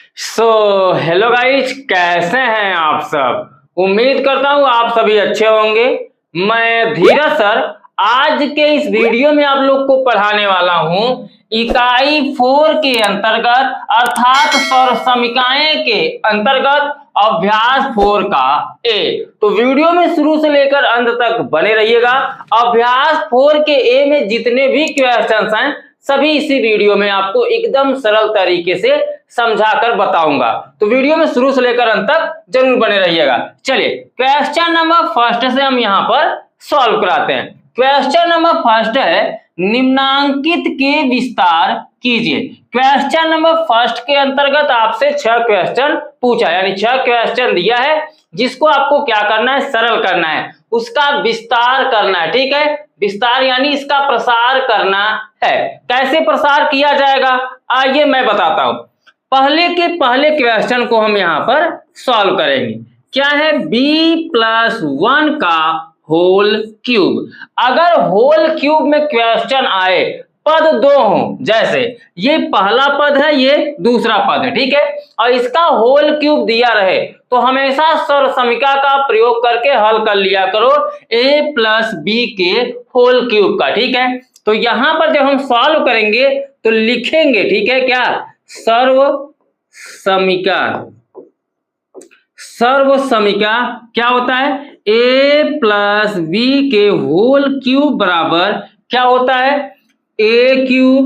Hello guys, कैसे हैं आप सब। उम्मीद करता हूँ आप सभी अच्छे होंगे। मैं धीरज सर आज के इस वीडियो में आप लोग को पढ़ाने वाला हूँ इकाई 4 के अंतर्गत अर्थात सौर समीकरण के अंतर्गत अभ्यास 4 का ए। तो वीडियो में शुरू से लेकर अंत तक बने रहिएगा। अभ्यास 4 के ए में जितने भी क्वेश्चंस हैं सभी इसी वीडियो में आपको एकदम सरल तरीके से समझाकर बताऊंगा। तो वीडियो में शुरू से लेकर अंत तक जरूर बने रहिएगा। चलिए क्वेश्चन नंबर फर्स्ट से हम यहाँ पर सॉल्व कराते हैं। क्वेश्चन नंबर फर्स्ट है निम्नांकित के विस्तार कीजिए। क्वेश्चन नंबर फर्स्ट के अंतर्गत आपसे 6 क्वेश्चन पूछा, यानी 6 क्वेश्चन दिया है जिसको आपको क्या करना है, सरल करना है, उसका विस्तार करना है। ठीक है, विस्तार यानी इसका प्रसार करना है। कैसे प्रसार किया जाएगा आइए मैं बताता हूं। पहले के पहले क्वेश्चन को हम यहां पर सॉल्व करेंगे। क्या है, b+1 का होल क्यूब। अगर होल क्यूब में क्वेश्चन आए, पद दो हो, जैसे ये पहला पद है, ये दूसरा पद है, ठीक है, और इसका होल क्यूब दिया रहे तो हमेशा सौर समीकरण का प्रयोग करके हल कर लिया करो a+b के होल क्यूब का। ठीक है, तो यहां पर जब हम सॉल्व करेंगे तो लिखेंगे, ठीक है, क्या, सर्व समीकरण क्या होता है, a+b के होल क्यूब बराबर क्या होता है, a cube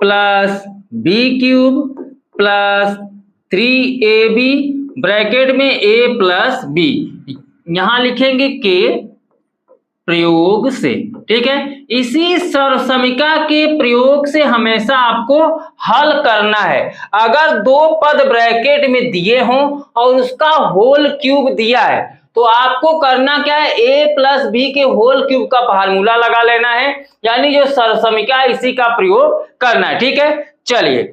plus b cube plus 3ab bracket में a+b, यहां लिखेंगे के प्रयोग से। ठीक है, इसी सौर समीकरण के प्रयोग से हमेशा आपको हल करना है। अगर दो पद ब्रैकेट में दिए हों और उसका होल क्यूब दिया है तो आपको करना क्या है, a+b के होल क्यूब का फार्मूला लगा लेना है, यानी जो सौर समीकरण इसी का प्रयोग करना है। ठीक है, चलिए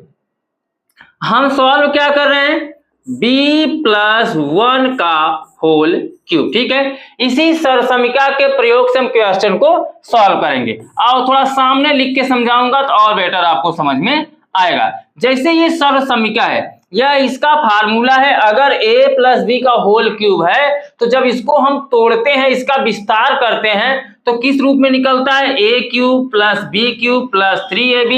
हम सॉल्व क्या कर रहे हैं, b+1 का होल क्यूब। ठीक है, इसी सौर समीकरण के प्रयोग से हम क्वेश्चन को सॉल्व करेंगे। और थोड़ा सामने लिख के समझाऊंगा तो और बेटर आपको समझ में आएगा। जैसे ये सौर समीकरण है, यह इसका फार्मूला है। अगर a+b का होल क्यूब है तो जब इसको हम तोड़ते हैं, इसका विस्तार करते हैं तो किस रूप में निकलता है, a cube plus b cube plus 3ab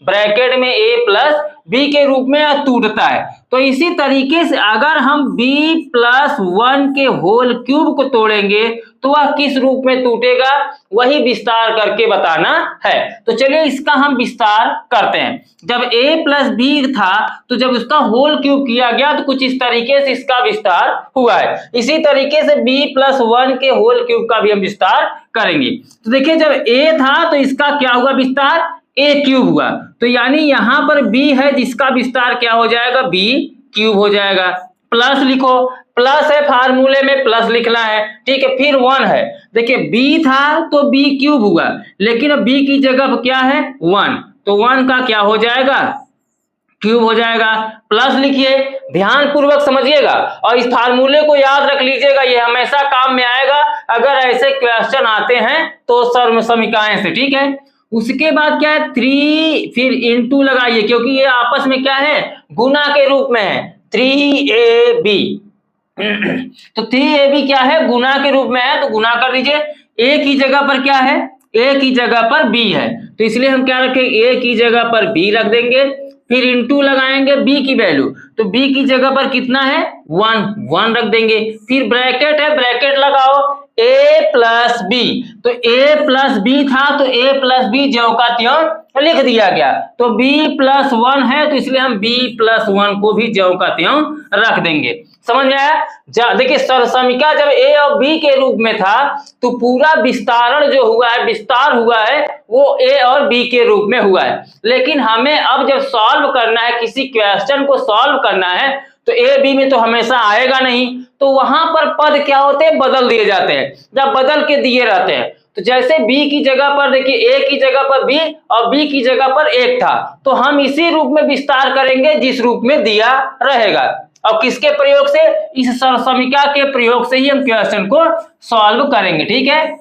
bracket में a+b के रूप में टूटता है। तो इसी तरीके से अगर हम b+1 के होल क्यूब को तोड़ेंगे तो वह किस रूप में टूटेगा, वही विस्तार करके बताना है। तो चलिए इसका हम विस्तार करते हैं। जब a+b था तो जब उसका होल क्यूब किया गया तो कुछ इस तरीके से इसका विस्तार हुआ है। इसी तरीके से b+1 के होल क्यूब का भी हम विस्तार करेंगे। तो देखिए जब a था तो इसका क्या हुआ विस्तार, a क्यूब हुआ, तो यानी यहां पर b है जिसका विस्तार क्या हो जाएगा, b क्यूब हो जाएगा। प्लस लिखो, प्लस है फार्मूले में प्लस लिखना है। ठीक है, फिर 1 है, देखिए b था तो b क्यूब हुआ, लेकिन अब b की जगह पर क्या है 1, तो 1 का क्या हो जाएगा, क्यूब हो जाएगा। प्लस लिखिए, ध्यान पूर्वक समझिएगा और इस फार्मूले को याद रख लीजिएगा, ये हमेशा काम में आएगा अगर ऐसे क्वेश्चन आते हैं तो सौर समीकरण से। ठीक है, उसके बाद क्या है 3, फिर इनटू लगाइए क्योंकि ये आपस में क्या है, गुना के रूप में है, 3ab तो 3ab क्या है, गुना के रूप में है, तो गुना कर दीजिए। a की जगह पर क्या है, a की जगह पर b है, तो इसलिए हम क्या रखेंगे, a की जगह पर b रख देंगे। फिर इनटू लगाएंगे b की वैल्यू, तो b की जगह पर कितना है 1 रख देंगे। फिर ब्रैकेट है, ब्रैकेट लगाओ a+b, तो a+b था तो a+b ज्यों का त्यों लिख दिया गया, तो b+1 है तो इसलिए हम b+1 को भी ज्यों का त्यों रख देंगे। समझ में आया। देखिए सौर समीकरण जब a और b के रूप में था तो पूरा विस्तारण जो हुआ है, विस्तार हुआ है वो a और b के रूप में हुआ है। लेकिन हमें अब जब सॉल्व करना है, किसी क्वेश्चन को सॉल्व करना है तो a b में तो हमेशा आएगा नहीं, तो वहां पर पद क्या होते हैं, बदल दिए जाते हैं, जब बदल के दिए रहते हैं। तो जैसे b की जगह पर देखिए a की जगह पर b और b की जगह पर 1 था, तो हम इसी रूप में विस्तार करेंगे जिस रूप में दिया रहेगा। और किसके प्रयोग से, इस सौर समीकरण के प्रयोग से ही हम क्वेश्चन को सॉल्व करेंगे। ठीक है,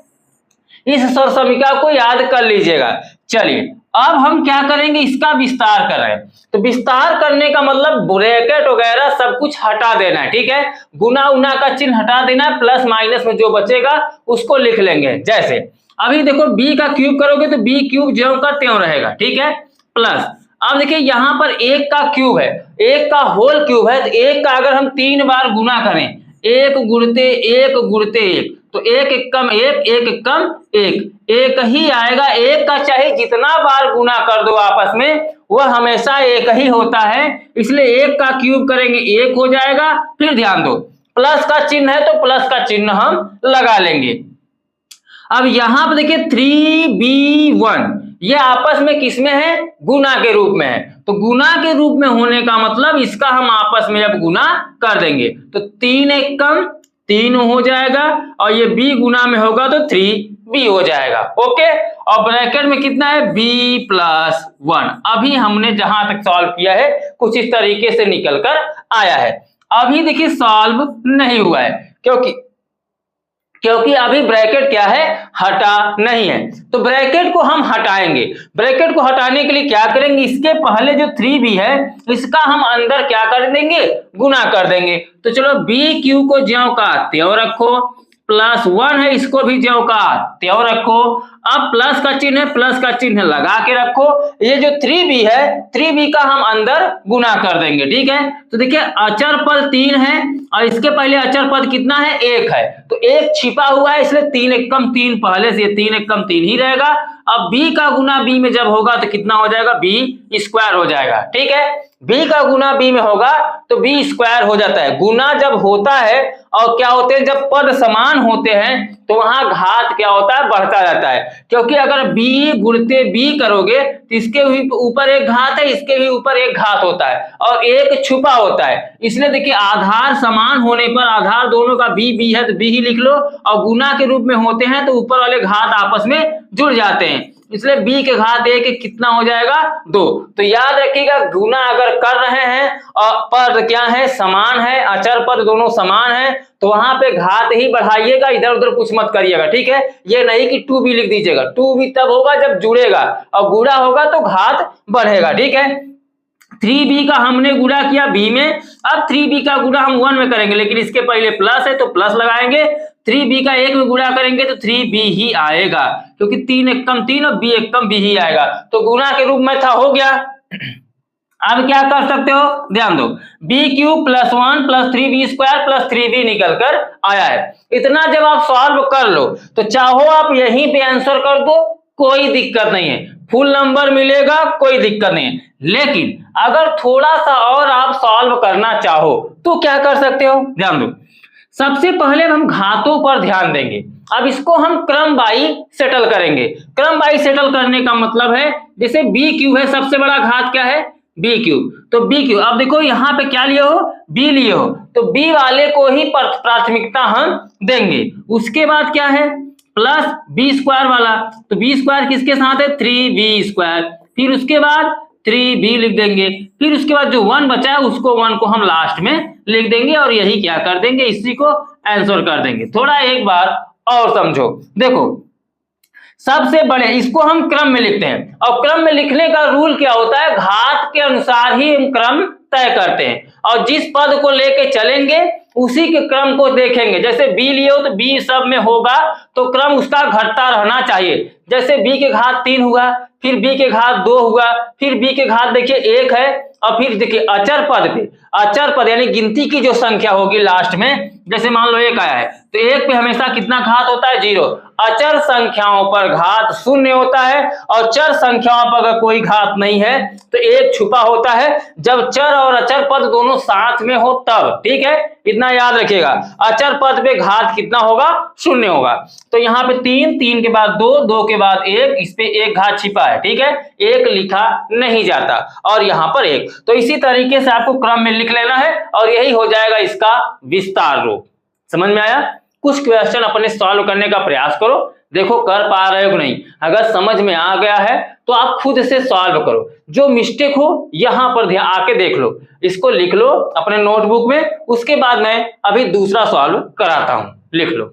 इस सौर समीकरण को याद कर लीजिएगा। चलिए अब हम क्या करेंगे, इसका विस्तार कर रहे हैं। तो विस्तार करने का मतलब ब्रैकेट वगैरह सब कुछ हटा देना है, ठीक है। गुना उना का चिन्ह हटा देना है, प्लस माइनस में जो बचेगा उसको लिख लेंगे। जैसे अभी देखो b का क्यूब करोगे तो b क्यूब ज्यों का त्यों रहेगा, ठीक है, प्लस अब देखिए यहाँ पर एक का क्यूब है, एक का होल क्यूब है, तो एक का अगर हम 3 बार गुना करें, एक गुणते एक गुणते एक, तो एक एक कम एक, एक एक कम एक ही आएगा। एक का चाहे जितना बार गुना कर दो आपस में, वह हमेशा एक ही होता है, इसलिए एक का क्यूब करेंगे एक हो जाएगा। फिर ध्यान दो, प्लस का चिन्ह है तो प्लस का चिन्ह हम लगा लेंगे। अब यहां पर देखिए 3b1 ये आपस में किसमें है, गुना के रूप में है। तो गुना के रूप में होने का मतलब इसका हम आपस में अब गुना कर देंगे, तो 3 एक कम 3 हो जाएगा, और ये b गुना में होगा तो 3b हो जाएगा। ओके, और ब्रैकेट में कितना है, b+1। अभी हमने जहां तक सॉल्व किया है कुछ इस तरीके से निकल कर आया है। अभी देखिए सॉल्व नहीं हुआ है, क्योंकि अभी ब्रैकेट क्या है, हटा नहीं है। तो ब्रैकेट को हम हटाएंगे। ब्रैकेट को हटाने के लिए क्या करेंगे, इसके पहले जो 3b है इसका हम अंदर क्या कर देंगे, गुना कर देंगे। तो चलो b को ज्यों का त्यों रखो, +1 है इसको भी ज्यों का त्यों रखो। अब प्लस का चिन्ह है, प्लस का चिन्ह लगा के रखो। ये जो 3b है, 3b का हम अंदर गुना कर देंगे, ठीक है। तो देखिए अचर पद 3 है, और इसके पहले अचर पद कितना है, 1 है, तो 1 छिपा हुआ है, इसलिए 3 एक कम 3 पहले से 3 एक कम 3 ही रहेगा। अब b का गुना b में जब होगा तो कितना हो जाएगा, b² हो जाएगा, ठीक है। b का गुना b में होगा तो b² हो जाता है। गुना जब होता है और क्या होते हैं, जब पद समान होते हैं तो वहां घात क्या होता है, बढ़ता जाता है। क्योंकि अगर b गुणते b करोगे तो इसके भी ऊपर एक घात है, इसके भी ऊपर एक घात होता है, और एक छुपा होता है। इसलिए देखिए आधार समान होने पर, आधार दोनों का b है तो b ही लिख लो, और गुना के रूप में होते हैं तो ऊपर वाले घात आपस में जुड़ जाते हैं, इसलिए b के घात 1 कितना हो जाएगा, 2। तो याद रखिएगा गुना अगर कर रहे हैं और पद क्या है, समान है, अचर पद दोनों समान है, तो वहां पे घात ही बढ़ाइएगा, इधर उधर कुछ मत करिएगा, ठीक है। ये नहीं कि 2b लिख दीजिएगा, 2b तब होगा जब जुड़ेगा, और गुणा होगा तो घात बढ़ेगा, ठीक है। 3b का हमने गुणा किया b में, अब 3b का गुणा हम 1 में करेंगे, लेकिन इसके पहले प्लस है तो प्लस लगाएंगे। 3b का 1 में गुणा करेंगे तो 3b ही आएगा, क्योंकि 3 एक कम 3 और b एक कम b ही आएगा। तो गुणा के रूप में था, हो गया। अब क्या कर सकते हो, ध्यान दो, b³ +1 + 3b² + 3b निकल कर आया है। इतना जब आप सॉल्व कर लो तो चाहो आप यहीं पे आंसर कर दो, कोई दिक्कत नहीं है, फुल नंबर मिलेगा, कोई दिक्कत नहीं है। लेकिन अगर थोड़ा सा और आप सॉल्व करना चाहो तो क्या कर सकते हो, ध्यान दो। सबसे पहले हम घातों पर ध्यान देंगे। अब इसको हम क्रम बाई सेटल करेंगे। क्रम बाई सेटल करने का मतलब है, जैसे b³ है, सबसे बड़ा घात क्या है, b³, तो b³। अब देखो यहाँ पे क्या लिए हो, b लिए हो, तो b वाले को ही प्राथमिकता हम देंगे। उसके बाद क्या है, प्लस b² वाला, तो b² किसके साथ है, 3b²। फिर उसके बाद 3b लिख देंगे। फिर उसके बाद जो 1 बचा है उसको 1 को हम लास्ट में लिख देंगे, और यही क्या कर देंगे, इसी को आंसर कर देंगे। थोड़ा एक बार और समझो, देखो सबसे बड़े इसको हम क्रम में लिखते हैं, और क्रम में लिखने का रूल क्या होता है, घात के अनुसार ही हम क्रम तय करते हैं, और जिस पद को लेके चलेंगे उसी के क्रम को देखेंगे। जैसे b लिए हो तो b सब में होगा तो क्रम उसका घटता रहना चाहिए। जैसे b के घात 3 हुआ, फिर b के घात 2 हुआ, फिर b के घात देखिए 1 है, और फिर देखिए अचर पद पे, अचर पद यानी गिनती की जो संख्या होगी लास्ट में, जैसे मान लो 1 आया है तो 1 पे हमेशा कितना घात होता है, 0। अचर संख्याओं पर घात 0 होता है, और चर संख्याओं पर अगर कोई घात नहीं है तो 1 छुपा होता है, जब चर और अचर पद दोनों साथ में हो तब, ठीक है, इतना याद रखिएगा। अचर पद पे घात कितना होगा, 0 होगा। तो यहाँ पे 3, 3 के बाद 2, 2 के बाद 1, इस पे 1 घात छिपा है, ठीक है, 1 लिखा नहीं जाता, और यहाँ पर 1। तो इसी तरीके से आपको क्रम में लिख लेना है, और यही हो जाएगा इसका विस्तार रूप। समझ में आया? कुछ क्वेश्चन अपने सॉल्व करने का प्रयास करो, देखो कर पा रहे हो कि नहीं। अगर समझ में आ गया है तो आप खुद से सॉल्व करो, जो मिस्टेक हो यहां पर ध्यान आके देख लो, इसको लिख लो अपने नोटबुक में। उसके बाद मैं अभी दूसरा सॉल्व कराता हूं, लिख लो।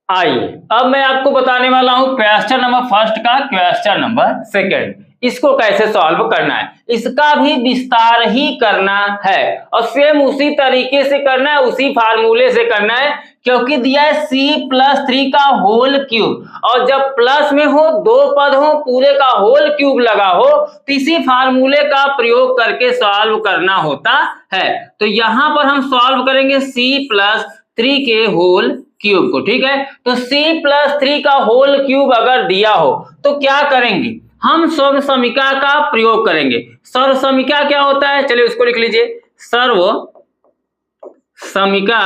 आइए अब मैं आपको बताने वाला हूं क्वेश्चन नंबर फर्स्ट का क्वेश्चन नंबर सेकंड, इसको कैसे सॉल्व करना है। इसका भी विस्तार ही करना है और सेम उसी तरीके से करना है, उसी फार्मूले से करना है, क्योंकि दिया है c+3 का होल क्यूब, और जब प्लस में हो, दो पद हो, पूरे का होल क्यूब लगा हो, तो इसी फार्मूले का प्रयोग करके सॉल्व करना होता है। तो यहां पर हम सॉल्व करेंगे c+3 के होल क्यूब को, ठीक है। तो c+3 का होल क्यूब अगर दिया हो तो क्या करेंगे, हम सर्व समीका का प्रयोग करेंगे। सर्व समीका क्या होता है, चलिए उसको लिख लीजिए। सर्व समीका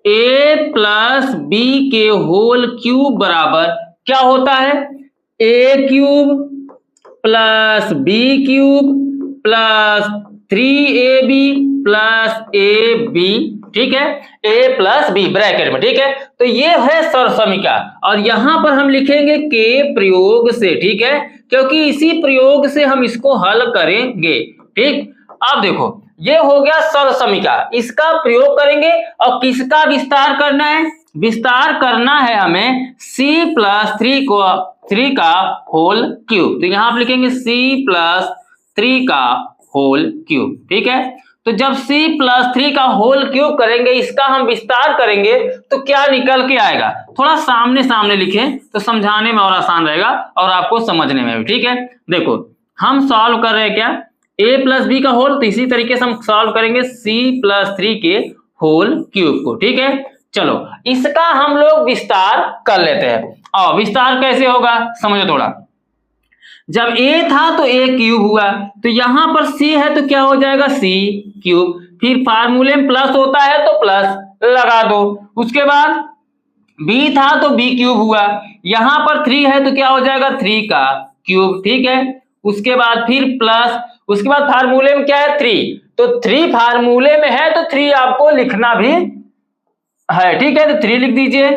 a प्लस बी के होल क्यूब बराबर क्या होता है, a cube plus B cube plus 3ab plus ab, ठीक है, a प्लस बी ब्रैकेट में, ठीक है। तो ये है सर्व समीका और यहां पर हम लिखेंगे के प्रयोग से, ठीक है, क्योंकि इसी प्रयोग से हम इसको हल करेंगे, ठीक। अब देखो ये हो गया सर्व समीका, इसका प्रयोग करेंगे और किसका विस्तार करना है, विस्तार करना है हमें c+3 का होल क्यूब। तो यहां आप लिखेंगे c+3 का होल क्यूब, ठीक है। तो जब c+3 का होल क्यूब करेंगे, इसका हम विस्तार करेंगे, तो क्या निकल के आएगा, थोड़ा सामने सामने लिखें तो समझाने में और आसान रहेगा और आपको समझने में भी, ठीक है। देखो हम सॉल्व कर रहे हैं क्या, a प्लस बी का होल, तो इसी तरीके से हम सॉल्व करेंगे c+3 के होल क्यूब को, ठीक है। चलो इसका हम लोग विस्तार कर लेते हैं। और विस्तार कैसे होगा समझो थोड़ा, जब a था तो a क्यूब हुआ, तो यहां पर c है तो क्या हो जाएगा c क्यूब, फिर फार्मूले में प्लस होता है तो प्लस लगा दो, उसके बाद b था तो b क्यूब हुआ, यहां पर 3 है तो क्या हो जाएगा 3 का क्यूब, ठीक है। उसके बाद फिर प्लस, उसके बाद फार्मूले में क्या है 3, तो 3 फार्मूले में है तो 3 आपको लिखना भी है, ठीक है, तो 3 लिख दीजिए।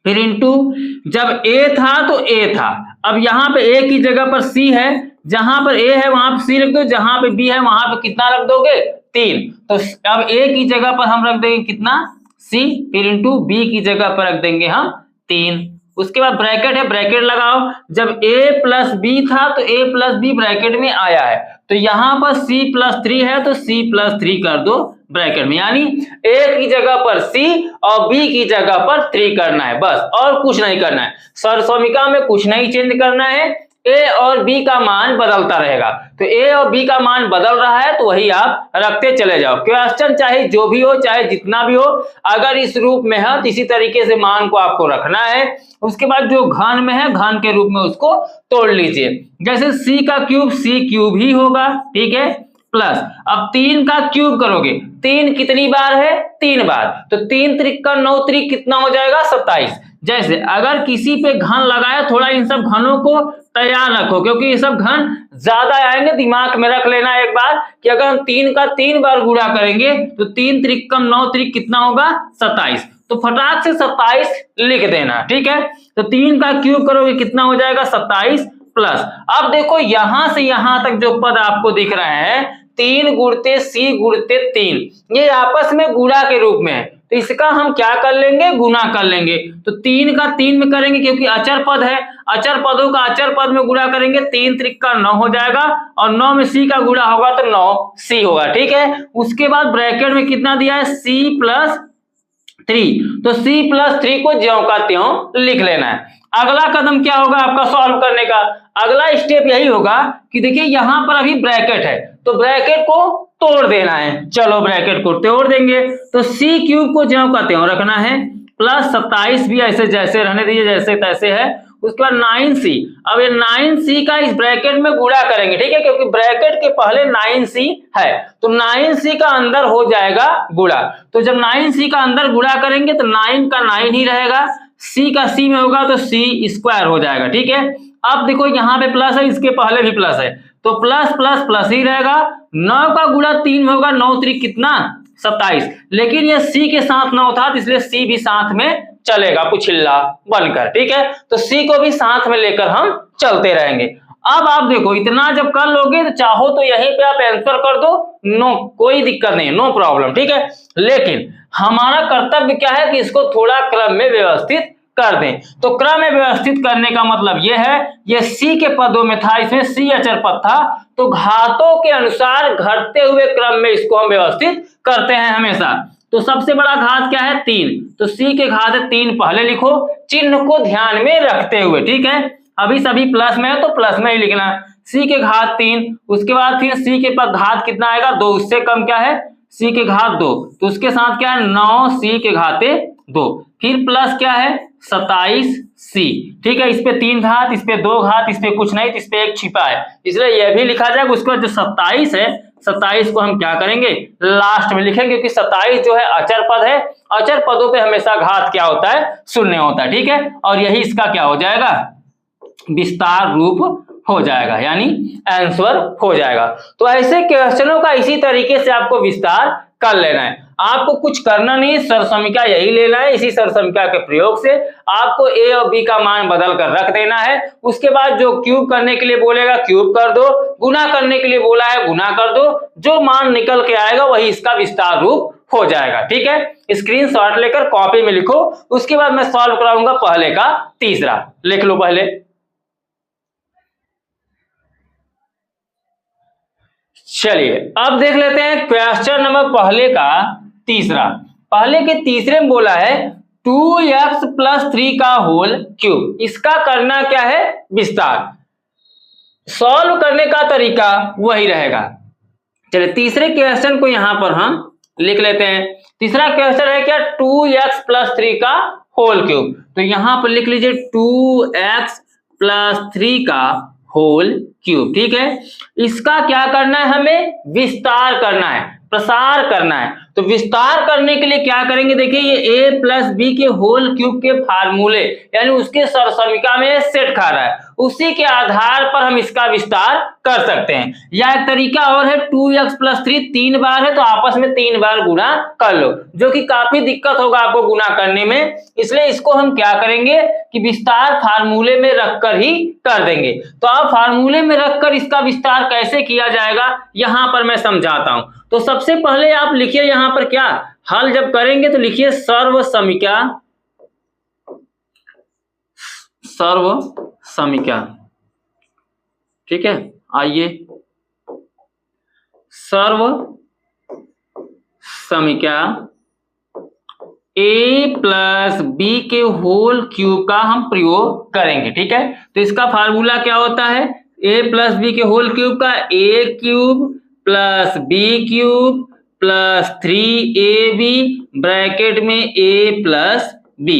फिर इंटू, जब a था तो a था, अब यहाँ पे a की जगह पर c है, जहां पर a है वहां पर c रख दो, जहां पे b है वहां पे कितना रख दोगे 3, तो अब a की जगह पर हम रख देंगे कितना c, फिर इंटू b की जगह पर रख देंगे हम 3, उसके बाद ब्रैकेट है, ब्रैकेट लगाओ, जब a प्लस b था तो a प्लस b ब्रैकेट में आया है, तो यहां पर c+3 है तो c+3 कर दो ब्रैकेट में, यानी a की जगह पर c और b की जगह पर 3 करना है, बस और कुछ नहीं करना है। सर्व समीका में कुछ नहीं चेंज करना है, a और b का मान बदलता रहेगा, तो a और b का मान बदल रहा है तो वही आप रखते चले जाओ। क्वेश्चन चाहे जो भी हो, चाहे जितना भी हो, अगर इस रूप में है तो इसी तरीके से मान को आपको रखना है। उसके बाद जो घन में है, घन के रूप में उसको तोड़ लीजिए, जैसे c का क्यूब c क्यूब ही होगा, ठीक है, प्लस अब 3 का क्यूब करोगे, 3 कितनी बार है 3 बार, तो 3 त्रिक का 9 त्रिक कितना हो जाएगा 27। जैसे अगर किसी पे घन लगाया, थोड़ा इन सब घनों को तैयार रखो क्योंकि ये सब घन ज्यादा आएंगे, दिमाग में रख लेना एक बार कि अगर हम 3 का 3 बार गुणा करेंगे तो 3 त्रिक कम 9 त्रिक कितना होगा 27, तो फटाक से 27 लिख देना, ठीक है। तो 3 का क्यूब करोगे कितना हो जाएगा 27 प्लस, अब देखो यहां से यहां तक जो पद आपको दिख रहे हैं 3 गुणते c गुणते 3, ये आपस में गुणा के रूप में है, तो इसका हम क्या कर लेंगे गुणा कर लेंगे, तो 3 का 3 में करेंगे क्योंकि अचर पद है, अचर पदों का अचर पद में गुणा करेंगे, 3 त्रिक का 9 हो जाएगा और 9 में c का गुणा होगा तो 9c होगा, ठीक है। उसके बाद ब्रैकेट में कितना दिया है c+3, तो c+3 को ज्यों का त्यों लिख लेना है। अगला कदम क्या होगा आपका सॉल्व करने का, अगला स्टेप यही होगा कि देखिए यहां पर अभी ब्रैकेट है तो ब्रैकेट को तोड़ देना है, चलो ब्रैकेट को तोड़ देंगे, तो c क्यूब को ज्यों का त्यों रखना है, प्लस 27 भी ऐसे जैसे रहने दीजिए जैसे तैसे है, उसके बाद 9c, अब ये 9c का इस ब्रैकेट में गुणा करेंगे, ठीक है, क्योंकि ब्रैकेट के पहले 9c है तो 9c का अंदर हो जाएगा गुणा, तो जब 9c का अंदर गुणा करेंगे तो 9 का 9 ही रहेगा, c का c में होगा तो c स्क्वायर हो जाएगा, ठीक है। अब देखो यहाँ पे प्लस है, इसके पहले भी प्लस है तो प्लस प्लस प्लस ही रहेगा, 9 का गुणा 3 में होगा, 9 त्रिक कितना 27, लेकिन ये c के साथ 9 था तो इसलिए c भी साथ में चलेगा पुछिल्ला बनकर, ठीक है, तो c को भी साथ में लेकर हम चलते रहेंगे। अब आप देखो इतना जब कर लोगे तो चाहो तो यहीं पे आप आंसर कर दो, नो कोई दिक्कत नहीं, नो प्रॉब्लम, ठीक है, लेकिन हमारा कर्तव्य क्या है कि इसको थोड़ा क्रम में व्यवस्थित कर दें। तो क्रम में व्यवस्थित करने का मतलब यह है, ये सी के पदों में था, इसमें सी अचर पद था, तो घातों के अनुसार घटते हुए क्रम में इसको हम व्यवस्थित करते हैं हमेशा। तो सबसे बड़ा घात क्या है 3, तो सी के घात 3 पहले लिखो, चिन्ह को ध्यान में रखते हुए, ठीक है। अभी सभी प्लस में है तो प्लस में ही लिखना, सी के घात 3, उसके बाद फिर सी के पास घात कितना आएगा 2, उससे कम क्या है सी के घात 2, तो उसके साथ क्या है 9 सी के घाते 2, फिर प्लस क्या है 27 सी, ठीक है। इस पे 3 घात, इस पे 2 घात, इस पे कुछ नहीं, इस पे 1 छिपा है, इसलिए यह भी लिखा जाएगा। उसके बाद जो 27 है, 27 को हम क्या करेंगे लास्ट में लिखेंगे, क्योंकि 27 जो है अचर पद है, अचर पदों पे हमेशा घात क्या होता है शून्य होता है, ठीक है। और यही इसका क्या हो जाएगा विस्तार रूप हो जाएगा, यानी आंसर हो जाएगा। तो ऐसे क्वेश्चनों का इसी तरीके से आपको विस्तार कर लेना है, आपको कुछ करना नहीं, सरसमिका यही लेना है। इसी सरसमिका के प्रयोग से आपको ए और बी का मान बदल कर रख देना है। उसके बाद जो क्यूब करने के लिए बोलेगा क्यूब कर दो, गुना करने के लिए बोला है गुना कर दो, जो मान निकल के आएगा वही इसका विस्तार रूप हो जाएगा, ठीक है। स्क्रीनशॉट लेकर कॉपी में लिखो, उसके बाद मैं सॉल्व कराऊंगा पहले का तीसरा, लिख लो पहले। चलिए अब देख लेते हैं क्वेश्चन नंबर पहले का तीसरा। पहले के तीसरे में बोला है 2x + 3 का होल क्यूब, इसका करना क्या है विस्तार। सॉल्व करने का तरीका वही रहेगा। चलिए तीसरे क्वेश्चन को यहां पर हम लिख लेते हैं। तीसरा क्वेश्चन है क्या 2x + 3 का होल क्यूब, तो यहां पर लिख लीजिए 2x + 3 का होल क्यूब, ठीक है। इसका क्या करना है हमें विस्तार करना है, प्रसार करना है। तो विस्तार करने के लिए क्या करेंगे, देखिए ये a + b के होल क्यूब के फार्मूले यानी उसके सरसमिका में सेट खा रहा है, उसी के आधार पर हम इसका विस्तार कर सकते हैं। या एक तरीका और है 2x + 3 3 बार है तो आपस में 3 बार गुना कर लो, जो कि काफी दिक्कत होगा आपको गुना करने में, इसलिए इसको हम क्या करेंगे कि विस्तार फार्मूले में रखकर ही कर देंगे। तो आप फार्मूले में रखकर इसका विस्तार कैसे किया जाएगा यहां पर मैं समझाता हूं। तो सबसे पहले आप लिखिए यहां पर क्या हल जब करेंगे तो लिखिए सर्वसमिका, सर्वसमिका, ठीक है। आइए सर्वसमिका a + b के होल क्यूब का हम प्रयोग करेंगे, ठीक है। तो इसका फार्मूला क्या होता है a + b के होल क्यूब का a³ + b³ + 3ab ब्रैकेट में a + b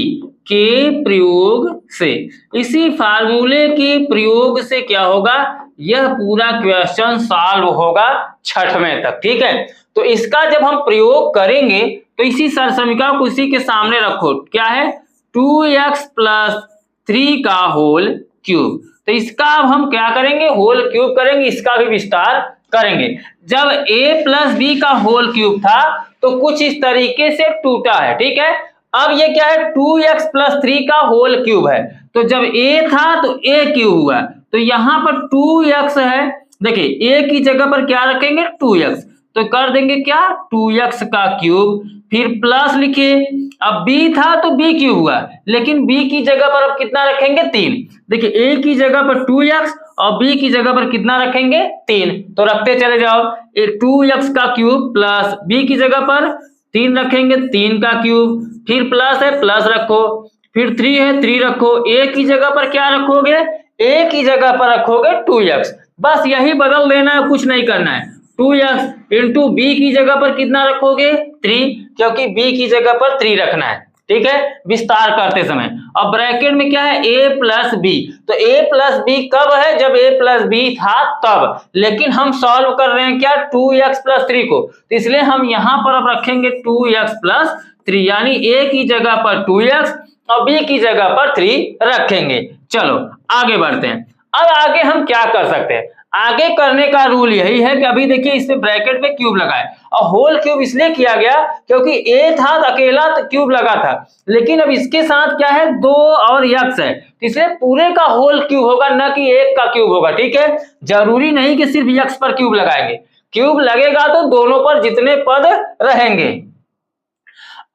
के प्रयोग से, इसी फार्मूले के प्रयोग से क्या होगा यह पूरा क्वेश्चन सॉल्व होगा 6वें तक, ठीक है। तो इसका जब हम प्रयोग करेंगे तो इसी सरसमिका को उसी के सामने रखो, क्या है 2x + 3 का होल क्यूब। तो इसका अब हम क्या करेंगे होल क्यूब करेंगे, इसका भी विस्तार करेंगे। जब a + b का होल क्यूब था तो कुछ इस तरीके से टूटा है, ठीक है। अब ये क्या है 2x + 3 का होल क्यूब है, तो जब a था तो a³ हुआ, तो यहां पर 2x है, देखिए a की जगह पर क्या रखेंगे 2x, तो कर देंगे क्या 2x का क्यूब, फिर प्लस लिखिए। अब b था तो b³ हुआ, लेकिन b की जगह पर अब कितना रखेंगे 3, देखिए a की जगह पर 2x और b की जगह पर कितना रखेंगे 3, तो रखते चले जाओ 2x का क्यूब प्लस b की जगह पर 3 रखेंगे 3 का क्यूब, फिर प्लस है प्लस रखो, फिर 3 है 3 रखो, a की जगह पर क्या रखोगे a की जगह पर रखोगे 2x, बस यही बदल देना है, कुछ नहीं करना है। 2x इंटू b की जगह पर कितना रखोगे 3, क्योंकि b की जगह पर 3 रखना है, ठीक है, विस्तार करते समय। अब ब्रैकेट में क्या है a + b, तो a + b कब है जब a + b था तब, लेकिन हम सॉल्व कर रहे हैं क्या 2x + 3 को, तो इसलिए हम यहां पर अब रखेंगे 2x + 3, यानी a की जगह पर 2x और b की जगह पर 3 रखेंगे। चलो आगे बढ़ते हैं। अब आगे हम क्या कर सकते हैं, आगे करने का रूल यही है कि अभी देखिए इस पे ब्रैकेट में क्यूब लगाए, और होल क्यूब इसलिए किया गया क्योंकि a था तो अकेला तो क्यूब लगा था, लेकिन अब इसके साथ क्या है 2 और x है, तो इसलिए पूरे का होल क्यूब होगा, न कि एक का क्यूब होगा, ठीक है। जरूरी नहीं कि सिर्फ x पर क्यूब लगाएंगे, क्यूब लगेगा तो दोनों पर जितने पद रहेंगे।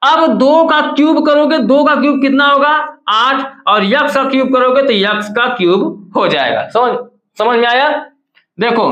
अब 2 का क्यूब करोगे, 2 का क्यूब कितना होगा 8, और यक्स का क्यूब करोगे तो यक्स का क्यूब हो जाएगा। समझ में आया? देखो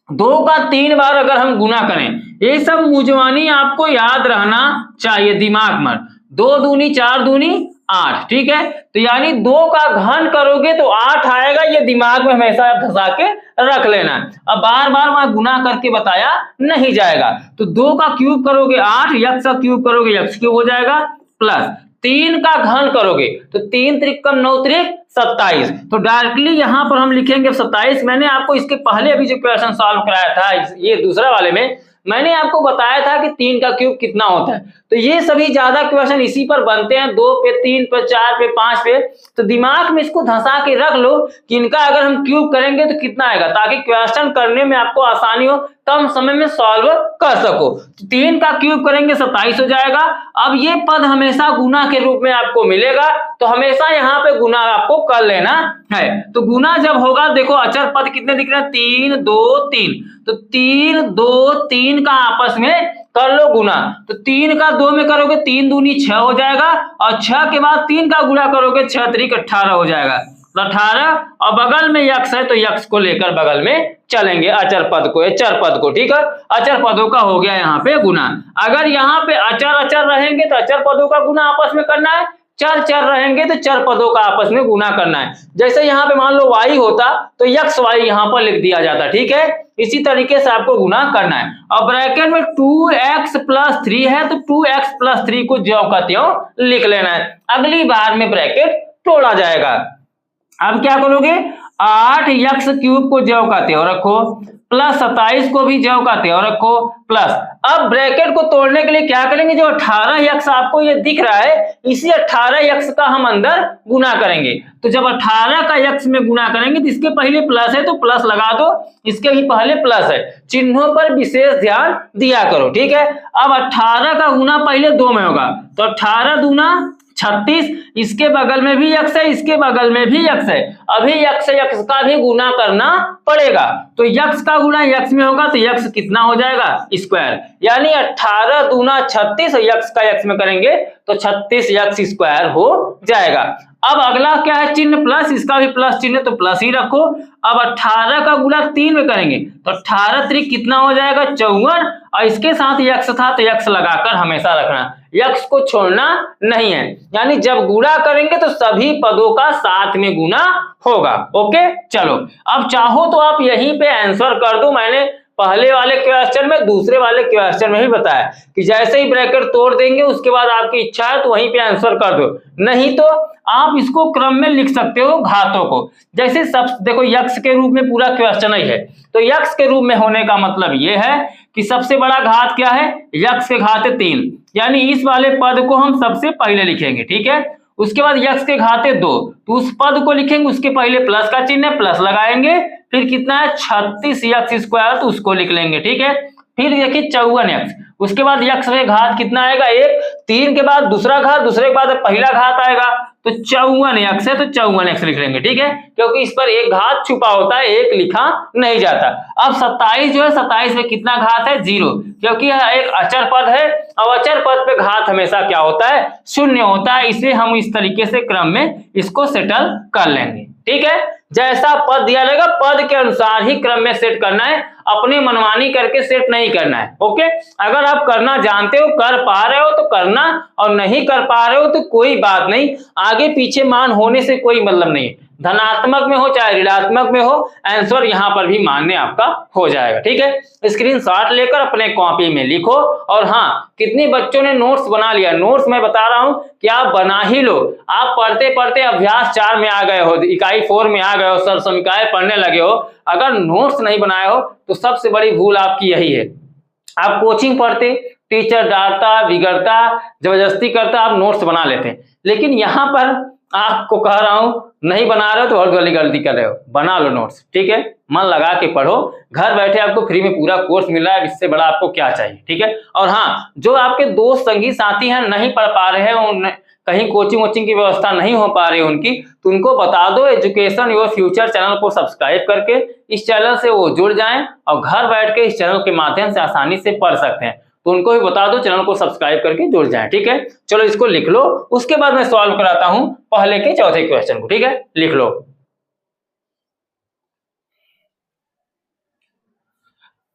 2 का 3 बार अगर हम गुना करें, ये सब मुजवानी आपको याद रहना चाहिए दिमाग में। 2 दूनी 4 दूनी 8, ठीक है। तो यानी 2 का घन करोगे तो 8 आएगा, ये दिमाग में हमेशा फंसा के रख लेना। अब बार बार वहां गुना करके बताया नहीं जाएगा। तो 2 का क्यूब करोगे 8, यक्स का क्यूब करोगे यक्स क्यूब हो जाएगा, प्लस 3 का घन करोगे तो 3 त्रिक 9 त्रिक 27। तो डायरेक्टली यहां पर हम लिखेंगे 27। मैंने आपको इसके पहले अभी जो क्वेश्चन सॉल्व कराया था, ये दूसरा वाले में मैंने आपको बताया था कि 3 का क्यूब कितना होता है। तो ये सभी ज्यादा क्वेश्चन इसी पर बनते हैं, 2 पे 3 पे 4 पे 5 पे। तो दिमाग में इसको धंसा के रख लो कि इनका अगर हम क्यूब करेंगे तो कितना आएगा, ताकि क्वेश्चन करने में आपको आसानी हो, कम समय में सॉल्व कर सको। तो 3 का क्यूब करेंगे 27 हो जाएगा। अब ये पद हमेशा गुना के रूप में आपको मिलेगा, तो हमेशा यहाँ पे गुना आपको कर लेना है। तो गुना जब होगा, देखो अचर पद कितने दिख रहे हैं 3 2 3, तो 3 2 3 का आपस में कर लो गुना। तो 3 का 2 में करोगे 3 दूनी 6 हो जाएगा, और 6 के बाद 3 का गुना करोगे 6 त्रिक 18 हो जाएगा, 18। और बगल में यक्स है तो यक्स को लेकर बगल में चलेंगे अचर पद को, चर पद को, ठीक है। अचर पदों का हो गया यहाँ पे गुना। अगर यहाँ पे अचर अचर रहेंगे तो अचर पदों का गुना आपस में करना है, चर चर रहेंगे तो चर पदों का आपस में गुना करना है। जैसे यहाँ पे मान लो y होता तो यक्स वाई यहाँ पर लिख दिया जाता, ठीक है। इसी तरीके से आपको गुना करना है। और ब्रैकेट में 2x + 3 है तो 2x + 3 को ज्यों का त्यों लिख लेना है, अगली बार में ब्रैकेट तोड़ा जाएगा। अब क्या करोगे, 8x क्यूब को ज्यों का त्यों रखो, प्लस 27 को भी ज्यों का त्यों रखो, प्लस अब ब्रैकेट को तोड़ने के लिए क्या करेंगे, जो 18x आपको ये दिख रहा है, इसी 18x का हम अंदर गुना करेंगे। तो जब 18 का x में गुना करेंगे तो इसके पहले प्लस है तो प्लस लगा दो, इसके भी पहले प्लस है, चिन्हों पर विशेष ध्यान दिया करो, ठीक है। अब 18 का गुना पहले 2 में होगा, तो 18 दूना 36, इसके बगल में भी यक्स है, इसके बगल में भी यक्स है, अभी यक्स यक्स का भी गुना करना पड़ेगा। तो यक्स का गुना यक्स में होगा तो यक्स कितना हो जाएगा स्क्वायर, यानी 18 दूना 36, यक्स का यक्स में करेंगे तो 36 यक्स स्क्वायर हो जाएगा। अब अगला क्या है, चिन्ह प्लस, इसका भी प्लस चिन्ह तो प्लस ही रखो। अब 18 का गुना 3 में करेंगे तो 18 त्रिक कितना हो जाएगा 54, और इसके साथ यक्स था तो यक्स लगाकर हमेशा रखना, यक्स को छोड़ना नहीं है। यानी जब गुणा करेंगे तो सभी पदों का साथ में गुना होगा। ओके, चलो अब चाहो तो आप यहीं पे आंसर कर दो। मैंने पहले वाले क्वेश्चन में, दूसरे वाले क्वेश्चन में ही बताया कि जैसे ही ब्रैकेट तोड़ देंगे उसके बाद आपकी इच्छा है तो वहीं पे आंसर कर दो, नहीं तो आप इसको क्रम में लिख सकते हो घातों को। जैसे सब देखो यक्स के रूप में पूरा क्वेश्चन ही है, तो यक्स के रूप में होने का मतलब ये है कि सबसे बड़ा घात क्या है, यक्स के घाते 3, यानी इस वाले पद को हम सबसे पहले लिखेंगे, ठीक है। उसके बाद यक्स के घाते 2, तो उस पद को लिखेंगे, उसके पहले प्लस का चिन्ह है, प्लस लगाएंगे, फिर कितना है 36 यक्स स्क्वायर, तो उसको लिख लेंगे, ठीक है। फिर देखिए 54 यक्स, उसके बाद यक्स में घात कितना आएगा 1, 3 के बाद दूसरा घात, दूसरे के बाद पहला घात आएगा, तो 54 यक्स है तो 54 यक्स लिख लेंगे, ठीक है, क्योंकि इस पर एक घात छुपा होता है, एक लिखा नहीं जाता। अब 27 जो है, 27 में कितना घात है 0, क्योंकि यह एक अचर पद है और अचर पद पे घात हमेशा क्या होता है 0 होता है, इसलिए हम इस तरीके से क्रम में इसको सेटल कर लेंगे, ठीक है। जैसा पद दिया रहेगा पद के अनुसार ही क्रम में सेट करना है, अपने मनमानी करके सेट नहीं करना है। ओके, अगर आप करना जानते हो, कर पा रहे हो तो करना, और नहीं कर पा रहे हो तो कोई बात नहीं, आगे पीछे मान होने से कोई मतलब नहीं है, धनात्मक में हो चाहे ऋणात्मक में हो, आंसर यहाँ पर भी मान्य आपका हो जाएगा, ठीक है। स्क्रीनशॉट लेकर अपने कॉपी में लिखो। और हाँ, कितने बच्चों ने नोट्स बना लिया, नोट्स मैं बता रहा हूँ कि आप बना ही लो। आप पढ़ते पढ़ते अभ्यास 4 में आ गए हो, इकाई 4 में आ गए हो, सरसमिकाएं पढ़ने लगे हो, अगर नोट्स नहीं बनाए हो तो सबसे बड़ी भूल आपकी यही है। आप कोचिंग पढ़ते, टीचर डांटता बिगड़ता जबरदस्ती करता, आप नोट्स बना लेते, लेकिन यहाँ पर आपको कह रहा हूं नहीं बना रहे हो तो बहुत बड़ी गलती कर रहे हो, बना लो नोट्स, ठीक है। मन लगा के पढ़ो, घर बैठे आपको फ्री में पूरा कोर्स मिल रहा है, इससे बड़ा आपको क्या चाहिए, ठीक है। और हाँ, जो आपके दोस्त संगी साथी हैं नहीं पढ़ पा रहे हैं, कहीं कोचिंग वोचिंग की व्यवस्था नहीं हो पा रही उनकी, तो उनको बता दो एजुकेशन योर फ्यूचर चैनल को सब्सक्राइब करके इस चैनल से वो जुड़ जाएं और घर बैठ के इस चैनल के माध्यम से आसानी से पढ़ सकते हैं। तो उनको भी बता दो, चैनल को सब्सक्राइब करके जुड़ जाए। ठीक है, चलो इसको लिख लो, उसके बाद मैं सॉल्व कराता हूं पहले के चौथे क्वेश्चन को। ठीक है, लिख लो।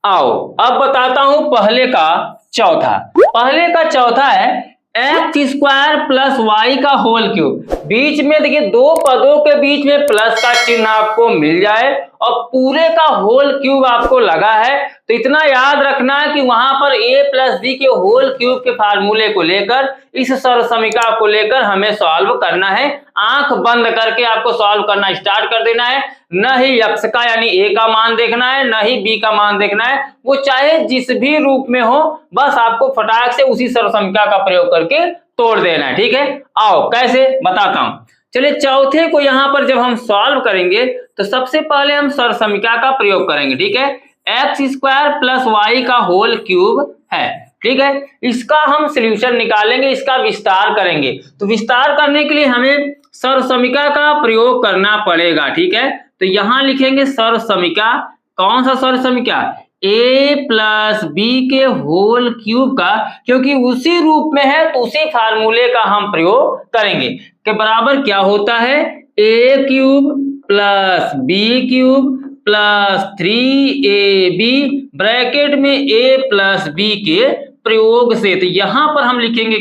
आओ अब बताता हूं पहले का चौथा। पहले का चौथा है एक्स स्क्वायर प्लस वाई का होल क्यूब। बीच में देखिए दो पदों के बीच में प्लस का चिन्ह आपको मिल जाए और पूरे का होल क्यूब आपको लगा है, तो इतना याद रखना है कि वहां पर a प्लस बी के होल क्यूब के फार्मूले को लेकर इस सरसमीका को लेकर हमें सॉल्व करना है। आंख बंद करके आपको सॉल्व करना स्टार्ट कर देना है। न ही x का यानी a का मान देखना है, न ही b का मान देखना है, वो चाहे जिस भी रूप में हो, बस आपको फटाक से उसी सरसमीका का प्रयोग करके तोड़ देना है। ठीक है, आओ कैसे बताता हूं। चलिए चौथे को यहां पर जब हम सॉल्व करेंगे तो सबसे पहले हम सरसमीका का प्रयोग करेंगे। ठीक है, एक्स स्क्वायर प्लस वाई का होल क्यूब है। ठीक है, इसका हम सॉल्यूशन निकालेंगे, इसका विस्तार करेंगे। तो विस्तार करने के लिए हमें सरसमीका का प्रयोग करना पड़ेगा। ठीक है, तो यहां लिखेंगे सरसमीका। कौन सा सरसमीका? a प्लस बी के होल क्यूब का, क्योंकि उसी रूप में है तो उसी फार्मूले का हम प्रयोग करेंगे। के बराबर क्या होता है? a cube plus B cube plus 3ab bracket में a प्लस बी के प्रयोग से। तो यहां पर हम लिखेंगे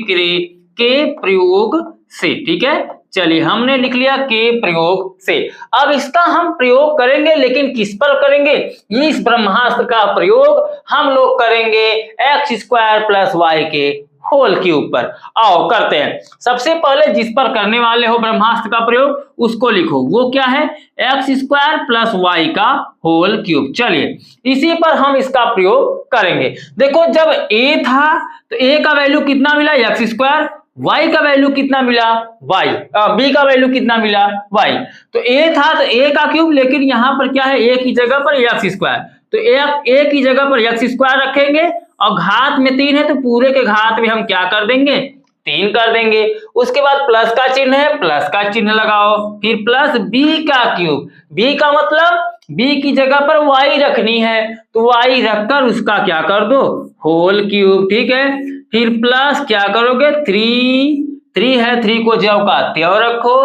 के प्रयोग से। ठीक है, चलिए हमने लिख लिया के प्रयोग से। अब इसका हम प्रयोग करेंगे, लेकिन किस पर करेंगे? इस ब्रह्मास्त्र का प्रयोग हम लोग करेंगे एक्स स्क्वायर प्लस वाई के होल क्यूब पर। आओ करते हैं। सबसे पहले जिस पर करने वाले हो ब्रह्मास्त्र का प्रयोग उसको लिखो। वो क्या है? एक्स स्क्वायर प्लस वाई का होल क्यूब। चलिए इसी पर हम इसका प्रयोग करेंगे। देखो जब a था तो a का वैल्यू कितना मिला? X square. y का वैल्यू कितना मिला? y। b का वैल्यू कितना मिला? y। तो a था तो a का क्यूब, लेकिन यहां पर क्या है? a की जगह पर एक्स स्क्वायर, तो a की जगह पर एक्स स्क्वायर रखेंगे और घात में 3 है तो पूरे के घात में हम क्या कर देंगे? 3 कर देंगे। उसके बाद प्लस का चिन्ह है, प्लस का चिन्ह लगाओ, फिर प्लस b का क्यूब। b का मतलब b की जगह पर y रखनी है, तो y रखकर उसका क्या कर दो? Whole cube. ठीक है, फिर प्लस क्या करोगे? 3 है, 3 को ज्यों का त्यों रखो,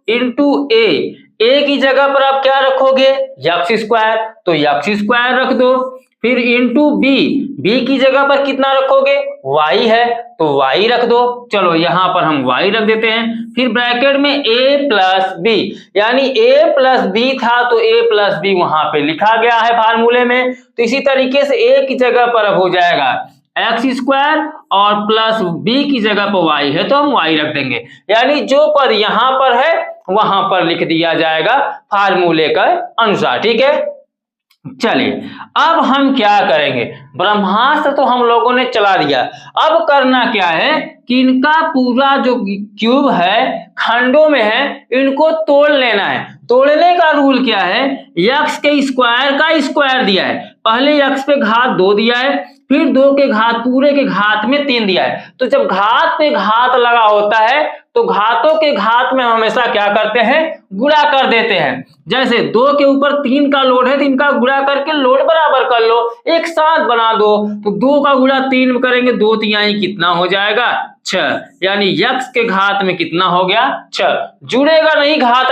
इंटू a की जगह पर आप क्या रखोगे? एक्स स्क्वायर, तो एक्स स्क्वायर रख दो। फिर इंटू b की जगह पर कितना रखोगे? y है, तो y रख दो। चलो यहां पर हम y रख देते हैं। फिर ब्रैकेट में a प्लस बी, यानी a प्लस बी था तो a प्लस बी वहां पे लिखा गया है फार्मूले में। तो इसी तरीके से a की जगह पर अब हो जाएगा एक्स स्क्वायर और प्लस बी की जगह पर y है तो हम y रख देंगे, यानी जो पद यहां पर है वहां पर लिख दिया जाएगा फार्मूले के अनुसार। ठीक है, चलिए अब हम क्या करेंगे? ब्रह्मास्त्र तो हम लोगों ने चला दिया, अब करना क्या है कि इनका पूरा जो क्यूब है खंडों में है, इनको तोड़ लेना है। तोड़ने का रूल क्या है? x के स्क्वायर का स्क्वायर दिया है, पहले x पे घात 2 दिया है, फिर 2 के घात पूरे के घात में 3 दिया है। तो जब घात पे घात लगा होता है तो घातों के घात में हमेशा क्या करते हैं? गुणा कर देते हैं। जैसे 2 के ऊपर 3 का लोड है तो इनका गुणा करके लोड बराबर कर लो, एक साथ बना दो। तो 2 का गुणा 3 करेंगे, 2 तिहाई कितना हो जाएगा? 6, यानी x के घात में कितना हो गया? 6। जुड़ेगा नहीं घात,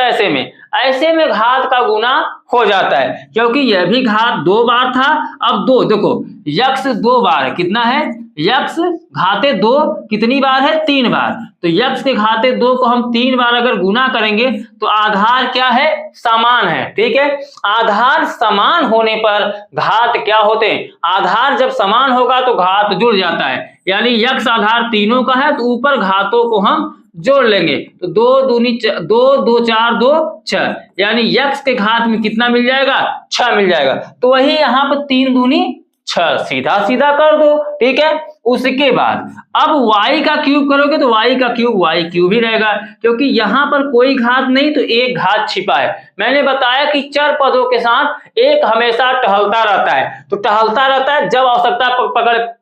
ऐसे में घात का गुना हो जाता है, क्योंकि यह भी घात 2 बार था। अब 2 देखो x 2 बार कितना है? x घाते 2 कितनी बार है? 3 बार। तो x के घाते 2 को हम 3 बार अगर गुना करेंगे तो आधार क्या है? समान है। ठीक है, आधार समान होने पर घात क्या होते हैं? आधार जब समान होगा तो घात जुड़ जाता है, यानी x आधार तीनों का है तो ऊपर घातों को हम जोड़ लेंगे। तो 2 दूनी 2, 2 4 2 6, यानी x के घात में कितना मिल जाएगा? 6 मिल जाएगा। तो वही यहाँ पर 3 दूनी 6 सीधा सीधा कर दो। ठीक है, उसके बाद अब y का क्यूब करोगे तो y का क्यूब y क्यूब ही रहेगा, क्योंकि यहाँ पर कोई घात नहीं तो एक घात छिपा है। मैंने बताया कि चर पदों के साथ एक हमेशा टहलता रहता है, तो टहलता रहता है, जब आवश्यकता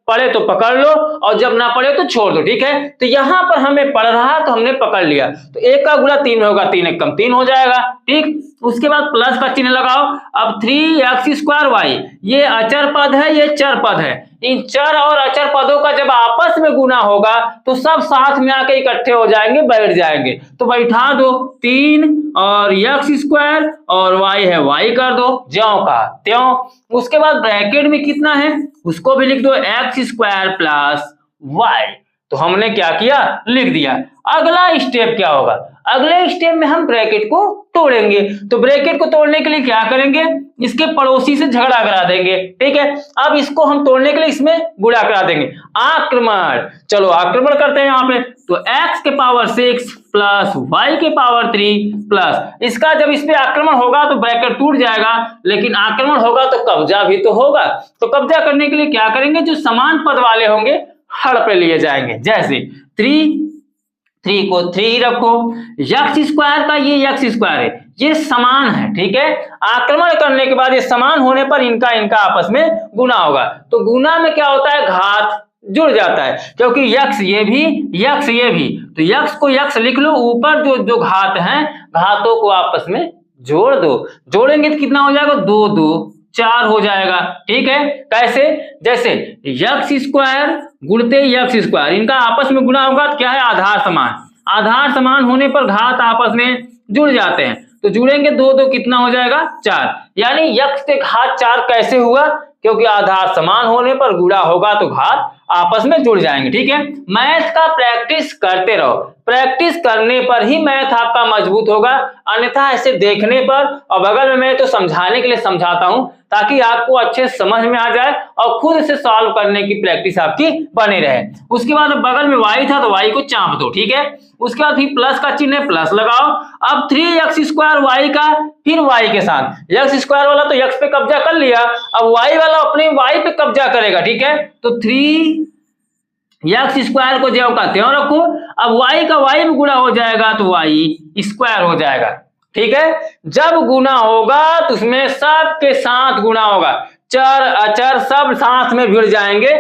पड़े तो पकड़ लो और जब ना पड़े तो छोड़ दो। ठीक है, तो यहाँ पर हमें पड़ रहा तो हमने पकड़ लिया, तो 1 का गुणा 3 होगा, 3 एक कम 3 हो जाएगा। ठीक, उसके बाद प्लस का चिन्ह लगाओ। अब 3x स्क्वायर y, ये अचर पद है, ये चर पद है, इन चर और अचर पदों का जब आपस में गुना होगा तो सब साथ में आके इकट्ठे हो जाएंगे, बैठ जाएंगे। तो बैठा दो 3 और एक्स स्क्वायर और वाई है वाई कर दो, ज्यों का त्यों। उसके बाद ब्रैकेट में कितना है उसको भी लिख दो, एक्स स्क्वायर प्लस वाई। तो हमने क्या किया, लिख दिया। अगला स्टेप क्या होगा, अगले स्टेप में हम ब्रैकेट को तोड़ेंगे। तो ब्रैकेट को तोड़ने के लिए क्या करेंगे, इसके पड़ोसी से झगड़ा करा देंगे, ठीक है। अब इसको हम तोड़ने के लिए इसमें गुणा करा देंगे, आक्रमण। चलो आक्रमण करते हैं यहाँ पे। तो x के पावर 6 प्लस y के पावर 3 प्लस, इसका जब इस पे आक्रमण होगा तो ब्रैकेट टूट जाएगा, लेकिन आक्रमण होगा तो कब्जा भी तो होगा। तो कब्जा करने के लिए क्या करेंगे, जो समान पद वाले होंगे हर पे लिए जाएंगे। जैसे 3 को 3 रखो, एक्स स्क्वायर का ये एक्स स्क्वायर है, ये समान है, ठीक है। आक्रमण करने के बाद ये समान होने पर इनका आपस में गुना होगा। तो गुना में क्या होता है, घात जुड़ जाता है, क्योंकि यक्स ये भी यक्स ये भी। तो यक्स को यक्स लिख लो, ऊपर जो घात हैं घातों को आपस में जोड़ दो। जोड़ेंगे तो कितना हो जाएगा, 2 2 4 हो जाएगा, ठीक है। कैसे, जैसे एक्स स्क्वायर गुणते एक्स स्क्वायर, इनका आपस में गुना होगा तो क्या है, आधार समान। आधार समान होने पर घात आपस में जुड़ जाते हैं, तो जुड़ेंगे 2 2 कितना हो जाएगा, 4। यानी एक्स से घात 4 कैसे हुआ, क्योंकि आधार समान होने पर गुणा होगा तो घात आपस में जुड़ जाएंगे, ठीक है। मैथ का प्रैक्टिस करते रहो, प्रैक्टिस करने पर ही मैथ आपका मजबूत होगा, अन्यथा ऐसे देखने पर। और बगल में मैं तो समझाने के लिए समझाता हूं ताकि आपको अच्छे समझ में आ जाए और खुद से सॉल्व करने की प्रैक्टिस आपकी बनी रहे। उसके बाद बगल में y था तो y को चाप दो, ठीक है। उसके बाद फिर प्लस का चिन्ह है, प्लस लगाओ। अब 3x स्क्वायर y का, फिर y के साथ x स्क्वायर वाला तो x पे कब्जा कर लिया, अब y वाला अपने y पे कब्जा करेगा, ठीक है। तो 3x स्क्वायर को ज्यों का त्यों रखो। अब y का y में गुणा हो जाएगा तो y स्क्वायर हो जाएगा, ठीक है। जब गुना होगा तो उसमें सब के साथ गुना होगा, चर अचर सब साथ में भिड़ जाएंगे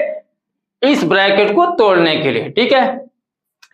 इस ब्रैकेट को तोड़ने के लिए, ठीक है।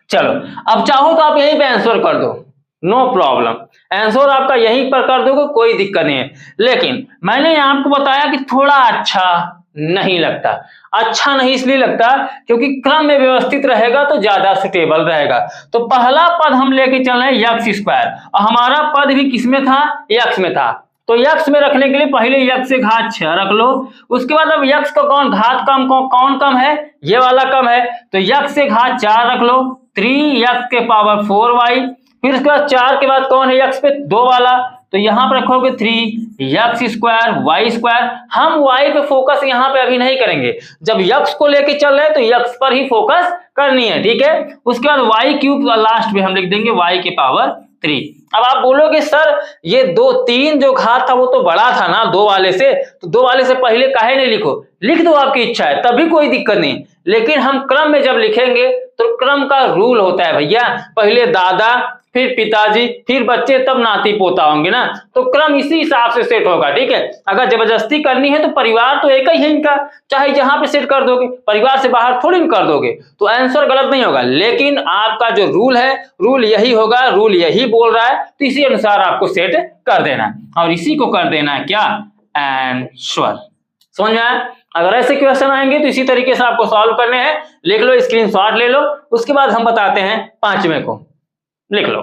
चलो अब चाहो तो आप यहीं पे आंसर कर दो, नो प्रॉब्लम, आंसर आपका यहीं पर कर दोगे, कोई दिक्कत नहीं है। लेकिन मैंने आपको बताया कि थोड़ा अच्छा नहीं लगता। अच्छा नहीं इसलिए लगता क्योंकि क्रम में व्यवस्थित रहेगा तो ज्यादा सुटेबल रहेगा। तो पहला पद हम लेके चल रहे हैं एक्स स्क्वायर, और हमारा पद भी किसमें था, एक्स में था। तो यक्स में रखने के लिए पहले यक्स से घात 6 रख लो। उसके बाद अब यक्स का कौन घात कौन कम है, ये वाला कम है, तो यक्स से घात 4 रख लो, 3x के पावर 4y। फिर उसके बाद 4 के बाद कौन है यक्स पे, 2 वाला, तो यहां पर रखोगे 3x स्क्वायर वाई स्क्वायर। हम y पे फोकस यहां पे अभी नहीं करेंगे, जब यक्स को लेके चल रहे हैं तो यक्स पर ही फोकस करनी है, ठीक है। उसके बाद वाई क्यूब लास्ट में हम लिख देंगे y के पावर 3। अब आप बोलोगे सर ये 2 3 जो घात था वो तो बड़ा था ना 2 वाले से, तो 2 वाले से पहले काहे नहीं लिखो, लिख दो आपकी इच्छा है, तभी कोई दिक्कत नहीं। लेकिन हम क्रम में जब लिखेंगे तो क्रम का रूल होता है भैया, पहले दादा फिर पिताजी फिर बच्चे तब नाती पोता होंगे ना, तो क्रम इसी हिसाब से सेट होगा, ठीक है। अगर जबरदस्ती करनी है तो परिवार तो एक ही है इनका, चाहे जहां पे सेट कर दोगे, परिवार से बाहर थोड़ी कर दोगे तो आंसर गलत नहीं होगा। लेकिन आपका जो रूल है, रूल यही होगा, रूल यही बोल रहा है, तो इसी अनुसार आपको सेट कर देना, और इसी को कर देना है क्या, आंसर। समझ में आया। अगर ऐसे क्वेश्चन आएंगे तो इसी तरीके से आपको सॉल्व करने हैं, लिख लो, स्क्रीनशॉट ले लो। उसके बाद हम बताते हैं 5वें को, लिख लो।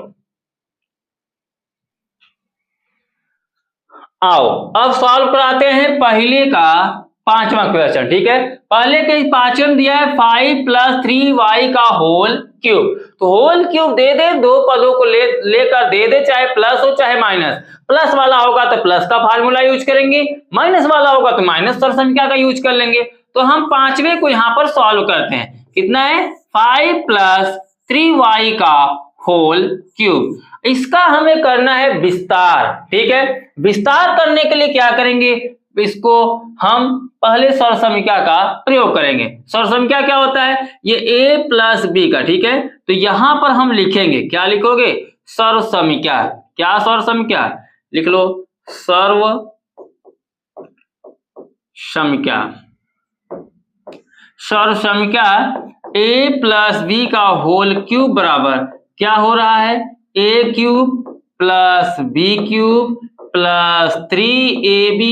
आओ अब सॉल्व कराते हैं पहले का 5वां क्वेश्चन, ठीक है। पहले के 5वें दिया है 5 + 3y का होल क्यूब। तो होल क्यूब दे दे, दो पदों को लेकर दे दे, चाहे प्लस हो चाहे माइनस। प्लस वाला होगा तो प्लस का फार्मूला यूज करेंगे, माइनस वाला होगा तो माइनस संख्या का यूज कर लेंगे। तो हम 5वें को यहां पर सॉल्व करते हैं। कितना है, 5 + 3y का होल क्यूब। इसका हमें करना है विस्तार, ठीक है। विस्तार करने के लिए क्या करेंगे, इसको हम पहले सर्वसमीक्षा का प्रयोग करेंगे। सर्वसमीक्षा क्या होता है, ये a + b का, ठीक है। तो यहां पर हम लिखेंगे, क्या लिखोगे, सर्वसमीक्षा। क्या सर्वसमीक्षा, लिख लो, सर्वसमीक्षा। सर्वसमीक्षा a + b का होल क्यूब बराबर क्या हो रहा है, a³ + b³ + 3ab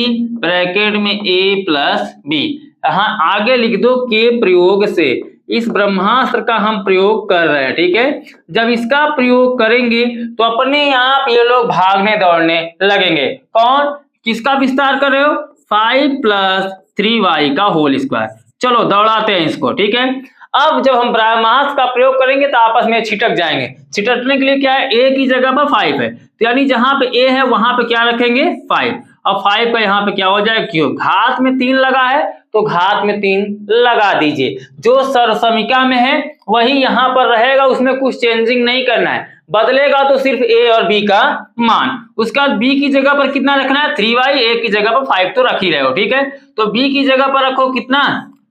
ब्रैकेट में a + b। यहाँ आगे लिख दो के प्रयोग से, इस ब्रह्मास्त्र का हम प्रयोग कर रहे हैं, ठीक है। जब इसका प्रयोग करेंगे तो अपने आप ये लोग भागने दौड़ने लगेंगे। कौन, किसका विस्तार कर रहे हो, 5 + 3y का होल स्क्वायर। चलो दौड़ाते हैं इसको, ठीक है। अब जब हम ब्रह्मास्त्र का प्रयोग करेंगे तो आपस में छिटक जाएंगे। छिटकने के लिए क्या है, a की जगह पर 5 है, तो यानी जहां पे a है वहां पे क्या रखेंगे 5, और 5 का यहाँ पे क्या हो जाएगा क्यूब। घात में 3 लगा है तो घात में 3 लगा दीजिए। जो सरसमिका में है वही यहाँ पर रहेगा, उसमें कुछ चेंजिंग नहीं करना है, बदलेगा तो सिर्फ a और b का मान। उसके बाद b की जगह पर कितना रखना है 3y, a की जगह पर 5 तो रख ही रहे हो, ठीक है। तो b की जगह पर रखो कितना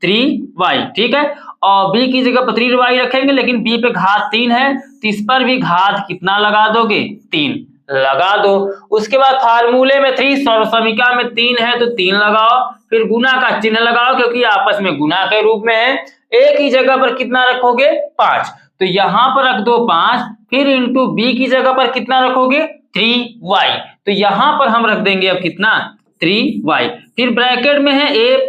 3y, ठीक है, और b की जगह पर 3y रखेंगे, लेकिन b पे घात 3 है तो इस पर भी घात कितना लगा दोगे 3 लगा दो। उसके बाद फार्मूले में 3, सरसमिका में 3 है तो 3 लगाओ, फिर गुना का चिन्ह लगाओ क्योंकि आपस में गुना के रूप में है। a की जगह पर कितना रखोगे 5, तो यहां पर रख दो 5, फिर इंटू b की जगह पर कितना रखोगे 3y, तो यहां पर हम रख देंगे अब कितना 3y, फिर ब्रैकेट में है a +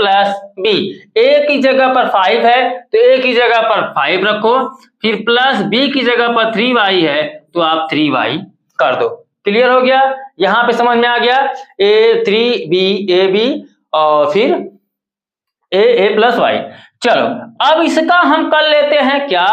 b, a की जगह पर 5 है तो a की जगह पर 5 रखो, फिर प्लस b की जगह पर 3y है तो आप 3y कर दो। क्लियर हो गया, यहां पे समझ में आ गया, a3b और फिर a + y। चलो अब इसका हम कर लेते हैं क्या,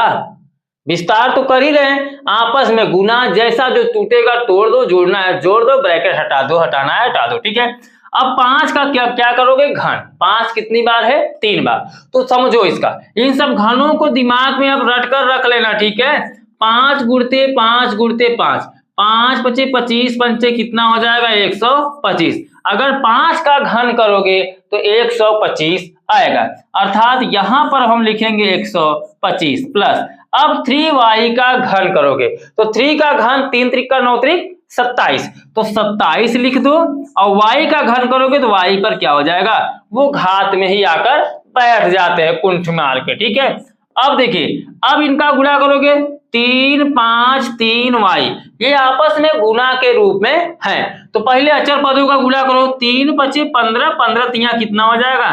विस्तार तो कर ही रहे हैं, आपस में गुना, जैसा जो टूटेगा तोड़ दो, जोड़ना है जोड़ दो, ब्रैकेट हटा दो, हटाना है हटा दो, ठीक है। अब 5 का क्या करोगे घन, 5 कितनी बार है 3 बार, तो समझो इसका, इन सब घनों को दिमाग में अब रट कर रख लेना, ठीक है। 5 गुणते 5 गुणते 5, 5 × 5 = 25, 5 कितना हो जाएगा 125। अगर 5 का घन करोगे तो 125 आएगा, अर्थात यहां पर हम लिखेंगे 125 प्लस, अब 3y का घन करोगे तो 3 का घन 3 × 3 = 9 × 27, तो 27 लिख दो, और y का घन करोगे तो y पर क्या हो जाएगा, वो घात में ही आकर बैठ जाते हैं कुंठ मार के, ठीक है। अब देखिए, अब इनका गुणा करोगे 3 5 3y, ये आपस में गुणा के रूप में है, तो पहले अचर पदों का गुणा करो, 3 × 5 = 15, 15 तिया कितना हो जाएगा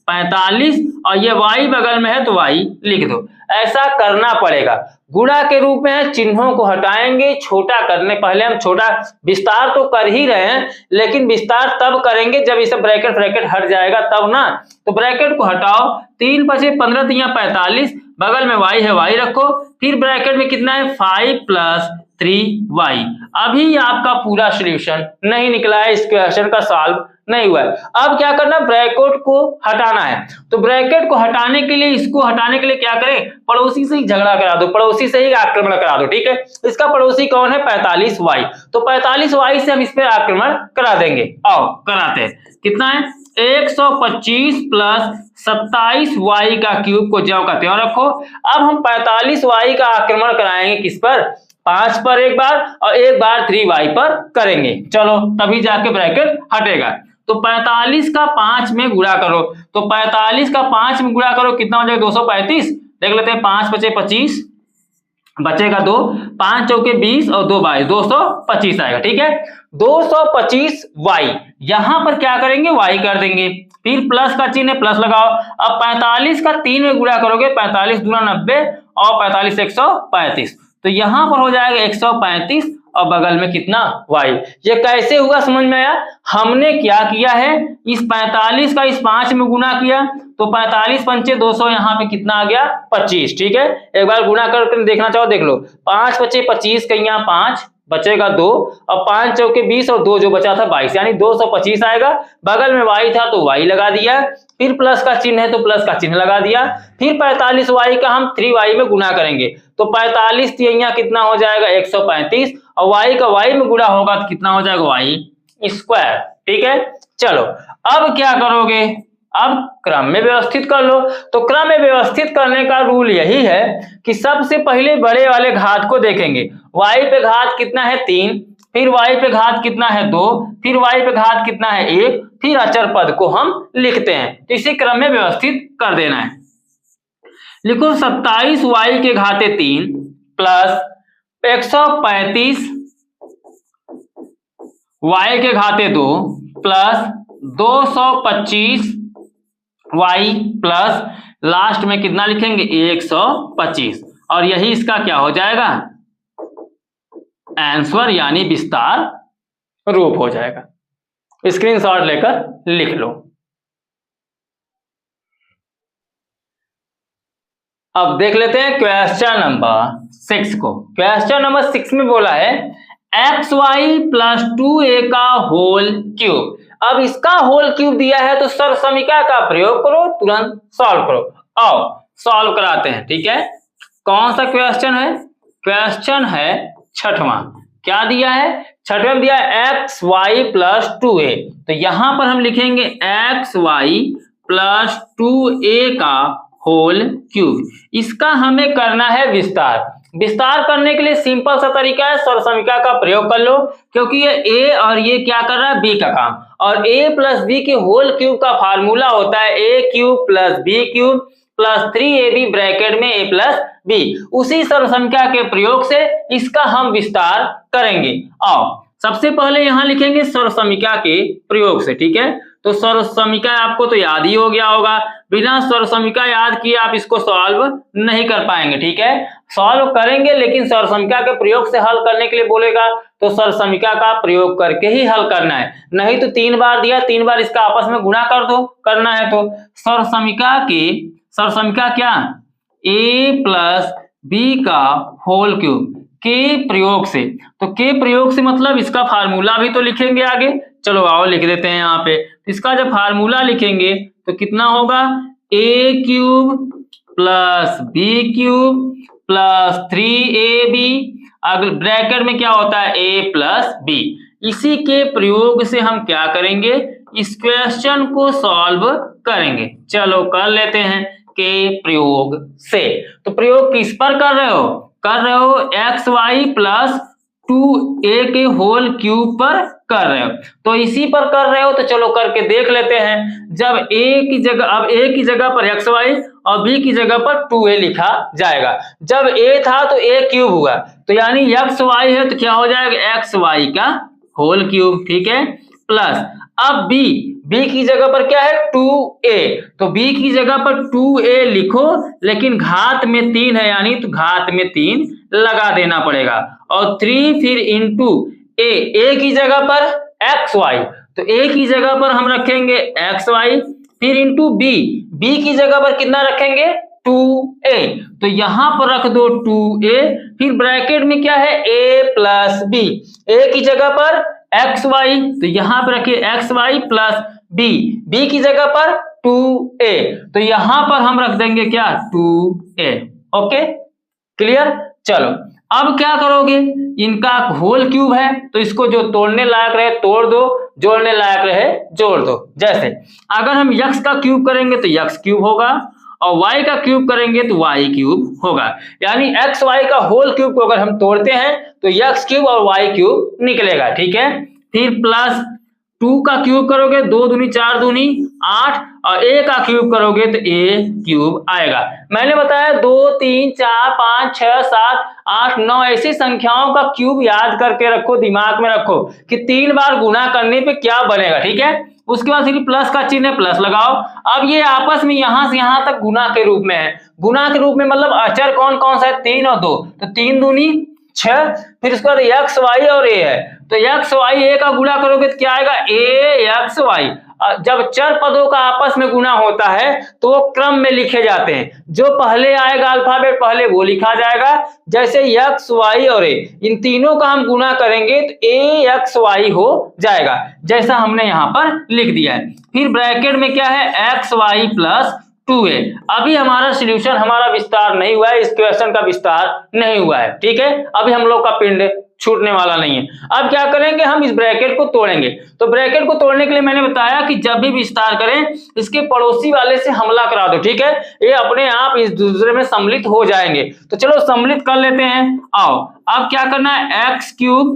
45, और ये y बगल में है तो y लिख दो। ऐसा करना पड़ेगा, गुणा के रूप में है, चिन्हों को हटाएंगे, छोटा करने पहले हम छोटा, विस्तार तो कर ही रहे हैं लेकिन विस्तार तब करेंगे जब इसे ब्रैकेट फ्रैकेट हट जाएगा तब ना, तो ब्रैकेट को हटाओ, 3 × 5 = 15 तिया 45, बगल में y है y रखो, फिर ब्रैकेट में कितना है 5 + 3y। अभी आपका पूरा सॉल्यूशन नहीं निकला है, इस क्वेश्चन का सॉल्व नहीं हुआ है। अब क्या करना, ब्रैकेट को हटाना है, तो ब्रैकेट को हटाने के लिए, इसको हटाने के लिए क्या करें, पड़ोसी से ही झगड़ा करा दो, पड़ोसी से ही आक्रमण करा दो, ठीक है। इसका पड़ोसी कौन है 45y, तो 45y से हम इस पे आक्रमण करा देंगे। आओ कराते हैं, कितना है 125 + 27y का क्यूब को ज्यों का त्यों रखो। अब हम 45y का आक्रमण कराएंगे किस पर, 5 पर एक बार, और एक बार 3y पर करेंगे, चलो तभी जाके ब्रैकेट हटेगा। तो 45 का 5 में गुणा करो, तो 45 का 5 में गुणा करो कितना हो जाएगा 235, देख लेते हैं, 5 × 5 = 25, बचेगा 2, 5 × 4 = 20 और 2 × 22 225 आएगा, ठीक है। 225y, यहां पर क्या करेंगे y कर देंगे, फिर प्लस का चिन्ह है, प्लस लगाओ। अब 45 का 3 में गुणा करोगे, 45 × 2 = 90 और 45 × 135, तो यहां पर हो जाएगा 135 और बगल में कितना y। ये कैसे हुआ समझ में आया, हमने क्या किया है, इस 45 का इस 5 में गुणा किया, तो 45 × 5 = 200, यहाँ पे कितना आ गया 25, ठीक है। एक बार गुणा करके देखना चाहो देख लो, 5 × 5 = 25 का यहाँ 5 बचेगा 2, और 5 × 4 = 20 और 2 जो बचा था 22, यानी 225 आएगा। बगल में y था तो y लगा दिया, फिर प्लस का चिन्ह है तो प्लस का चिन्ह लगा दिया, फिर 45y का हम 3y में गुणा करेंगे, तो 45 यहाँ कितना हो जाएगा 135, और y का y में गुणा होगा तो कितना हो जाएगा y², ठीक है। चलो अब क्या करोगे, अब क्रम में व्यवस्थित कर लो, तो क्रम में व्यवस्थित करने का रूल यही है कि सबसे पहले बड़े वाले घात को देखेंगे, y पे घात कितना है 3, फिर y पे घात कितना है 2, फिर y पे घात कितना है 1, फिर अचर पद को हम लिखते हैं, तो इसी क्रम में व्यवस्थित कर देना है। लिखो 27y के घाते 3 प्लस 135 y के घाते 2 प्लस 225 y प्लस लास्ट में कितना लिखेंगे 125, और यही इसका क्या हो जाएगा आंसर यानी विस्तार रूप हो जाएगा। स्क्रीनशॉट लेकर लिख लो। अब देख लेते हैं क्वेश्चन नंबर 6 को। क्वेश्चन नंबर 6 में बोला है xy प्लस 2a का होल क्यूब। अब इसका होल क्यूब दिया है तो सर समीकरण का प्रयोग करो, तुरंत सॉल्व करो। आओ सॉल्व कराते हैं, ठीक है। कौन सा क्वेश्चन है? क्वेश्चन है छठवां। क्या दिया है? छठवें में दिया है xy प्लस 2a, तो यहां पर हम लिखेंगे xy प्लस 2a का होल क्यूब। इसका हमें करना है विस्तार। विस्तार करने के लिए सिंपल सा तरीका है, सर समीकरण का प्रयोग कर लो, क्योंकि ये a और ये क्या कर रहा है b का काम, और a प्लस b के होल क्यूब का फार्मूला होता है a cube plus b cube plus 3ab bracket में a प्लस b। उसी सर समीकरण के प्रयोग से इसका हम विस्तार करेंगे। आओ सबसे पहले यहां लिखेंगे सर समीकरण के प्रयोग से, ठीक है। तो सर समीकरण आपको तो याद ही हो गया होगा, बिना सर समीकरण याद किए आप इसको सॉल्व नहीं कर पाएंगे, ठीक है। सॉल्व करेंगे लेकिन सर समीकरण के प्रयोग से हल करने के लिए बोलेगा तो सर समीकरण का प्रयोग करके ही हल करना है, नहीं तो 3 बार दिया 3 बार इसका आपस में गुणा कर दो, करना है तो सर समीकरण क्या a प्लस b का होल क्यूब के प्रयोग से। तो के प्रयोग से मतलब इसका फार्मूला भी तो लिखेंगे आगे, चलो आओ लिख देते हैं यहाँ पे। इसका जब फार्मूला लिखेंगे तो कितना होगा a cube plus b cube plus 3ab, अगर ब्रैकेट में क्या होता है a प्लस b। इसी के प्रयोग से हम क्या करेंगे, इस क्वेश्चन को सॉल्व करेंगे। चलो कर लेते हैं के प्रयोग से। तो प्रयोग किस पर कर रहे हो? कर रहे हो xy प्लस 2a के होल क्यूब पर कर रहे हो, तो इसी पर कर रहे हो तो चलो करके देख लेते हैं। जब a की जगह, अब a की जगह पर xy और b की जगह पर 2a लिखा जाएगा। जब a था तो a क्यूब हुआ, तो यानी xy है तो क्या हो जाएगा xy का होल क्यूब, ठीक है। प्लस अब b की जगह पर क्या है 2a, तो b की जगह पर 2a लिखो, लेकिन घात में 3 है यानी तो घात में 3 लगा देना पड़ेगा, और 3 फिर इंटू a की जगह पर xy, तो a की जगह पर हम रखेंगे xy, फिर इंटू b की जगह पर कितना रखेंगे 2a, तो यहां पर रख दो 2a, फिर ब्रैकेट में क्या है a प्लस b, a की जगह पर xy, तो यहां पर रखिए xy प्लस b की जगह पर 2a, तो यहां पर हम रख देंगे क्या 2a। Okay clear. चलो अब क्या करोगे, इनका होल क्यूब है तो इसको जो तोड़ने लायक रहे तोड़ दो, जोड़ने लायक रहे जोड़ दो। जैसे अगर हम x का क्यूब करेंगे तो x क्यूब होगा, और y का क्यूब करेंगे तो y क्यूब होगा, यानी x y का होल क्यूब को अगर हम तोड़ते हैं तो x क्यूब और y क्यूब निकलेगा, ठीक है। फिर प्लस 2 का क्यूब करोगे 2 दूनी 4 दूनी 8, और a का क्यूब करोगे तो a क्यूब आएगा। मैंने बताया 2 3 4 5 6 7 8 9 ऐसी संख्याओं का क्यूब याद करके रखो, दिमाग में रखो कि 3 बार गुना करने पे क्या बनेगा, ठीक है। उसके बाद फिर प्लस का चिन्ह है, प्लस लगाओ। अब ये आपस में यहां से यहां तक गुना के रूप में है, गुना के रूप में मतलब अचर कौन कौन सा है 3 और 2, तो 3 दूनी 6, फिर उसके बाद एक्स वाई और ए है, तो एक्स वाई ए का गुणा करोगे तो क्या आएगा ए एक्स वाई। जब चर पदों का आपस में गुणा होता है तो वो क्रम में लिखे जाते हैं, जो पहले आएगा अल्फाबेट पहले वो लिखा जाएगा। जैसे एक्स वाई और ए, इन तीनों का हम गुणा करेंगे तो ए एक्स वाई हो जाएगा, जैसा हमने यहाँ पर लिख दिया है। फिर ब्रैकेट में क्या है एक्स वाई प्लस 2a। अभी हमारा सॉल्यूशन, हमारा विस्तार नहीं हुआ है, इस क्वेश्चन का विस्तार नहीं हुआ है, ठीक है। अभी हम लोग का पिंड छूटने वाला नहीं है। अब क्या करेंगे, हम इस ब्रैकेट को तोड़ेंगे। तो ब्रैकेट को तोड़ने के लिए मैंने बताया कि जब भी विस्तार करें इसके पड़ोसी वाले से हमला करा दो, ठीक है। ये अपने आप इस दूसरे में सम्मिलित हो जाएंगे। तो चलो सम्मिलित कर लेते हैं। आओ अब क्या करना है, X cube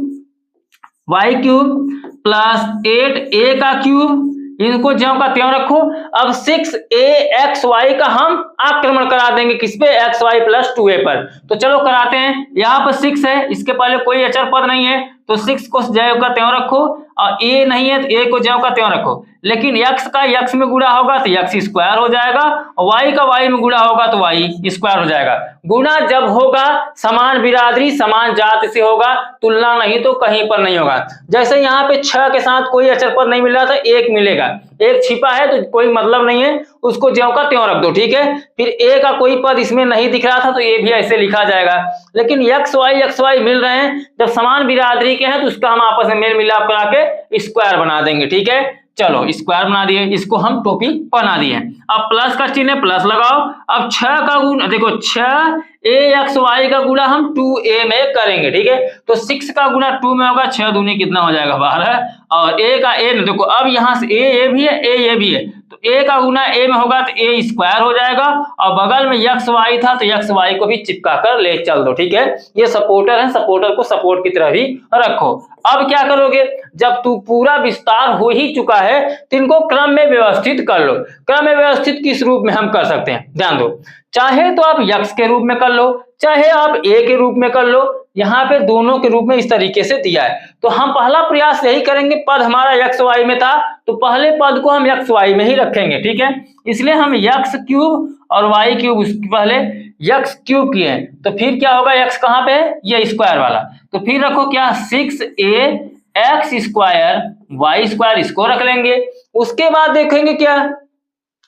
Y cube plus 8a का क्यूब, इनको ज्यों का त्यों रखो। अब 6axy का हम आक्रमण करा देंगे किस पे, xy प्लस 2a पर। तो चलो कराते हैं। यहाँ पर 6 है, इसके पहले कोई अचर पद नहीं है तो 6 को ज्यों का त्यों रखो, और a नहीं है तो a को ज्यों का त्यों रखो। लेकिन x का x में गुणा होगा तो x स्क्वायर हो जाएगा, और y का y में गुणा होगा तो y स्क्वायर हो जाएगा। गुणा जब होगा समान बिरादरी समान जात से होगा, तुलना नहीं तो कहीं पर नहीं होगा। जैसे यहाँ पे 6 के साथ कोई अचर पद नहीं मिल रहा था, 1 मिलेगा, 1 छिपा है तो कोई मतलब नहीं है, उसको ज्यों का त्यों रख दो, ठीक है। फिर a का कोई पद इसमें नहीं दिख रहा था तो ये भी ऐसे लिखा जाएगा। लेकिन x y मिल रहे हैं, जब समान बिरादरी के हैं तो उसका हम आपस में मेल मिलाप करा के स्क्वायर बना देंगे, ठीक है। चलो स्क्वायर बना दिए, इसको हम टोपी बना दिए। अब प्लस का चिन्ह प्लस लगाओ। अब 6 का गुणा देखो, 6axy का गुणा हम 2a में करेंगे, ठीक है। तो 6 का गुणा 2 में होगा, 6 दूनी कितना हो जाएगा 12, और a का a देखो, अब यहाँ से a भी है, a ये भी है, तो a का गुना a में होगा तो a स्क्वायर हो जाएगा, और बगल में xy था तो xy को भी चिपका कर ले चल दो, ठीक है। ये सपोर्टर है, सपोर्टर को सपोर्ट की तरह भी रखो। अब क्या करोगे, जब तू पूरा विस्तार हो ही चुका है तो इनको क्रम में व्यवस्थित कर लो। क्रम में व्यवस्थित किस रूप में हम कर सकते हैं, ध्यान दो। चाहे तो आप यक्ष के रूप में कर लो, चाहे आप a के रूप में कर लो। यहाँ पे दोनों के रूप में इस तरीके से दिया है, तो हम पहला प्रयास यही करेंगे, पद हमारा यक्ष वाई में था तो पहले पद को हम यक्ष वाई में ही रखेंगे, ठीक है। इसलिए हम यक्ष क्यूब और वाई क्यूब उसके पहले यक्ष क्यूब किए हैं, तो फिर क्या होगा, यक्ष कहाँ पे है, ये स्क्वायर वाला, तो फिर रखो क्या 6a x square y square, इसको रख लेंगे। उसके बाद देखेंगे क्या,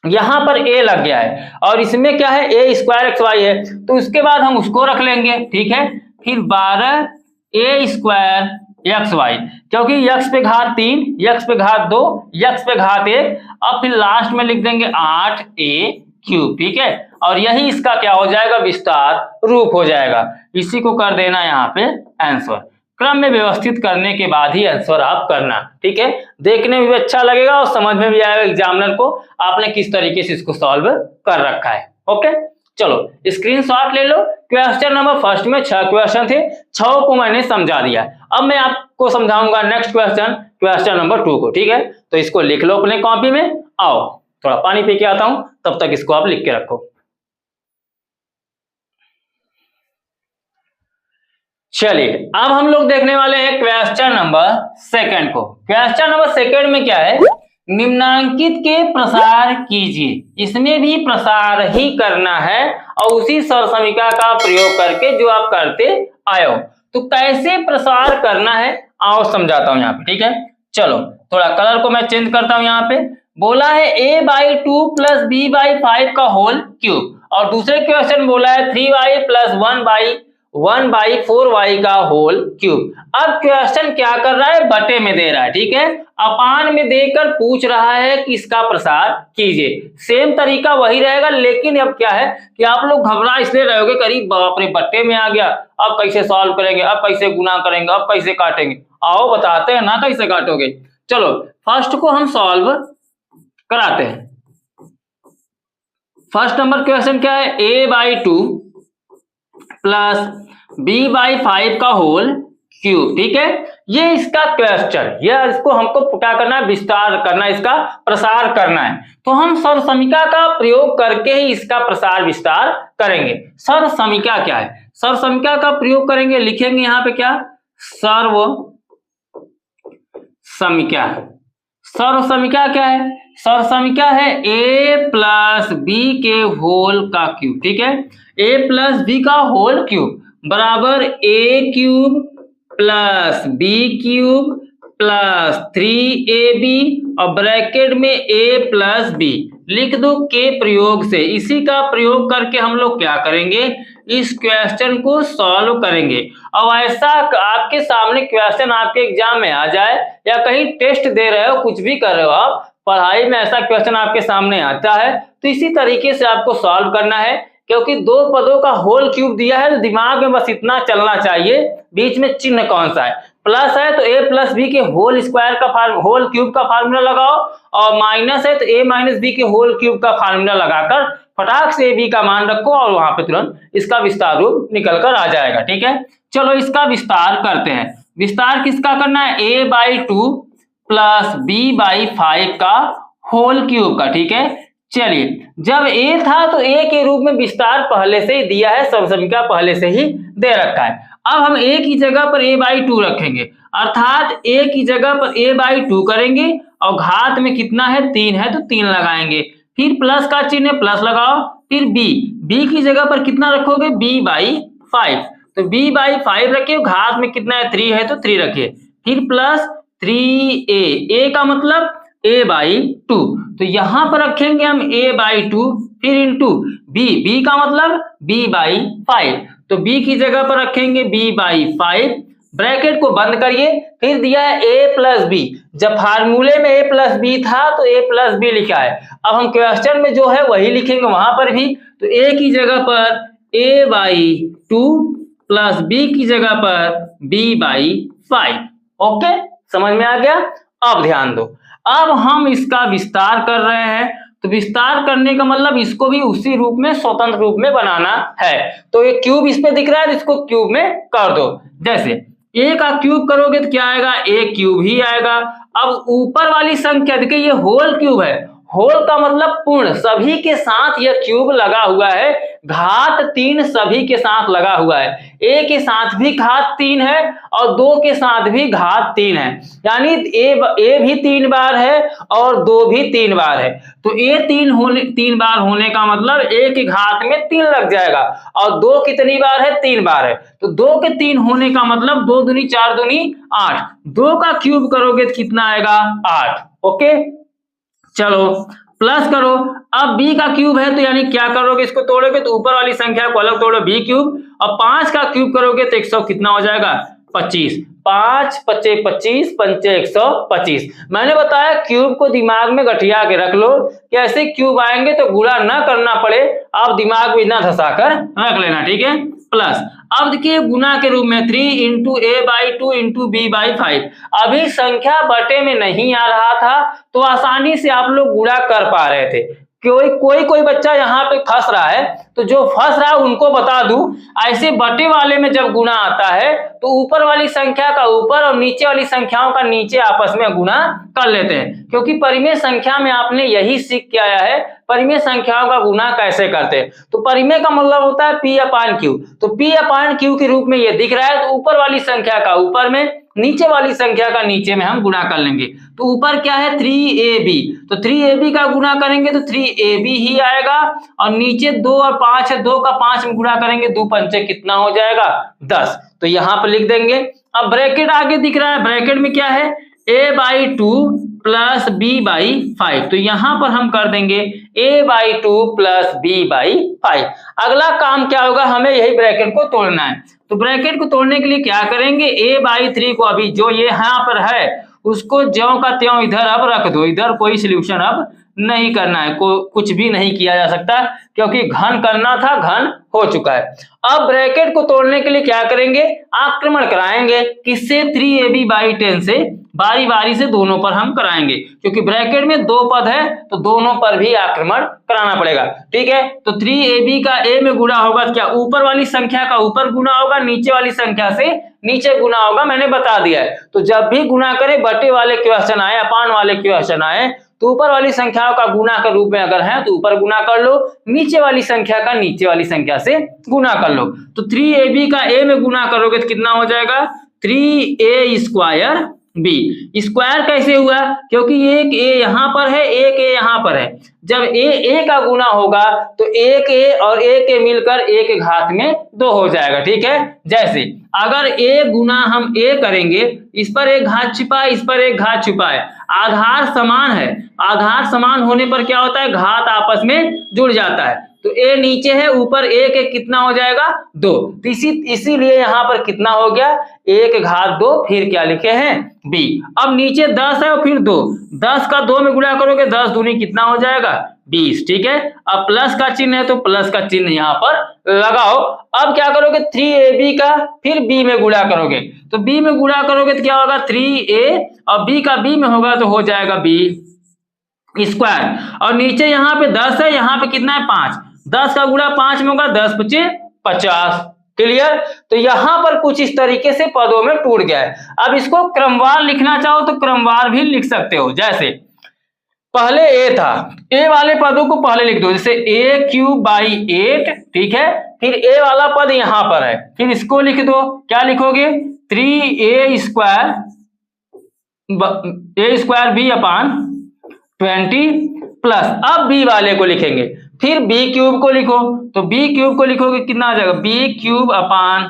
यहां पर a लग गया है और इसमें क्या है a स्क्वायर एक्स वाई है, तो उसके बाद हम उसको रख लेंगे, ठीक है। फिर 12a स्क्वायर एक्स वाई, क्योंकि x पे घात 3, x पे घात 2, x पे घात 1, अब फिर लास्ट में लिख देंगे 8a क्यूब, ठीक है। और यही इसका क्या हो जाएगा, विस्तार रूप हो जाएगा। इसी को कर देना यहाँ पे आंसर। क्रम में व्यवस्थित करने के बाद ही आंसर आप करना, ठीक है। देखने में भी अच्छा लगेगा और समझ में भी आएगा एग्जामिनर को आपने किस तरीके से इसको सॉल्व कर रखा है। ओके, चलो स्क्रीनशॉट ले लो। क्वेश्चन नंबर फर्स्ट में 6 क्वेश्चन थे, 6 को मैंने समझा दिया। अब मैं आपको समझाऊंगा नेक्स्ट क्वेश्चन नंबर 2 को, ठीक है। तो इसको लिख लो अपने कॉपी में। आओ थोड़ा पानी पी के आता हूं, तब तक इसको आप लिख के रखो। चलिए अब हम लोग देखने वाले हैं क्वेश्चन नंबर 2 को। क्वेश्चन नंबर 2 में क्या है, निम्नांकित के प्रसार कीजिए। इसमें भी प्रसार ही करना है और उसी सरसमीका का प्रयोग करके जो आप करते आए हो। तो कैसे प्रसार करना है आओ समझाता हूं यहाँ पे, ठीक है। चलो थोड़ा कलर को मैं चेंज करता हूं। यहाँ पे बोला है a/2 + b/5 का होल क्यूब, और दूसरे क्वेश्चन बोला है 3y + 1/4y का होल क्यूब। अब क्वेश्चन क्या कर रहा है, बटे में दे रहा है, ठीक है। अपान में देकर पूछ रहा है कि इसका प्रसार कीजिए। सेम तरीका वही रहेगा, लेकिन अब क्या है कि आप लोग घबरा इसलिए रहोगे, करीब बाप रे बट्टे में आ गया, अब कैसे सॉल्व करेंगे, अब कैसे गुना करेंगे, अब कैसे काटेंगे। आओ बताते हैं ना कैसे काटोगे। चलो फर्स्ट को हम सॉल्व कराते हैं। फर्स्ट नंबर क्वेश्चन क्या है, a/2 + b/5 का होल क्यूब, ठीक है। ये इसका क्वेश्चन, ये इसको हमको क्या करना है, विस्तार करना है, इसका प्रसार करना है। तो हम सर्वसमीका का प्रयोग करके ही इसका प्रसार विस्तार करेंगे। सर्वसमीका क्या है, सर्वसमीका का प्रयोग करेंगे, लिखेंगे यहाँ पे क्या, सर्वसमीका। सर्वसमीका क्या है, सर्वसमीका है a + b के होल का क्यूब, ठीक है। a + b का होल क्यूब बराबर a³ + b³ + 3ab और ब्रैकेट में a + b लिख दो के प्रयोग से। इसी का प्रयोग करके हम लोग क्या करेंगे, इस क्वेश्चन को सॉल्व करेंगे। अब ऐसा आपके सामने क्वेश्चन आपके एग्जाम में आ जाए या कहीं टेस्ट दे रहे हो, कुछ भी कर रहे हो आप, पढ़ाई में ऐसा क्वेश्चन आपके सामने आता है तो इसी तरीके से आपको सॉल्व करना है। क्योंकि 2 पदों का होल क्यूब दिया है तो दिमाग में बस इतना चलना चाहिए, बीच में चिन्ह कौन सा है, प्लस है तो a + b के होल स्क्वायर का होल क्यूब का फार्मूला लगाओ, और माइनस है तो a - b के होल क्यूब का फार्मूला लगाकर फटाक से b का मान रखो और वहां पे तुरंत इसका विस्तार रूप निकल कर आ जाएगा, ठीक है। चलो इसका विस्तार करते हैं। विस्तार किसका करना है, a/2 + b/5 का होल क्यूब का, ठीक है। चलिए जब a था तो a के रूप में विस्तार पहले से ही दिया है, सर्वसमीका पहले से ही दे रखा है। अब हम a की जगह पर a/2 रखेंगे, अर्थात a की जगह पर a/2 करेंगे और घात में कितना है 3 है तो 3 लगाएंगे, फिर प्लस का चिन्ह है प्लस लगाओ, फिर b की जगह पर कितना रखोगे b/5, तो b/5 रखिए, घात में कितना है 3 है तो 3 रखिए, फिर प्लस 3a का मतलब a/2, तो यहां पर रखेंगे हम a/2, फिर इंटू b का मतलब b/5, तो b की जगह पर रखेंगे b/5, ब्रैकेट को बंद करिए, फिर दिया है a+b, जब फार्मूले में a+b था तो a+b लिखा है, अब हम क्वेश्चन में जो है वही लिखेंगे वहां पर भी, तो a की जगह पर a/2 प्लस b की जगह पर b/5। ओके, समझ में आ गया। अब ध्यान दो, अब हम इसका विस्तार कर रहे हैं, तो विस्तार करने का मतलब इसको भी उसी रूप में स्वतंत्र रूप में बनाना है, तो ये क्यूब इस पे दिख रहा है तो इसको क्यूब में कर दो, जैसे a का क्यूब करोगे तो क्या आएगा a³ ही आएगा। अब ऊपर वाली संख्या देखिए ये होल क्यूब है, होल का मतलब पूर्ण, सभी के साथ यह क्यूब लगा हुआ है, घात 3 सभी के साथ लगा हुआ है, a के साथ भी घात 3 है और 2 के साथ भी घात 3 है, यानी a भी 3 बार है और 2 भी 3 बार है, तो a 3 बार होने का मतलब a की घात में 3 लग जाएगा, और 2 कितनी बार है 3 बार है, तो 2 के 3 होने का मतलब 2 दूनी 4 दूनी 8, 2 का क्यूब करोगे तो कितना आएगा 8। ओके, चलो प्लस करो, अब b का क्यूब है तो यानी क्या करोगे, इसको तोड़ोगे तो ऊपर वाली संख्या को अलग तोड़ो b³, और 5 का क्यूब करोगे तो 100 कितना हो जाएगा 25, 5 5 25 5 125। मैंने बताया क्यूब को दिमाग में गठिया के रख लो कि ऐसे क्यूब आएंगे तो गुणा न करना पड़े, आप दिमाग में इतना धसा कर रख लेना, ठीक है। प्लस अब देखिए गुना के रूप में 3 इंटू a/2 इंटू b/5, अभी संख्या बटे में नहीं आ रहा था तो आसानी से आप लोग गुणा कर पा रहे थे, कोई बच्चा यहाँ पे फंस रहा है, तो जो फंस रहा है उनको बता दूं, ऐसे बटे वाले में जब गुणा आता है तो ऊपर वाली संख्या का ऊपर और नीचे वाली संख्याओं का नीचे आपस में गुणा कर लेते हैं, क्योंकि परिमेय संख्या में आपने यही सीख के आया है परिमेय संख्याओं का गुणा कैसे करते हैं, तो परिमेय का मतलब होता है p/q, तो p/q के रूप में ये दिख रहा है, तो ऊपर वाली संख्या का ऊपर में, नीचे वाली संख्या का नीचे में हम गुणा कर लेंगे, तो ऊपर क्या है 3ab, तो 3ab का गुणा करेंगे तो 3ab ही आएगा, और नीचे 2 और 5 है, 2 का 5 में गुणा करेंगे 2 पंचे कितना हो जाएगा 10, तो यहाँ पर लिख देंगे। अब ब्रैकेट आगे दिख रहा है, ब्रैकेट में क्या है a/2 प्लस b/5, तो यहां पर हम कर देंगे a/2 प्लस b/5। अगला काम क्या होगा, हमें यही ब्रैकेट को तोड़ना है, तो ब्रैकेट को तोड़ने के लिए क्या करेंगे a/3 को अभी जो ये यहाँ पर है उसको ज्यों का त्यों इधर अब रख दो, इधर कोई सॉल्यूशन अब नहीं करना है, कुछ भी नहीं किया जा सकता क्योंकि घन करना था, घन हो चुका है। अब ब्रैकेट को तोड़ने के लिए क्या करेंगे, आक्रमण कराएंगे, किससे 3ab/10 से, बारी बारी से दोनों पर हम कराएंगे, क्योंकि ब्रैकेट में 2 पद है तो दोनों पर भी आक्रमण कराना पड़ेगा, ठीक है। तो 3ab का a में गुणा होगा तो क्या ऊपर वाली संख्या का ऊपर गुणा होगा, नीचे वाली संख्या से नीचे गुणा होगा, मैंने बता दिया है। तो जब भी गुणा करें बटे वाले क्वेश्चन आए, अपान वाले क्वेश्चन आए, तो ऊपर वाली संख्याओं का गुणा के रूप में अगर है तो ऊपर गुणा कर लो, नीचे वाली संख्या का नीचे वाली संख्या से गुणा कर लो, तो 3ab का a में गुणा करोगे तो कितना हो जाएगा 3a² b, स्क्वायर कैसे हुआ, क्योंकि एक a यहाँ पर है एक a यहाँ पर है, जब a का गुना होगा तो एक a और एक a मिलकर a के घात में 2 हो जाएगा, ठीक है। जैसे अगर a गुना हम a करेंगे, इस पर एक घात छिपा है, इस पर एक घात छिपा है, आधार समान है, आधार समान होने पर क्या होता है घात आपस में जुड़ जाता है, तो a नीचे है ऊपर एक कितना हो जाएगा 2, तो इसीलिए यहाँ पर कितना हो गया 1 घात 2, फिर क्या लिखे हैं b। अब नीचे 10 है और फिर 2, 10 का 2 में गुणा करोगे 10 दूनी कितना हो जाएगा 20, ठीक है। अब प्लस का चिन्ह है तो प्लस का चिन्ह यहाँ पर लगाओ। अब क्या करोगे 3ab का फिर b में गुणा करोगे, तो b में गुणा करोगे तो क्या होगा 3a और b का b में होगा तो हो जाएगा b स्क्वायर, और नीचे यहाँ पे 10 है, यहाँ पे कितना है 5, 10 का गुणा 5 में होगा 10 × 5 = 50, क्लियर। तो यहाँ पर कुछ इस तरीके से पदों में टूट गया है। अब इसको क्रमवार लिखना चाहो तो क्रमवार भी लिख सकते हो, जैसे पहले ए था, ए वाले पदों को पहले लिख दो, जैसे ए क्यूब बाई 8, ठीक है। फिर ए वाला पद यहां पर है, फिर इसको लिख दो, क्या लिखोगे 3a स्क्वायर बी अपान 20 प्लस, अब बी वाले को लिखेंगे, फिर बी क्यूब को लिखो, तो बी क्यूब को लिखोगे कितना आ जाएगा, बी क्यूब अपान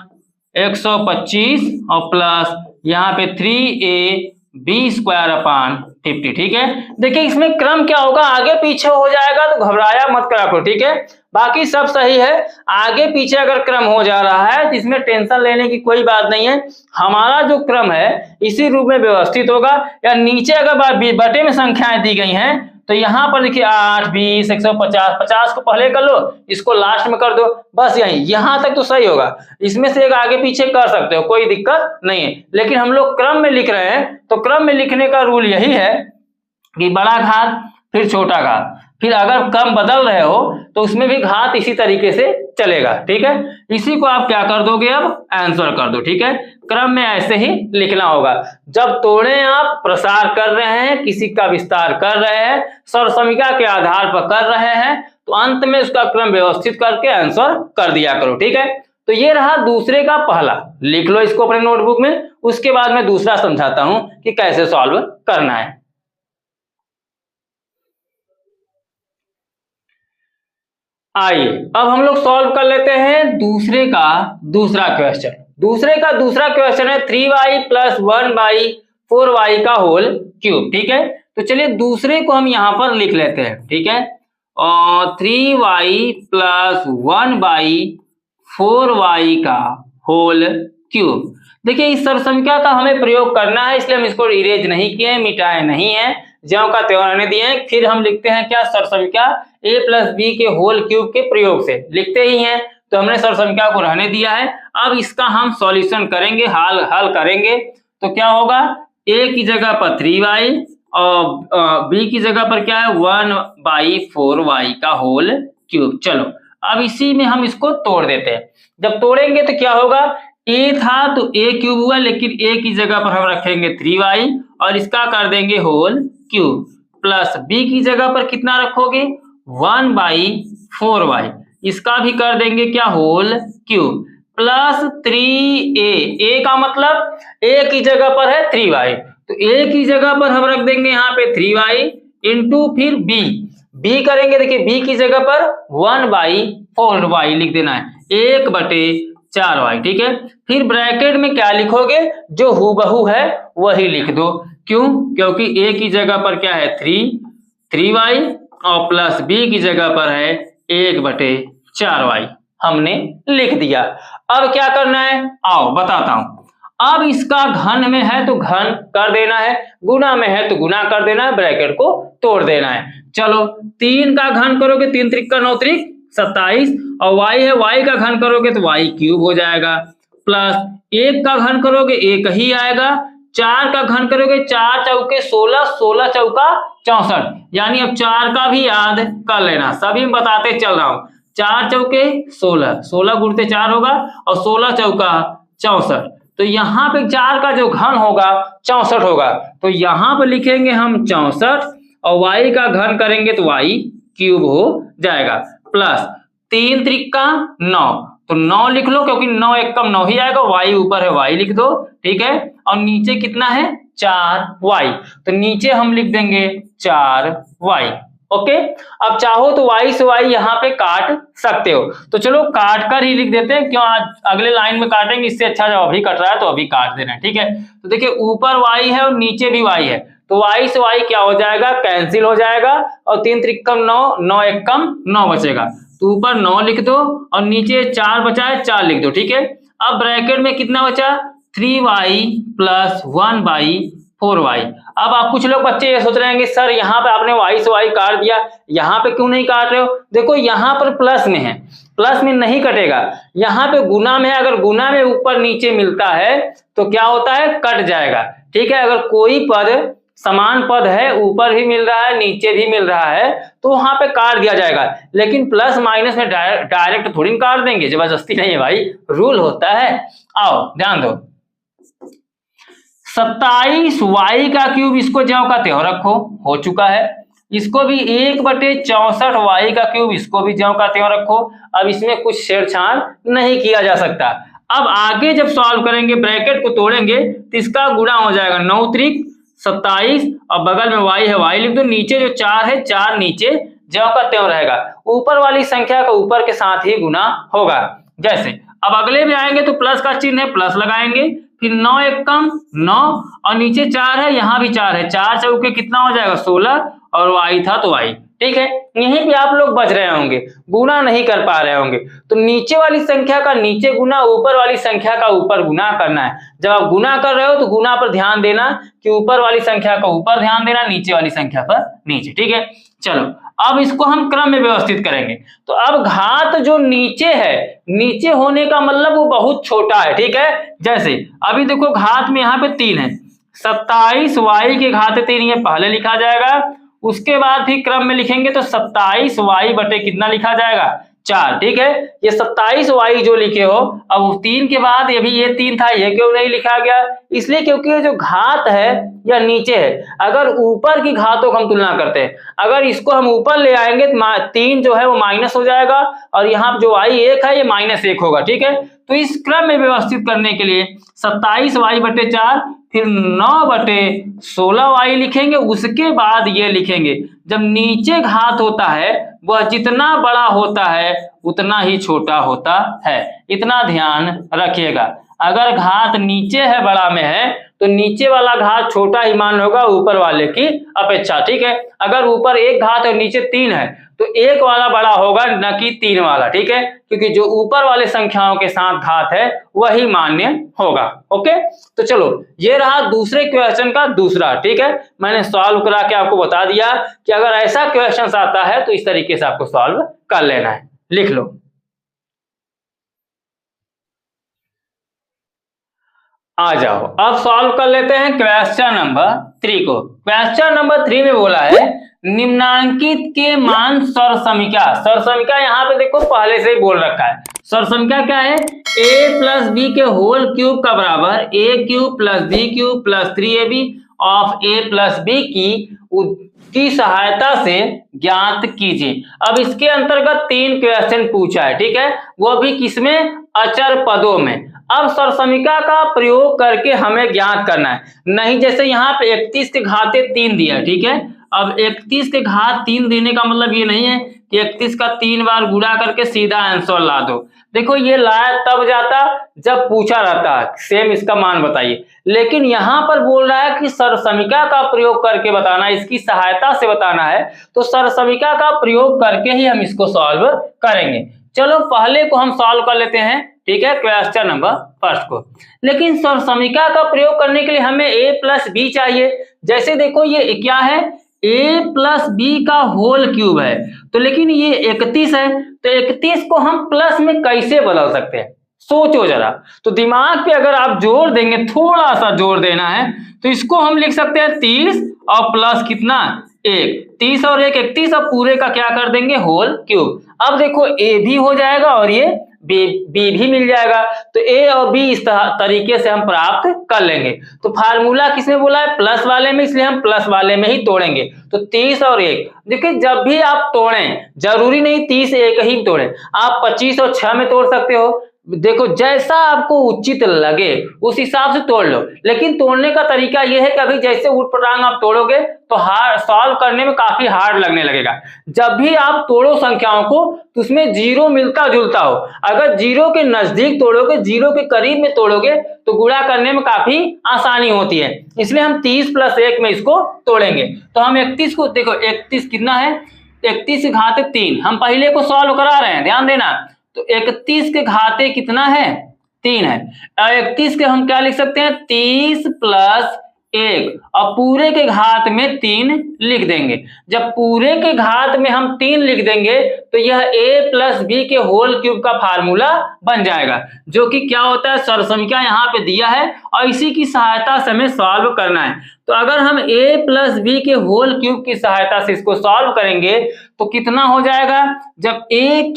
125 और प्लस यहाँ पे 3a बी स्क्वायर अपान 50, ठीक है। देखिए इसमें क्रम क्या होगा, आगे पीछे हो जाएगा तो घबराया मत करा करो, ठीक है। बाकी सब सही है, आगे पीछे अगर क्रम हो जा रहा है तो इसमें टेंशन लेने की कोई बात नहीं है। हमारा जो क्रम है इसी रूप में व्यवस्थित होगा, या नीचे अगर बटे में संख्याएं दी गई हैं तो यहाँ पर देखिए 8, 20, 150, 50 को पहले कर लो, इसको लास्ट में कर दो, बस यहाँ तक तो सही होगा। इसमें से एक आगे पीछे कर सकते हो, कोई दिक्कत नहीं है। लेकिन हम लोग क्रम में लिख रहे हैं तो क्रम में लिखने का रूल यही है कि बड़ा घात फिर छोटा घात, फिर अगर क्रम बदल रहे हो तो उसमें भी घात इसी तरीके से चलेगा, ठीक है। इसी को आप क्या कर दोगे, अब आंसर कर दो, ठीक है। क्रम में ऐसे ही लिखना होगा। जब तोड़े आप प्रसार कर रहे हैं, किसी का विस्तार कर रहे हैं, सरसमिका के आधार पर कर रहे हैं, तो अंत में उसका क्रम व्यवस्थित करके आंसर कर दिया करो, ठीक है। तो ये रहा दूसरे का पहला, लिख लो इसको अपने नोटबुक में, उसके बाद मैं दूसरा समझाता हूं कि कैसे सॉल्व करना है। आइए अब हम लोग सॉल्व कर लेते हैं दूसरे का दूसरा क्वेश्चन। दूसरे का दूसरा क्वेश्चन है 3y प्लस 1/4y का होल क्यूब, ठीक है। तो चलिए दूसरे को हम यहां पर लिख लेते हैं, ठीक है। और 3y प्लस 1/4y का होल क्यूब। देखिए इस सरसंख्या का हमें प्रयोग करना है, इसलिए हम इसको इरेज नहीं किए, मिटाए नहीं है, ज्यों का त्यों रहने दिए हैं। फिर हम लिखते हैं क्या, सरसंख्या a प्लस बी के होल क्यूब के प्रयोग से लिखते ही हैं, तो हमने सरसंख्या को रहने दिया है। अब इसका हम सॉल्यूशन करेंगे, हल करेंगे, तो क्या होगा, a की जगह पर 3y और b की जगह पर क्या है 1/4y का होल क्यूब। चलो अब इसी में हम इसको तोड़ देते हैं। जब तोड़ेंगे तो क्या होगा, a था तो a क्यूब हुआ, लेकिन a की जगह पर हम रखेंगे 3y और इसका कर देंगे होल क्यूब, प्लस b की जगह पर कितना रखोगे 1/4y, इसका भी कर देंगे क्या होल क्यूब, प्लस 3a का मतलब a की जगह पर है 3y, तो a की जगह पर हम रख देंगे यहाँ पे 3y इंटू फिर b करेंगे, देखिए b की जगह पर 1/4y लिख देना है, 1/4y, ठीक है। फिर ब्रैकेट में क्या लिखोगे, जो हूबहू है वही लिख दो, क्यों, क्योंकि a की जगह पर क्या है 3y और प्लस b की जगह पर है 1/4y, हमने लिख दिया। अब क्या करना है, आओ बताता हूं। अब इसका घन में है तो घन कर देना है, गुना में है तो गुना कर देना है, ब्रैकेट को तोड़ देना है। चलो 3 का घन करोगे 3 त्रिक का 9 त्रिक 27, और y है, y का घन करोगे तो y क्यूब हो जाएगा, प्लस 1 का घन करोगे 1 ही आएगा, 4 का घन करोगे 4 चौके 16, 16 चौका 64, यानी अब 4 का भी याद कर लेना, सभी बताते चल रहा हूं। 4 चौके 16, 16 गुणते 4 होगा और 16 चौका 64, तो यहाँ पे 4 का जो घन होगा 64 होगा, तो यहाँ पे लिखेंगे हम 64 और y का घन करेंगे तो y क्यूब हो जाएगा, प्लस 3 त्रिका 9, तो 9 लिख लो क्योंकि 9 एक कम 9 ही आएगा, y ऊपर है y लिख दो, ठीक है। और नीचे कितना है 4y, तो नीचे हम लिख देंगे 4y, ओके। अब चाहो तो y से y यहाँ पे काट सकते हो, तो चलो काट कर ही लिख देते हैं, क्यों आज अगले लाइन में काटेंगे, इससे अच्छा जब अभी कट रहा है तो अभी काट देना है, ठीक है। तो देखिए ऊपर y है और नीचे भी y है, तो y से y क्या हो जाएगा, कैंसिल हो जाएगा, और 3 त्रिकम 9, 9 एक कम 9 बचेगा, तो ऊपर 9 लिख दो और नीचे 4 बचा है 4 लिख दो, ठीक है। अब ब्रैकेट में कितना बचा 3y प्लस 1/4y। अब आप कुछ लोग बच्चे ये सोच रहे हैं कि सर यहाँ पे आपने y से y काट दिया, यहाँ पे क्यों नहीं काट रहे हो, देखो यहाँ पर प्लस में है, प्लस में नहीं कटेगा, यहाँ पे गुना में है, अगर गुना में ऊपर नीचे मिलता है तो क्या होता है कट जाएगा, ठीक है। अगर कोई पद समान पद है, ऊपर भी मिल रहा है नीचे भी मिल रहा है, तो वहां पे काट दिया जाएगा, लेकिन प्लस माइनस में डायरेक्ट थोड़ी काट देंगे, जबरदस्ती नहीं है भाई, रूल होता है। आओ ध्यान दो, 27y का क्यूब, इसको ज्यों का त्यों रखो, हो चुका है। इसको भी 1/64 y का क्यूब, इसको भी ज्यों का त्यों रखो। अब इसमें कुछ छेड़छाड़ नहीं किया जा सकता। अब आगे जब सॉल्व करेंगे, ब्रैकेट को तोड़ेंगे तो इसका गुणा हो जाएगा 9 त्रिक 27 और बगल में y है, y लिख दो। नीचे जो 4 है, 4 नीचे ज्यों का त्यों रहेगा। ऊपर वाली संख्या का ऊपर के साथ ही गुना होगा। जैसे अब अगले में आएंगे तो प्लस का चिन्ह है, प्लस लगाएंगे, फिर 9 एक कम 9 और नीचे 4 है, यहाँ भी 4 है, 4 चौके कितना हो जाएगा 16 और y था तो y। ठीक है, यहीं पे आप लोग बच रहे होंगे, गुना नहीं कर पा रहे होंगे। तो नीचे वाली संख्या का नीचे गुना, ऊपर वाली संख्या का ऊपर गुना करना है। जब आप गुना कर रहे हो तो गुना पर ध्यान देना कि ऊपर वाली संख्या का ऊपर ध्यान देना, नीचे वाली संख्या पर नीचे। ठीक है, चलो अब इसको हम क्रम में व्यवस्थित करेंगे। तो अब घात जो नीचे है, नीचे होने का मतलब वो बहुत छोटा है। ठीक है, जैसे अभी देखो घात में यहाँ पे 3 है, 27 y के घात 3 ये पहले लिखा जाएगा। उसके बाद फिर क्रम में लिखेंगे तो 27 y बटे कितना लिखा जाएगा 4। ठीक है, ये 27 y जो लिखे हो, अब 3 के बाद ये भी ये 3 था, ये क्यों नहीं लिखा गया? इसलिए क्योंकि ये जो घात है यह नीचे है। अगर ऊपर की घातों को हम तुलना करते हैं, अगर इसको हम ऊपर ले आएंगे तो 3 जो है वो माइनस हो जाएगा और यहाँ जो y 1 है ये -1 होगा। ठीक है, तो इस क्रम में व्यवस्थित करने के लिए 27 y बटे 4 फिर 9 बटे 16 y लिखेंगे। उसके बाद ये लिखेंगे, जब नीचे घात होता है वह जितना बड़ा होता है उतना ही छोटा होता है। इतना ध्यान रखिएगा, अगर घात नीचे है बड़ा में है तो नीचे वाला घात छोटा ही मान होगा ऊपर वाले की अपेक्षा। ठीक है, अगर ऊपर एक घात और नीचे 3 है तो एक वाला बड़ा होगा न कि 3 वाला। ठीक है, क्योंकि जो ऊपर वाले संख्याओं के साथ घात है वही मान्य होगा। ओके, तो चलो ये रहा दूसरे क्वेश्चन का दूसरा। ठीक है, मैंने सॉल्व करा के आपको बता दिया कि अगर ऐसा क्वेश्चन आता है तो इस तरीके से आपको सॉल्व कर लेना है। लिख लो। आ जाओ अब सॉल्व कर लेते हैं क्वेश्चन नंबर 3 को। क्वेश्चन नंबर 3 में बोला है निम्नांकित के मान सर्वसमीका। सर्वसमीका यहाँ पे देखो पहले से ही बोल रखा है। सर्वसमीका क्या है? a प्लस बी के होल क्यूब का बराबर a cube plus B cube plus 3ab of a plus B की सहायता से ज्ञात कीजिए। अब इसके अंतर्गत 3 क्वेश्चन पूछा है। ठीक है, वो भी किसमें? अचर पदों में। अब सर्वसमीका का प्रयोग करके हमें ज्ञात करना है, नहीं जैसे यहाँ पे 31 के घाते 3 दिया। ठीक है, अब 31 के घात 3 देने का मतलब ये नहीं है कि 31 का 3 बार गुणा करके सीधा आंसर ला दो। देखो ये लाया तब जाता जब पूछा रहता है सेम इसका मान बताइए, लेकिन यहाँ पर बोल रहा है कि सर्वसमीका का प्रयोग करके बताना, इसकी सहायता से बताना है। तो सर्वसमीका का प्रयोग करके ही हम इसको सॉल्व करेंगे। चलो पहले को हम सॉल्व कर लेते हैं। ठीक है, क्वेश्चन नंबर फर्स्ट को। लेकिन सर्वसमीका का प्रयोग करने के लिए हमें a प्लस बी चाहिए। जैसे देखो ये क्या है? a प्लस बी का होल क्यूब है, तो लेकिन ये 31 है, तो 31 को हम प्लस में कैसे बदल सकते हैं? सोचो जरा। तो दिमाग पे अगर आप जोर देंगे, थोड़ा सा जोर देना है, तो इसको हम लिख सकते हैं 30 और प्लस कितना 1, 30 और 1 31 और पूरे का क्या कर देंगे? Whole cube. अब देखो a भी हो जाएगा और ये बी भी मिल जाएगा, तो a और b इस तरीके से हम प्राप्त कर लेंगे। तो फार्मूला किसमें बोला है? प्लस वाले में, इसलिए हम प्लस वाले में ही तोड़ेंगे। तो 30 और 1, देखिए जब भी आप तोड़ें जरूरी नहीं 30 1 ही तोड़ें, आप 25 और 6 में तोड़ सकते हो। देखो जैसा आपको उचित लगे उस हिसाब से तोड़ लो, लेकिन तोड़ने का तरीका यह है कि अभी जैसे ऊटपटांग आप तोड़ोगे तो हार्ड सॉल्व करने में काफी हार्ड लगने लगेगा। जब भी आप तोड़ो संख्याओं को तो उसमें जीरो मिलता जुलता हो। अगर जीरो के नजदीक तोड़ोगे, जीरो के करीब में तोड़ोगे तो गुणा करने में काफी आसानी होती है। इसलिए हम 30 प्लस 1 में इसको तोड़ेंगे। तो हम 31 को देखो 31 कितना है? 31 के घाते 3। हम पहले को सॉल्व करा रहे हैं, ध्यान देना। तो 31 के घाते कितना है? 3 है। 31 के हम क्या लिख सकते हैं? 30 प्लस 1 और पूरे के घात में 3 लिख देंगे। जब पूरे के घात में हम 3 लिख देंगे तो यह a प्लस बी के होल क्यूब का फार्मूला बन जाएगा, जो कि क्या होता है? सर्वसमीका यहाँ पे दिया है और इसी की सहायता से हमें सॉल्व करना है। तो अगर हम a प्लस बी के होल क्यूब की सहायता से इसको सॉल्व करेंगे तो कितना हो जाएगा? जब a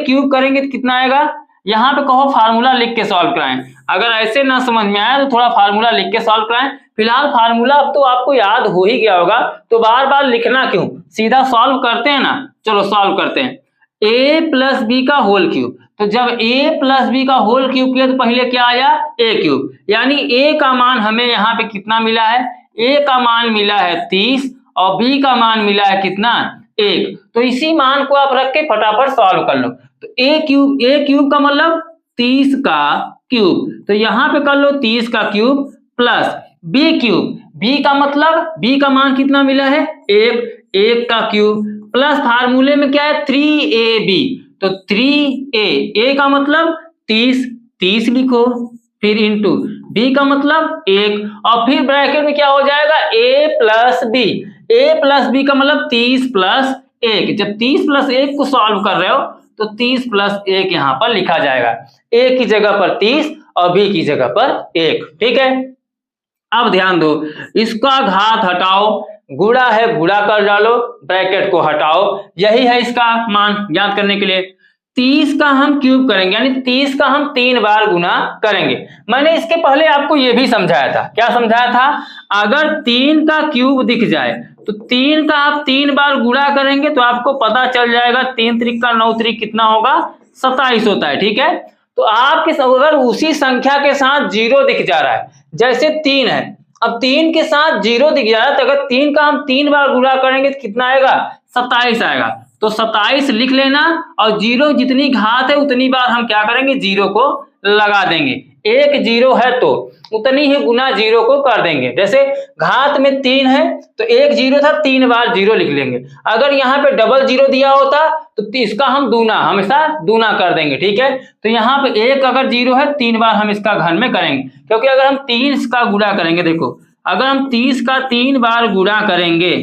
क्यूब करेंगे तो कितना आएगा? यहाँ पे कहो फार्मूला लिख के सॉल्व कराएं। अगर ऐसे ना समझ में आया तो थोड़ा फार्मूला लिख के सॉल्व कराएं। फिलहाल फार्मूला अब तो आपको याद हो ही गया होगा, तो बार बार लिखना क्यों, सीधा सॉल्व करते हैं ना। चलो सॉल्व करते हैं। a प्लस बी का होल क्यूब, तो जब a प्लस बी का होल क्यूब किया तो पहले क्या आया, a क्यूब, यानी a का मान हमें यहाँ पे कितना मिला है, a का मान मिला है 30 और b का मान मिला है कितना, 1। तो इसी मान को आप रख के फटाफट सॉल्व कर लो। तो a क्यूब का मतलब 30 का क्यूब, तो यहाँ पे कर लो 30 का cube plus b cube, b का मतलब b का मान कितना मिला है 1 का क्यूब प्लस फार्मूले में क्या है 3ab, तो 3a का मतलब 30 लिखो, फिर इंटू b का मतलब 1 और फिर ब्रैकेट में क्या हो जाएगा a प्लस b का मतलब 30 प्लस 1। जब 30 प्लस 1 को सॉल्व कर रहे हो तो 30 प्लस 1 यहाँ पर लिखा जाएगा, a की जगह पर 30 और b की जगह पर 1। ठीक है, अब ध्यान दो, इसका घात हटाओ, गुणा है गुणा कर डालो, ब्रैकेट को हटाओ, यही है इसका मान ज्ञात करने के लिए। 30 का हम क्यूब करेंगे, यानी 30 का हम 3 बार गुना करेंगे। मैंने इसके पहले आपको यह भी समझाया था, क्या समझाया था, अगर 3 का क्यूब दिख जाए तो 3 का आप 3 बार गुणा करेंगे तो आपको पता चल जाएगा 3 त्रिक का 9 त्रिक कितना होगा, 27 होता है। ठीक है, तो आपके अगर उसी संख्या के साथ 0 दिख जा रहा है, जैसे 3 है, अब 3 के साथ 0 दिख जा रहा है, तो अगर 3 का हम 3 बार गुणा करेंगे तो कितना आएगा, 27 आएगा। तो 27 लिख लेना और 0 जितनी घात है उतनी बार हम क्या करेंगे, 0 को लगा देंगे। एक 0 है तो उतनी ही गुना 0 को कर देंगे। जैसे घात में 3 है तो एक 0 था, 3 बार 0 लिख लेंगे। अगर यहाँ पे डबल 0 दिया होता तो इसका हम दूना, हमेशा दूना कर देंगे। ठीक है, तो यहाँ पे एक अगर 0 है 3 बार हम इसका घन में करेंगे, क्योंकि अगर हम 30 का गुणा करेंगे, देखो अगर हम 30 का 3 बार गुणा करेंगे,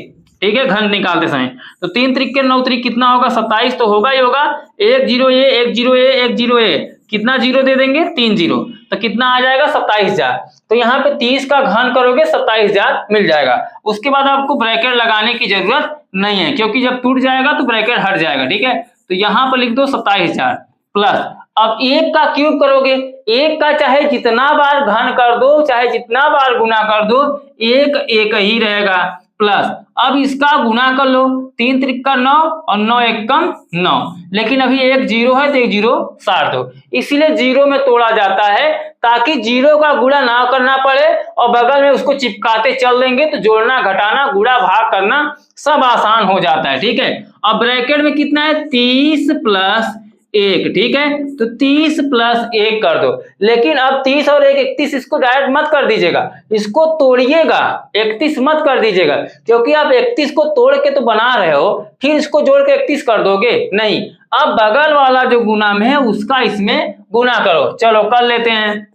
ठीक है, घन निकालते समय, तो 3 त्रिक के 9 त्रिक कितना होगा, 27 तो होगा ही होगा। 1 0 a 1 0 a 1 0 a, कितना 0 दे देंगे, 3 0, तो कितना आ जाएगा 27,000। तो यहाँ पे 30 का घन करोगे 27,000 मिल जाएगा। उसके बाद आपको ब्रैकेट लगाने की जरूरत नहीं है, क्योंकि जब टूट जाएगा तो ब्रैकेट हट जाएगा। ठीक है, तो यहाँ पर लिख दो 27,000 प्लस, अब 1 का क्यूब करोगे, 1 का चाहे जितना बार घन कर दो, चाहे जितना बार गुना कर दो, 1 ही रहेगा, प्लस अब इसका गुना कर लो, 3 त्रिक का 9 और 9 1 कम 9, लेकिन अभी एक 0 है तो एक 0 सार दो, इसीलिए 0 में तोड़ा जाता है ताकि 0 का गुणा ना करना पड़े और बगल में उसको चिपकाते चल देंगे तो जोड़ना घटाना गुणा भाग करना सब आसान हो जाता है। ठीक है, अब ब्रैकेट में कितना है 30 प्लस 1। ठीक है, तो 30 प्लस 1 कर दो, लेकिन अब 30 और 1 31, इसको डायरेक्ट मत कर दीजिएगा, इसको तोड़िएगा, 31 मत कर दीजिएगा, क्योंकि आप 31 को तोड़ के तो बना रहे हो, फिर इसको जोड़ के 31 कर दोगे नहीं। अब बगल वाला जो गुना में है उसका इसमें गुना करो। चलो कर लेते हैं,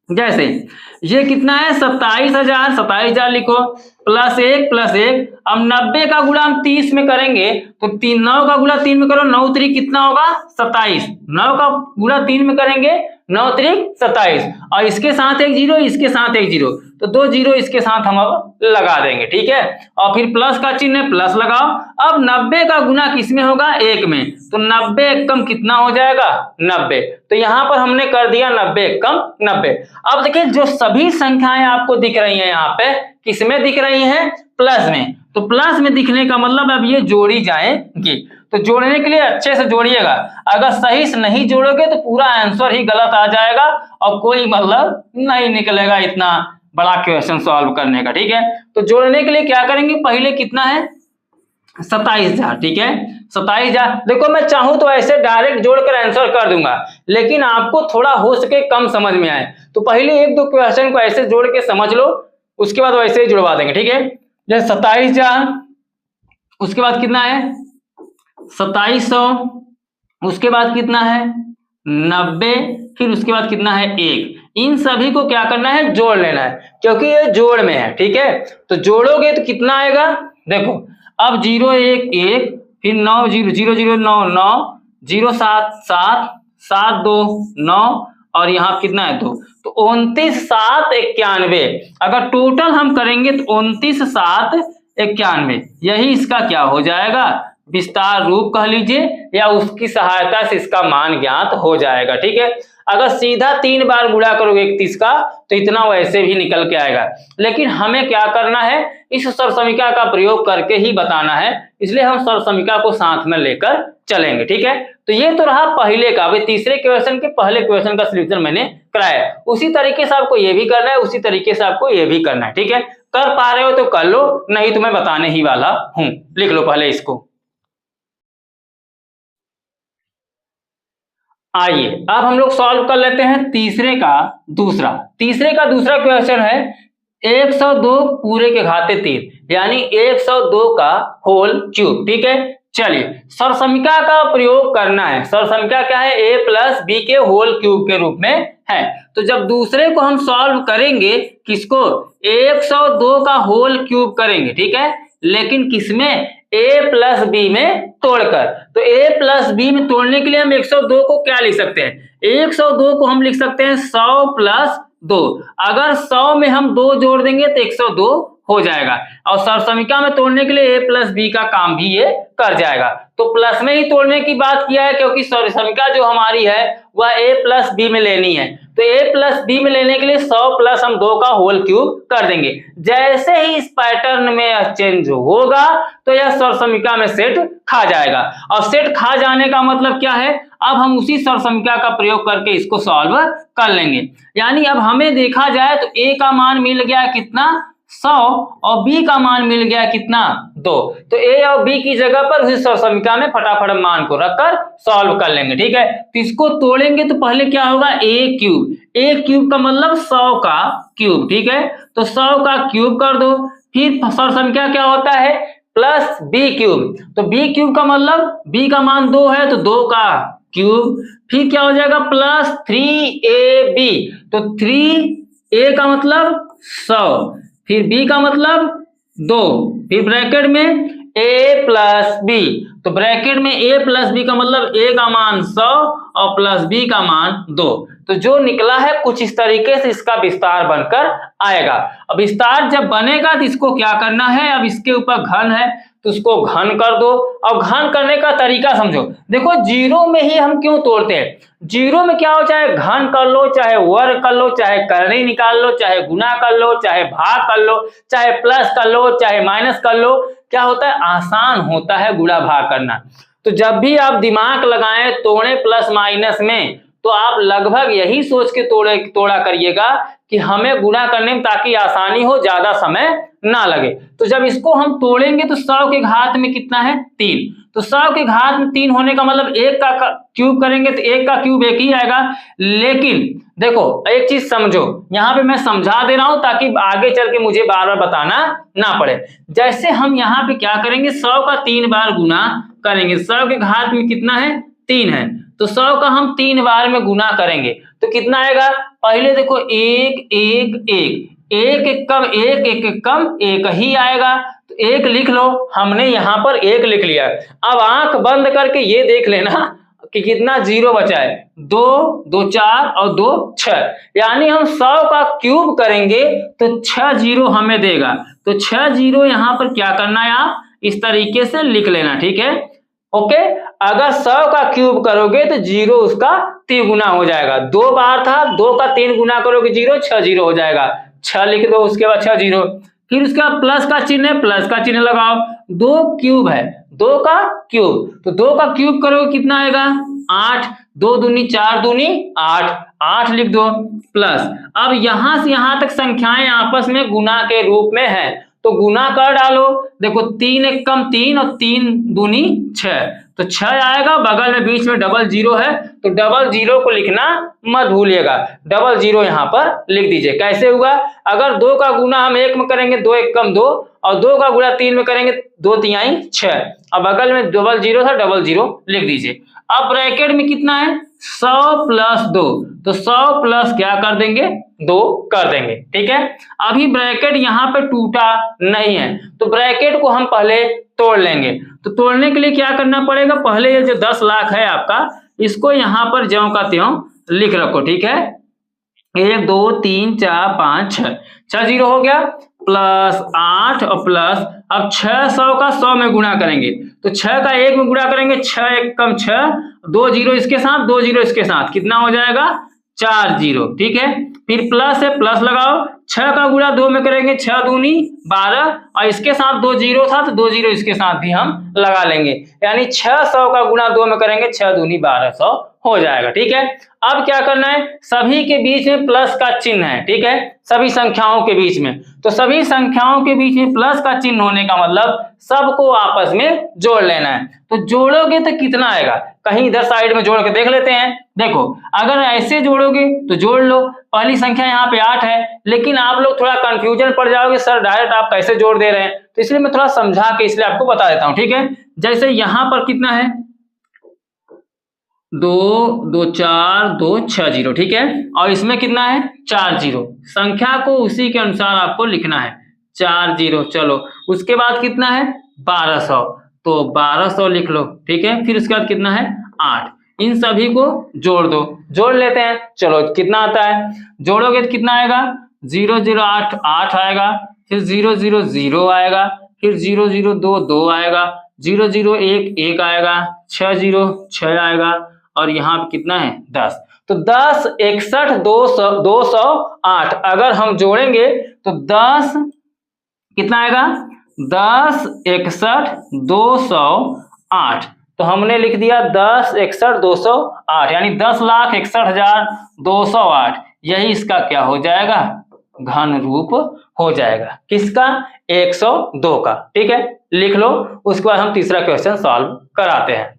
जैसे ये कितना है 27,000 लिखो, प्लस 1 अब 90 का गुणा हम 30 में करेंगे तो 9 का गुणा 3 में करो, 9 त्रिक कितना होगा 27, 9 का गुणा 3 में करेंगे 9 त्रिक 27, और इसके साथ एक 0 इसके साथ एक 0, तो 2 0 इसके साथ हम अब लगा देंगे। ठीक है, और फिर प्लस का चिन्ह है, प्लस लगाओ। अब 90 का गुना किसमें होगा, 1 में, तो 90 कम कितना हो जाएगा 90, तो यहाँ पर हमने कर दिया 90 कम 90। अब देखिए जो सभी संख्याएं आपको दिख रही हैं यहाँ पे किसमें दिख रही हैं, प्लस में, तो प्लस में दिखने का मतलब अब ये जोड़ी जाएंगी। तो जोड़ने के लिए अच्छे से जोड़िएगा, अगर सही से नहीं जोड़ोगे तो पूरा आंसर ही गलत आ जाएगा और कोई मतलब नहीं निकलेगा इतना बड़ा क्वेश्चन सॉल्व करने का। ठीक है, तो जोड़ने के लिए क्या करेंगे, पहले कितना है 27,000। ठीक है, 27,000, देखो मैं चाहूं तो ऐसे डायरेक्ट जोड़कर आंसर कर दूंगा, लेकिन आपको थोड़ा हो सके कम समझ में आए तो पहले 1-2 क्वेश्चन को ऐसे जोड़ के समझ लो, उसके बाद वैसे ही जुड़वा देंगे। ठीक है, जैसे 27,000, उसके बाद कितना है 2700, उसके बाद कितना है 90, फिर उसके बाद कितना है 1। इन सभी को क्या करना है, जोड़ लेना है, क्योंकि ये जोड़ में है। ठीक है, तो जोड़ोगे तो कितना आएगा, देखो अब 0 1 1, फिर 9 0 0 0 9 9 0 7 7 7 2 9 और यहाँ कितना है 2, तो 29 7 91। अगर टोटल हम करेंगे तो 29 7 91, यही इसका क्या हो जाएगा, विस्तार रूप कह लीजिए या उसकी सहायता से इसका मान ज्ञात हो जाएगा। ठीक है, अगर सीधा 3 बार गुणा करोगे 31 का तो इतना वैसे भी निकल के आएगा, लेकिन हमें क्या करना है, इस सरसमीका का प्रयोग करके ही बताना है, इसलिए हम सरसमीका को साथ में लेकर चलेंगे। ठीक है, तो ये तो रहा पहले का, भाई तीसरे क्वेश्चन के पहले क्वेश्चन का सॉल्यूशन मैंने कराया। उसी तरीके से आपको ये भी करना है, उसी तरीके से आपको ये भी करना है। ठीक है, कर पा रहे हो तो कर लो, नहीं तो मैं बताने ही वाला हूं। लिख लो पहले इसको। आइए अब हम लोग सॉल्व कर लेते हैं तीसरे का दूसरा क्वेश्चन है 102 पूरे के घाते 3, यानी 102 का होल क्यूब। ठीक है, चलिए सरसमीका का प्रयोग करना है। सरसमीका क्या है, a प्लस बी के होल क्यूब के रूप में है। तो जब दूसरे को हम सॉल्व करेंगे, किसको, 102 का होल क्यूब करेंगे। ठीक है, लेकिन किसमें, a प्लस बी में तोड़कर। तो a प्लस बी में तोड़ने के लिए हम 102 को क्या लिख सकते हैं, 102 को हम लिख सकते हैं 100 प्लस 2। अगर 100 में हम 2 जोड़ देंगे तो 102 हो जाएगा, और सरसमीका में तोड़ने के लिए a प्लस बी का काम भी ये कर जाएगा। तो प्लस में ही तोड़ने की बात किया है, क्योंकि सरसमीका जो हमारी है वह a प्लस बी में लेनी है। तो a प्लस बी में लेने के लिए 100 प्लस हम 2 का होल क्यूब कर देंगे। जैसे ही इस पैटर्न में चेंज होगा तो यह सरसमीका में सेट खा जाएगा, और सेट खा जाने का मतलब क्या है, अब हम उसी सरसमीका का प्रयोग करके इसको सॉल्व कर लेंगे। यानी अब हमें देखा जाए तो a का मान मिल गया कितना, 100, और b का मान मिल गया कितना, 2। तो a और b की जगह पर उसी सरसमीका में फटाफट मान को रखकर सॉल्व कर लेंगे। ठीक है, तो इसको तोड़ेंगे तो पहले क्या होगा, a क्यूब का मतलब 100 का क्यूब। ठीक है, तो 100 का क्यूब कर दो, फिर सरसमीका क्या होता है, प्लस बी क्यूब। तो बी क्यूब का मतलब b का मान 2 है तो 2 का क्यूब, फिर क्या हो जाएगा, प्लस 3ab। तो 3a का मतलब 100, फिर b का मतलब 2, फिर ब्रैकेट में a प्लस b। तो ब्रैकेट में a प्लस b का मतलब a का मान 100 और प्लस b का मान 2। तो जो निकला है कुछ इस तरीके से इसका विस्तार बनकर आएगा। अब विस्तार जब बनेगा तो इसको क्या करना है, अब इसके ऊपर घन है तो उसको घन कर दो। और घन करने का तरीका समझो, देखो जीरो में ही हम क्यों तोड़ते हैं, जीरो में क्या हो, चाहे घन कर लो, चाहे वर्ग कर लो, चाहे करनी निकाल लो, चाहे गुना कर लो, चाहे भाग कर लो, चाहे प्लस कर लो, चाहे माइनस कर लो, क्या होता है, आसान होता है गुणा भाग करना। तो जब भी आप दिमाग लगाएं तोड़े प्लस माइनस में, तो आप लगभग यही सोच के तोड़ा करिएगा कि हमें गुणा करने में ताकि आसानी हो, ज्यादा समय ना लगे। तो जब इसको हम तोड़ेंगे तो 100 के घात में कितना है, 3। तो 100 के घात में 3 होने का मतलब 1 का क्यूब करेंगे तो 1 का क्यूब 1 ही आएगा। लेकिन देखो एक चीज समझो, यहाँ पे मैं समझा दे रहा हूं ताकि आगे चल के मुझे बार बार बताना ना पड़े। जैसे हम यहाँ पे क्या करेंगे, 100 का 3 बार गुना करेंगे, 100 के घात में कितना है, 3 है, तो 100 का हम 3 बार में गुना करेंगे तो कितना आएगा, पहले देखो 1 1 1, 1 1 कम 1 1 1 कम 1 ही आएगा, तो 1 लिख लो। हमने यहाँ पर 1 लिख लिया। अब आंख बंद करके ये देख लेना कि कितना जीरो बचा है, 2 2 4 और 2 6, यानी हम 100 का क्यूब करेंगे तो 6 जीरो हमें देगा। तो 6 जीरो यहाँ पर क्या करना है, आप इस तरीके से लिख लेना। ठीक है, ओके। अगर 100 का क्यूब करोगे तो जीरो उसका 3 गुना हो जाएगा, 2 बार था, 2 का 3 गुना करोगे जीरो, 6 जीरो हो जाएगा, 6 लिख दो, उसके बाद 6 जीरो, फिर उसके बाद प्लस का चिन्ह है, प्लस का चिन्ह लगाओ, 2 क्यूब है, 2 का क्यूब, तो 2 का क्यूब करोगे कितना आएगा, 8, 2 दूनी 4 दूनी 8, 8 लिख दो, प्लस अब यहां से यहां तक संख्याएं आपस में गुना के रूप में है तो गुना कर डालो। देखो 3 1 कम 3 और 3 दूनी 6, तो 6 आएगा, बगल में बीच में डबल जीरो है तो डबल जीरो को लिखना मत भूलिएगा, डबल जीरो यहाँ पर लिख दीजिए। कैसे होगा, अगर 2 का गुना हम 1 में करेंगे 2 1 कम 2, और 2 का गुणा 3 में करेंगे 2 3 6, और बगल में डबल जीरो था, डबल जीरो लिख दीजिए। अब ब्रैकेट में कितना है, 100 प्लस 2, तो 100 प्लस क्या कर देंगे, 2 कर देंगे। ठीक है, अभी ब्रैकेट यहाँ पे टूटा नहीं है तो ब्रैकेट को हम पहले तोड़ लेंगे। तो तोड़ने के लिए क्या करना पड़ेगा, पहले ये जो 10 लाख है आपका, इसको यहाँ पर ज्यों का त्यों लिख रखो। ठीक है, 1 2 3 4 5 6, 6 जीरो हो गया, प्लस 8 और प्लस, अब 600 का 100 में गुणा करेंगे तो 6 का 1 में गुणा करेंगे, 6 1 कम 6, 2 जीरो इसके साथ 2 जीरो इसके साथ, कितना हो जाएगा 4 जीरो, ठीक है। फिर प्लस है, प्लस लगाओ, 6 का गुणा 2 में करेंगे, 6 दूनी 12 और इसके साथ 2 जीरो था तो 2 जीरो इसके साथ भी हम लगा लेंगे, यानी 600 का गुणा 2 में करेंगे, 6 दूनी 1200 हो जाएगा, ठीक है। अब क्या करना है, सभी के बीच में प्लस का चिन्ह है, ठीक है, सभी संख्याओं के बीच में, तो सभी संख्याओं के बीच में प्लस का चिन्ह होने का मतलब सबको आपस में जोड़ लेना है। तो जोड़ोगे तो कितना आएगा, कहीं इधर साइड में जोड़ के देख लेते हैं। देखो अगर ऐसे जोड़ोगे तो जोड़ लो, पहली संख्या यहाँ पे 8 है, लेकिन आप लोग थोड़ा कंफ्यूजन पड़ जाओगे, सर डायरेक्ट आप कैसे जोड़ दे रहे हैं, तो इसलिए मैं थोड़ा समझा के इसलिए आपको बता देता हूँ, ठीक है। जैसे यहाँ पर कितना है, 2 2 4 2 6 जीरो, ठीक है, और इसमें कितना है 4 जीरो, संख्या को उसी के अनुसार आपको लिखना है, 4 जीरो। चलो उसके बाद कितना है 1200, तो 1200 लिख लो, ठीक है। फिर उसके बाद कितना है 8, इन सभी को जोड़ दो, जोड़ लेते हैं। चलो कितना आता है, जोड़ोगे तो कितना आएगा, 0 0 8 8 आएगा, फिर 0 0 0 आएगा, फिर 0 0 2 2 आएगा, 0 0 1 1 आएगा, 6 0 6 आएगा, और यहाँ पे कितना है 10। तो 10 61 208 अगर हम जोड़ेंगे तो 10 कितना आएगा, 10 61 208, तो हमने लिख दिया 10 61 208, यानी 10,61,208, यही इसका क्या हो जाएगा, घन रूप हो जाएगा, किसका 102 का, ठीक है, लिख लो। उसके बाद हम तीसरा क्वेश्चन सॉल्व कराते हैं।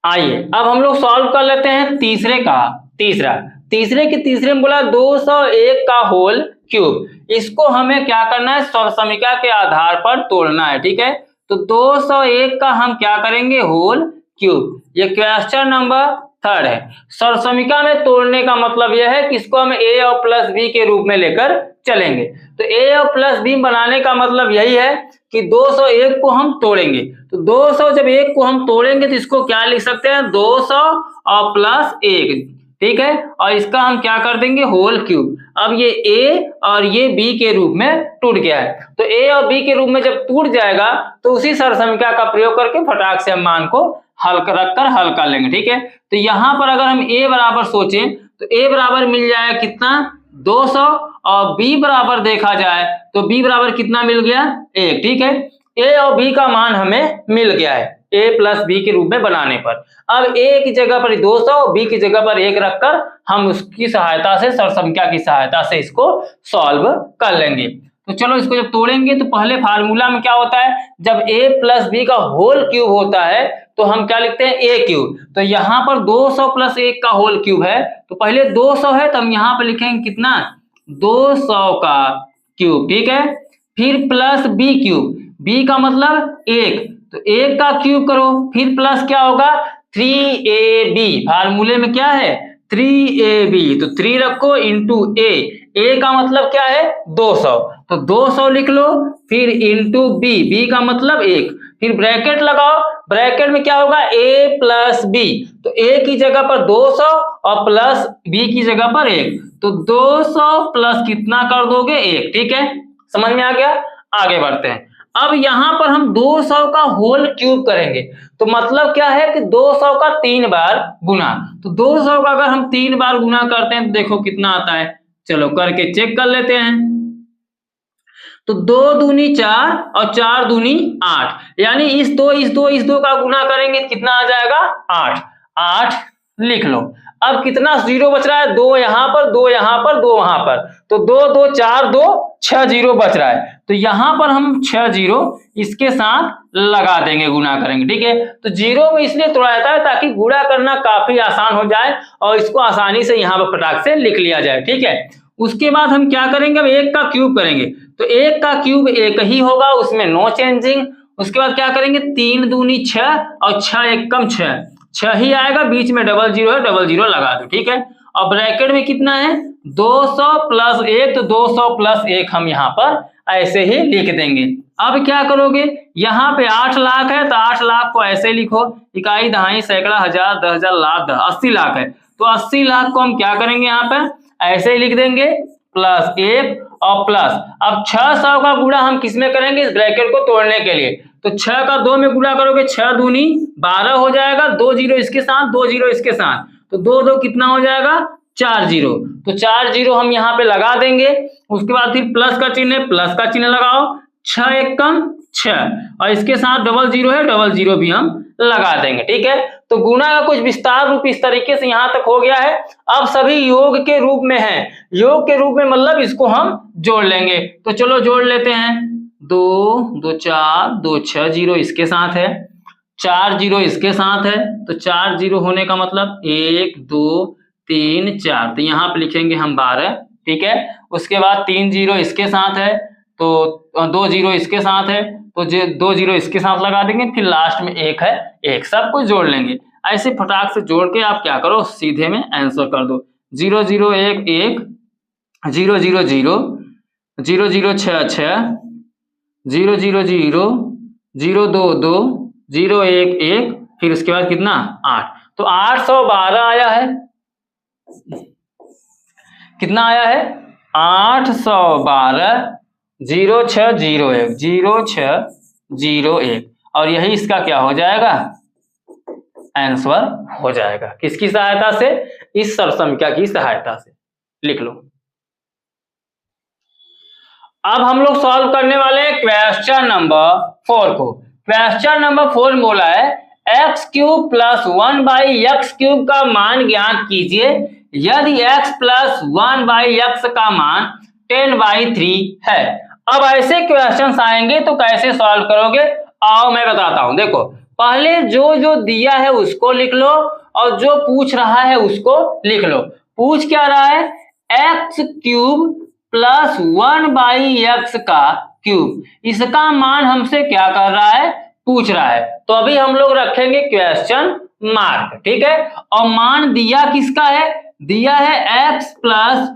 आइए अब हम लोग सॉल्व कर लेते हैं तीसरे का, तीसरे में बोला 201 का होल क्यूब, इसको हमें क्या करना है, सर्वसमीका के आधार पर तोड़ना है, ठीक है। तो 201 का हम क्या करेंगे, होल क्यूब, ये क्वेश्चन नंबर 3 है। सर्वसमीका में तोड़ने का मतलब यह है कि इसको हम a और प्लस b के रूप में लेकर चलेंगे। तो a और प्लस b बनाने का मतलब यही है कि 201 को हम तोड़ेंगे, तो 200 जब 1 को हम तोड़ेंगे तो इसको क्या लिख सकते हैं, 200 और प्लस 1, ठीक है, और इसका हम क्या कर देंगे, होल क्यूब। अब ये a और ये b के रूप में टूट गया है, तो a और b के रूप में जब टूट जाएगा तो उसी सर्वसमीका का प्रयोग करके फटाक से हम मान को हल रखकर हल कर लेंगे, ठीक है। तो यहाँ पर अगर हम a बराबर सोचें तो a बराबर मिल जाएगा कितना, 200, और b बराबर देखा जाए तो b बराबर कितना मिल गया, 1, ठीक है। a और b का मान हमें मिल गया है a प्लस b के रूप में बनाने पर। अब a की जगह पर 200, b की जगह पर 1 रखकर हम उसकी सहायता से, सर्वसमीका की सहायता से इसको सॉल्व कर लेंगे। तो चलो इसको जब तोड़ेंगे तो पहले फार्मूला में क्या होता है, जब a प्लस b का होल क्यूब होता है तो हम क्या लिखते हैं, a क्यूब। तो यहाँ पर 200 प्लस 1 का होल क्यूब है, तो पहले 200 है तो हम यहाँ पर लिखेंगे कितना, 200 का क्यूब, ठीक है। फिर प्लस b क्यूब, b का मतलब 1, तो 1 का क्यूब करो, फिर प्लस क्या होगा, 3ab, फार्मूले में क्या है 3ab, तो 3 रखो इंटू a का मतलब क्या है 200, तो 200 लिख लो, फिर इंटू b का मतलब 1, फिर ब्रैकेट लगाओ, ब्रैकेट में क्या होगा a प्लस b, तो a की जगह पर 200 और प्लस b की जगह पर 1, तो 200 प्लस कितना कर दोगे 1, ठीक है, समझ में आ गया। आगे बढ़ते हैं। अब यहाँ पर हम 200 का होल क्यूब करेंगे, तो मतलब क्या है कि 200 का 3 बार गुना, तो 200 का अगर हम 3 बार गुना करते हैं तो देखो कितना आता है, चलो करके चेक कर लेते हैं। तो 2 दूनी 4 और 4 दूनी 8, यानी इस दो का गुना करेंगे कितना आ जाएगा 8, 8 लिख लो। अब कितना जीरो बच रहा है, 2 यहाँ पर, 2 यहाँ पर, 2 वहां पर, तो 2 2 4 2 6 जीरो बच रहा है, तो यहाँ पर हम 6 जीरो इसके साथ लगा देंगे, गुना करेंगे, ठीक है। तो जीरो में इसलिए तोड़ा जाता है ताकि गुणा करना काफी आसान हो जाए और इसको आसानी से यहाँ पर फटाक से लिख लिया जाए, ठीक है। उसके बाद हम क्या करेंगे, अब 1 का क्यूब करेंगे, तो 1 का क्यूब 1 ही होगा, उसमें नो चेंजिंग। उसके बाद क्या करेंगे, 3 दूनी 6 और 6 1 कम 6 ही आएगा, बीच में डबल जीरो है, डबल जीरो लगा दो, ठीक है। और ब्रैकेट में कितना है 200 प्लस 1, तो 200 प्लस 1 हम यहाँ पर ऐसे ही लिख देंगे। अब क्या करोगे, यहाँ पे 8 लाख है तो 8 लाख को ऐसे लिखो, इकाई दहाई सैकड़ा हजार 10,000 लाख 80 लाख है, तो 80 लाख को हम क्या करेंगे यहाँ पे ऐसे ही लिख देंगे, प्लस 1 और प्लस। अब 600 का गुणा हम किसमें करेंगे, इस ब्रैकेट को तोड़ने के लिए, तो 6 का 2 में गुणा करोगे 6 दूनी 12 हो जाएगा, 2 जीरो इसके साथ, 2 जीरो इसके साथ, तो 2 2 कितना हो जाएगा 4 जीरो। तो 4 जीरो हम यहाँ पे लगा देंगे। उसके बाद फिर प्लस का चिन्ह है, प्लस का चिन्ह लगाओ, 6 एक कम 6, और इसके साथ डबल जीरो है, डबल जीरो भी हम लगा देंगे। ठीक है, तो गुणा का कुछ विस्तार रूप इस तरीके से यहाँ तक हो गया है। अब सभी योग के रूप में है, योग के रूप में मतलब इसको हम जोड़ लेंगे। तो चलो जोड़ लेते हैं, 2 2 4 2 6 जीरो इसके साथ है, 4 जीरो इसके साथ है, तो 4 जीरो होने का मतलब 1 2 3 4, तो यहाँ पे लिखेंगे हम 12। ठीक है, उसके बाद 3 जीरो इसके साथ है, तो 2 जीरो इसके साथ है, तो 2 जीरो इसके साथ लगा देंगे, फिर लास्ट में 1 है, 1 सब कुछ जोड़ लेंगे। ऐसे फटाक से जोड़ के आप क्या करो, सीधे में आंसर कर दो। 0 0 1 1 0 0 0 0 0 6 6 0 0 0 0 2 2 0 1 1, फिर उसके बाद कितना 8, तो 812 आया है। कितना आया है 812 0601 0601, और यही इसका क्या हो जाएगा आंसर हो जाएगा। किसकी सहायता से, इस सरसंख्या की सहायता से। लिख लो। अब हम लोग सॉल्व करने वाले हैं क्वेश्चन नंबर 4 को। क्वेश्चन नंबर 4 में बोला है x cube plus 1 by x cube का मान ज्ञात कीजिए यदि x प्लस 1 बाई एक्स का मान 10/3 है। अब ऐसे क्वेश्चंस आएंगे तो कैसे सॉल्व करोगे, आओ मैं बताता हूं। देखो, पहले जो जो दिया है उसको लिख लो, और जो पूछ रहा है उसको लिख लो। पूछ क्या रहा है, X cube plus 1 by x का क्यूब, इसका मान हमसे क्या कर रहा है, पूछ रहा है। तो अभी हम लोग रखेंगे क्वेश्चन मार्क। ठीक है, और मान दिया किसका है, दिया है x प्लस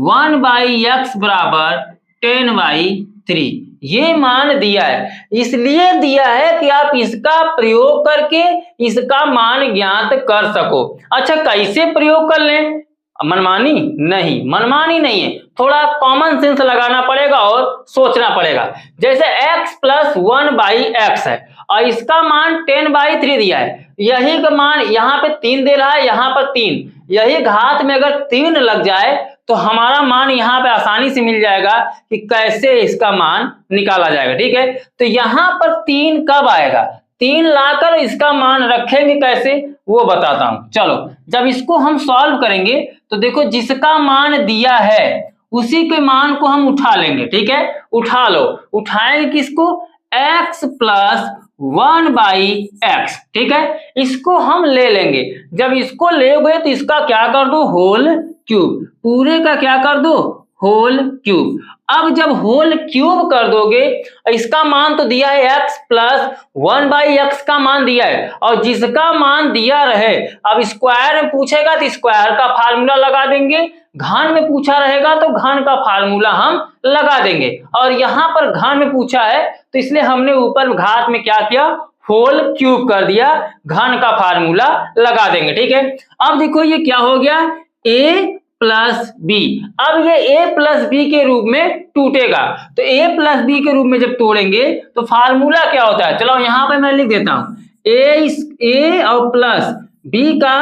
1 बाई एक्स बराबर 10/3, ये मान दिया है। इसलिए दिया है कि आप इसका प्रयोग करके इसका मान ज्ञात कर सको। अच्छा, कैसे प्रयोग कर लें, मनमानी नहीं, मनमानी नहीं है, थोड़ा कॉमन सेंस लगाना पड़ेगा और सोचना पड़ेगा। जैसे x प्लस 1 बाई एक्स है और इसका मान 10/3 दिया है, यही का मान यहाँ पे 3 दे रहा है, यहाँ पर 3, यही घात में अगर 3 लग जाए तो हमारा मान यहाँ पे आसानी से मिल जाएगा कि कैसे इसका मान निकाला जाएगा। ठीक है, तो यहाँ पर 3 कब आएगा, 3 लाकर इसका मान रखेंगे कैसे वो बताता हूं। चलो, जब इसको हम सॉल्व करेंगे तो देखो जिसका मान दिया है उसी के मान को हम उठा लेंगे। ठीक है, उठा लो, उठाएंगे किसको, x प्लस 1 बाई एक्स। ठीक है, इसको हम ले लेंगे। जब इसको लेोगे तो इसका क्या कर दो, होल क्यूब, पूरे का क्या कर दो, होल क्यूब। अब जब होल क्यूब कर दोगे, इसका मान तो दिया है x प्लस 1 बाई एक्स का मान दिया है, और जिसका मान दिया रहे, अब स्क्वायर में पूछेगा तो स्क्वायर का फार्मूला लगा देंगे, घन में पूछा रहेगा तो घन का फार्मूला हम लगा देंगे, और यहाँ पर घन में पूछा है तो इसलिए हमने ऊपर घात में क्या किया, होल क्यूब कर दिया, घन का फार्मूला लगा देंगे। ठीक है, अब देखो ये क्या हो गया, a प्लस बी। अब ये a प्लस बी के रूप में टूटेगा, तो a प्लस बी के रूप में जब तोड़ेंगे तो फार्मूला क्या होता है, चलो यहाँ पे मैं लिख देता हूं, a और प्लस b का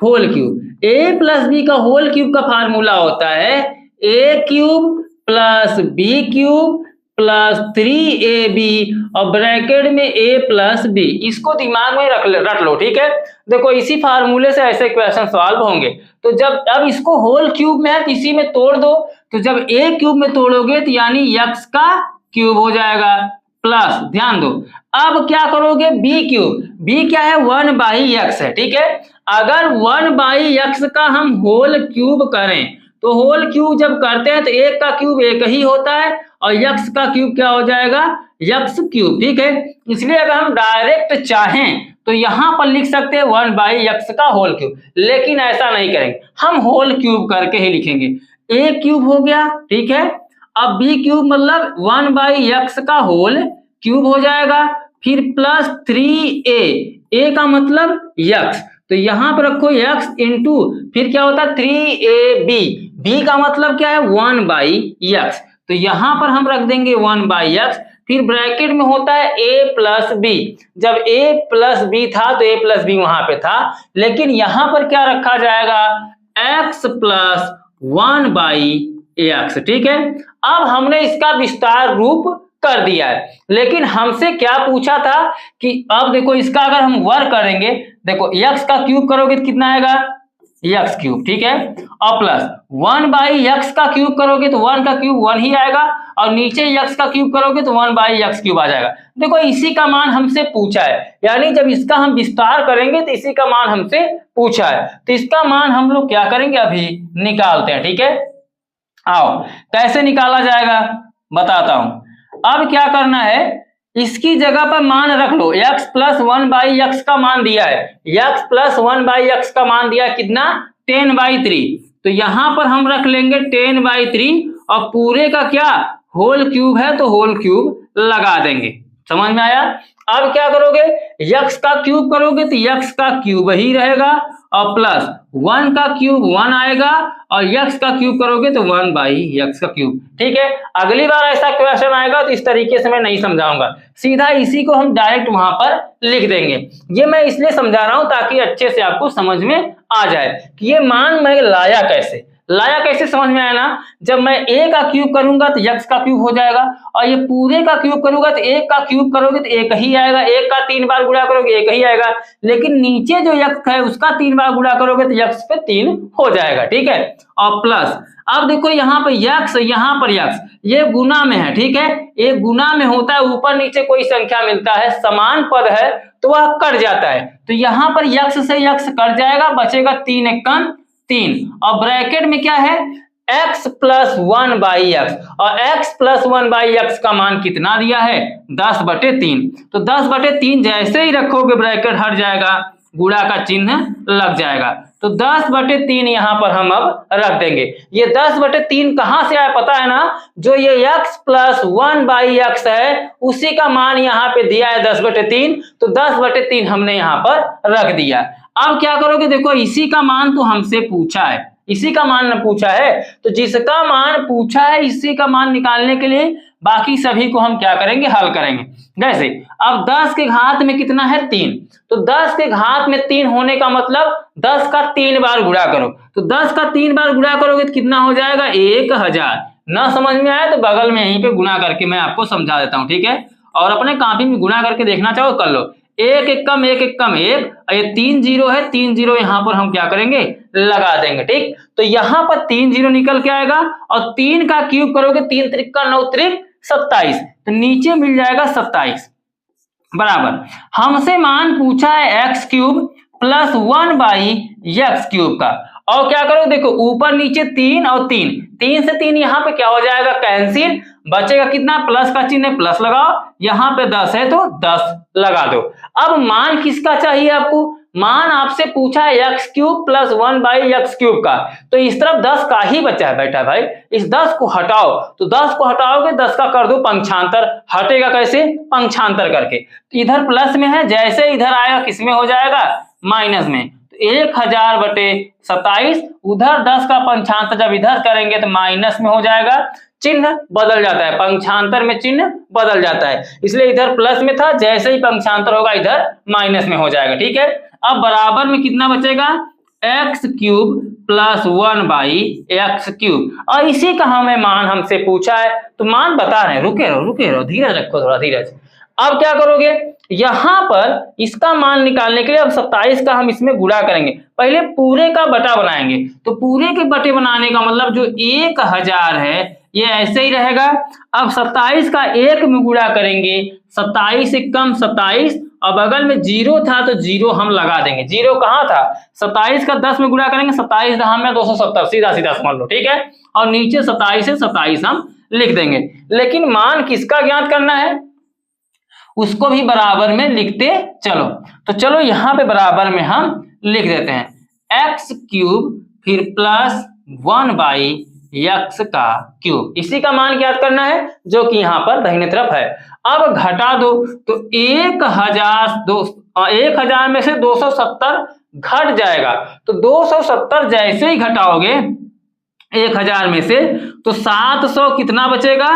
whole cube. a plus B का होल क्यूब का फार्मूला होता है a cube plus B cube plus 3ab और ब्रैकेट में a प्लस बी। इसको दिमाग में रख लो। ठीक है, देखो इसी फार्मूले से ऐसे क्वेश्चन सॉल्व होंगे। तो जब अब इसको होल क्यूब में है तो इसी में तोड़ दो, तो जब a क्यूब में तोड़ोगे तो यानी x का क्यूब हो जाएगा, प्लस ध्यान दो अब क्या करोगे, b क्यूब, b क्या है 1 बाई एक्स है। ठीक है, अगर 1 बाई एक्स का हम होल क्यूब करें तो होल क्यूब जब करते हैं तो एक का क्यूब एक ही होता है और x का क्यूब क्या हो जाएगा, x क्यूब। ठीक है, इसलिए अगर हम डायरेक्ट चाहें तो यहां पर लिख सकते हैं 1 बाई एक्स का होल क्यूब, लेकिन ऐसा नहीं करेंगे, हम होल क्यूब करके ही लिखेंगे। a क्यूब हो गया, ठीक है, अब b क्यूब मतलब 1 बाई एक्स का होल क्यूब हो जाएगा, फिर प्लस 3a का मतलब x, तो यहां पर रखो x इंटू फिर क्या होता है 3ab, b का मतलब क्या है 1 बाई एक्स, तो यहां पर हम रख देंगे 1 बाई एक्स, फिर ब्रैकेट में होता है a प्लस बी। जब a प्लस बी था तो a प्लस बी वहां पे था, लेकिन यहां पर क्या रखा जाएगा, x प्लस 1/x। ठीक है, अब हमने इसका विस्तार रूप कर दिया है, लेकिन हमसे क्या पूछा था कि अब देखो इसका अगर हम वर्ग करेंगे, देखो x का क्यूब करोगे तो कितना आएगा, x क्यूब। ठीक है, और प्लस 1/x का क्यूब करोगे तो 1 का क्यूब 1 ही आएगा, और नीचे x का क्यूब करोगे तो 1/x क्यूब आ जाएगा। देखो इसी का मान हमसे पूछा है, यानी जब इसका हम विस्तार करेंगे तो इसी का मान हमसे पूछा है, तो इसका मान हम लोग क्या करेंगे, अभी निकालते हैं। ठीक है, आओ कैसे निकाला जाएगा बताता हूं। अब क्या करना है, इसकी जगह पर मान रख लो, x प्लस 1/x का मान दिया है, x प्लस 1/x का मान दिया है कितना, 10/3। तो यहां पर हम रख लेंगे 10/3, और पूरे का क्या होल क्यूब है तो होल क्यूब लगा देंगे। समझ में आया। अब क्या करोगे, x का क्यूब करोगे तो x का क्यूब ही रहेगा, और प्लस 1 का क्यूब 1 आएगा, और x का क्यूब करोगे तो 1/x का क्यूब। ठीक है, अगली बार ऐसा क्वेश्चन आएगा तो इस तरीके से मैं नहीं समझाऊंगा, सीधा इसी को हम डायरेक्ट वहां पर लिख देंगे। ये मैं इसलिए समझा रहा हूं ताकि अच्छे से आपको समझ में आ जाए कि ये मान मैं लाया कैसे समझ में आया ना। जब मैं a का क्यूब करूंगा तो x का क्यूब हो जाएगा, और ये पूरे का क्यूब करूंगा तो एक का क्यूब करोगे तो एक ही आएगा, एक का 3 बार गुणा करोगे एक ही आएगा, लेकिन नीचे जो x है उसका 3 बार गुणा करोगे तो x पे 3 हो जाएगा। ठीक है, और प्लस अब देखो यहाँ पर x यहाँ पर x ये गुना में है। ठीक है, ये गुना में होता है, ऊपर नीचे कोई संख्या मिलता है, समान पद है तो वह कट जाता है, तो यहाँ पर x से x कट जाएगा, बचेगा 3 एकम 3, और ब्रैकेट में क्या है x प्लस 1/x, और x प्लस 1/x का मान कितना दिया है 10/3। तो 10/3 जैसे ही रखोगे ब्रैकेट हट जाएगा, गुणा का चिन्ह लग जाएगा, तो 10/3 यहाँ पर हम अब रख देंगे। ये 10/3 कहां से आया पता है ना, जो ये x प्लस 1/x है उसी का मान यहाँ पे दिया है 10/3, तो 10/3 हमने यहाँ पर रख दिया। अब क्या करोगे, देखो इसी का मान तो हमसे पूछा है, इसी का मान न पूछा है, तो जिसका मान पूछा है इसी का मान निकालने के लिए बाकी सभी को हम क्या करेंगे, हल करेंगे। जैसे अब 10 के घात में कितना है 3, तो 10 के घात में 3 होने का मतलब 10 का 3 बार गुणा करो, तो 10 का 3 बार गुणा करोगे तो कितना हो जाएगा 1000। ना समझ में आया तो बगल में यहीं पे गुणा करके मैं आपको समझा देता हूं। ठीक है, और अपने कॉपी में गुणा करके देखना चाहो कर लो, 1 एकम 1 एकम 1, ये 3 0 है, 3 0 यहाँ पर हम क्या करेंगे लगा देंगे। ठीक, तो यहाँ पर 3 0 निकल के आएगा, और 3 का क्यूब करोगे 3 त्रिक 9 त्रिक 27, तो नीचे मिल जाएगा 27 बराबर। हमसे मान पूछा है x cube plus 1/x cube का, और क्या करो देखो ऊपर नीचे 3 और 3 से 3 यहाँ पे क्या हो जाएगा कैंसिल, बचेगा कितना, प्लस का चिन्ह है प्लस लगाओ, यहाँ पे 10 है तो 10 लगा दो। अब मान किसका चाहिए आपको, मान आपसे पूछा है x cube plus 1/x cube का, तो इस तरफ 10 का ही बचा है बेटा भाई, इस 10 को हटाओ, तो 10 को हटाओगे 10 का कर दो पंक्षांतर, हटेगा कैसे पंक्षांतर करके, इधर प्लस में है, जैसे इधर आएगा किसमें हो जाएगा माइनस में, तो 1000/27, उधर 10 का पंक्षांतर जब इधर करेंगे तो माइनस में हो जाएगा, चिन्ह बदल जाता है, पंक्षांतर में चिन्ह बदल जाता है, इसलिए इधर प्लस में था, जैसे ही पंक्षांतर होगा इधर माइनस में हो जाएगा। ठीक है, अब बराबर में कितना बचेगा x cube plus 1/x cube, और इसी का हमें मान हमसे पूछा है, तो मान बता रहे हैं, रुके रहो धीरज रखो थोड़ा धीरज। अब क्या करोगे, यहां पर इसका मान निकालने के लिए अब 27 का हम इसमें गुणा करेंगे, पहले पूरे का बटा बनाएंगे, तो पूरे के बटे बनाने का मतलब जो 1000 है ये ऐसे ही रहेगा। अब 27 का 1 में गुणा करेंगे, 27 एकम 27, और बगल में 0 था तो 0 हम लगा देंगे, 0 कहाँ था, 27 का 10 में गुणा करेंगे, 27 दहा में 270, सीधा सीधा समझ लो। ठीक है, और नीचे 27 से 27 हम लिख देंगे, लेकिन मान किसका ज्ञात करना है उसको भी बराबर में लिखते चलो, तो चलो यहाँ पे बराबर में हम लिख देते हैं x क्यूब फिर प्लस 1/x का क्यूब, इसी का मान ज्ञात करना है जो कि यहाँ पर दाहिने तरफ है। अब घटा दो, तो 1000 में से 270 घट जाएगा, तो 270 जैसे ही घटाओगे 1000 में से तो 700 कितना बचेगा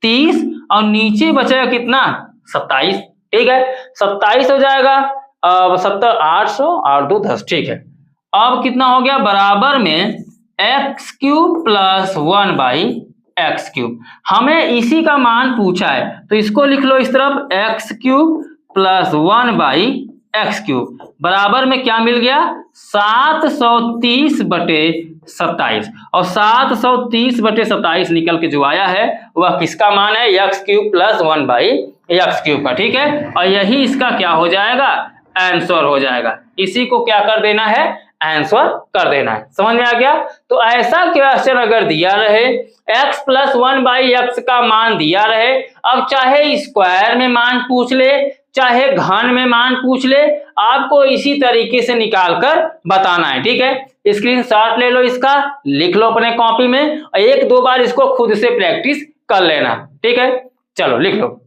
30, और नीचे बचेगा कितना 27, ठीक है 27 हो जाएगा। अब 70 800 और 2 10, ठीक है। अब कितना हो गया बराबर में x cube plus 1/x cube. हमें इसी का मान पूछा है तो इसको लिख लो इस तरफ x cube plus 1/x cube बराबर में क्या मिल गया 730/27। और 730/27 निकल के जो आया है वह किसका मान है X cube plus 1/x cube का, ठीक है। और यही इसका क्या हो जाएगा आंसर हो जाएगा। इसी को क्या कर देना है आंसर कर देना है। समझ में आ गया। तो ऐसा क्वेश्चन अगर दिया रहे x प्लस 1/x का मान दिया रहे, अब चाहे स्क्वायर में मान पूछ ले चाहे घन में मान पूछ ले, आपको इसी तरीके से निकाल कर बताना है, ठीक है। स्क्रीनशॉट ले लो इसका, लिख लो अपने कॉपी में और 1-2 बार इसको खुद से प्रैक्टिस कर लेना, ठीक है। चलो लिख लो।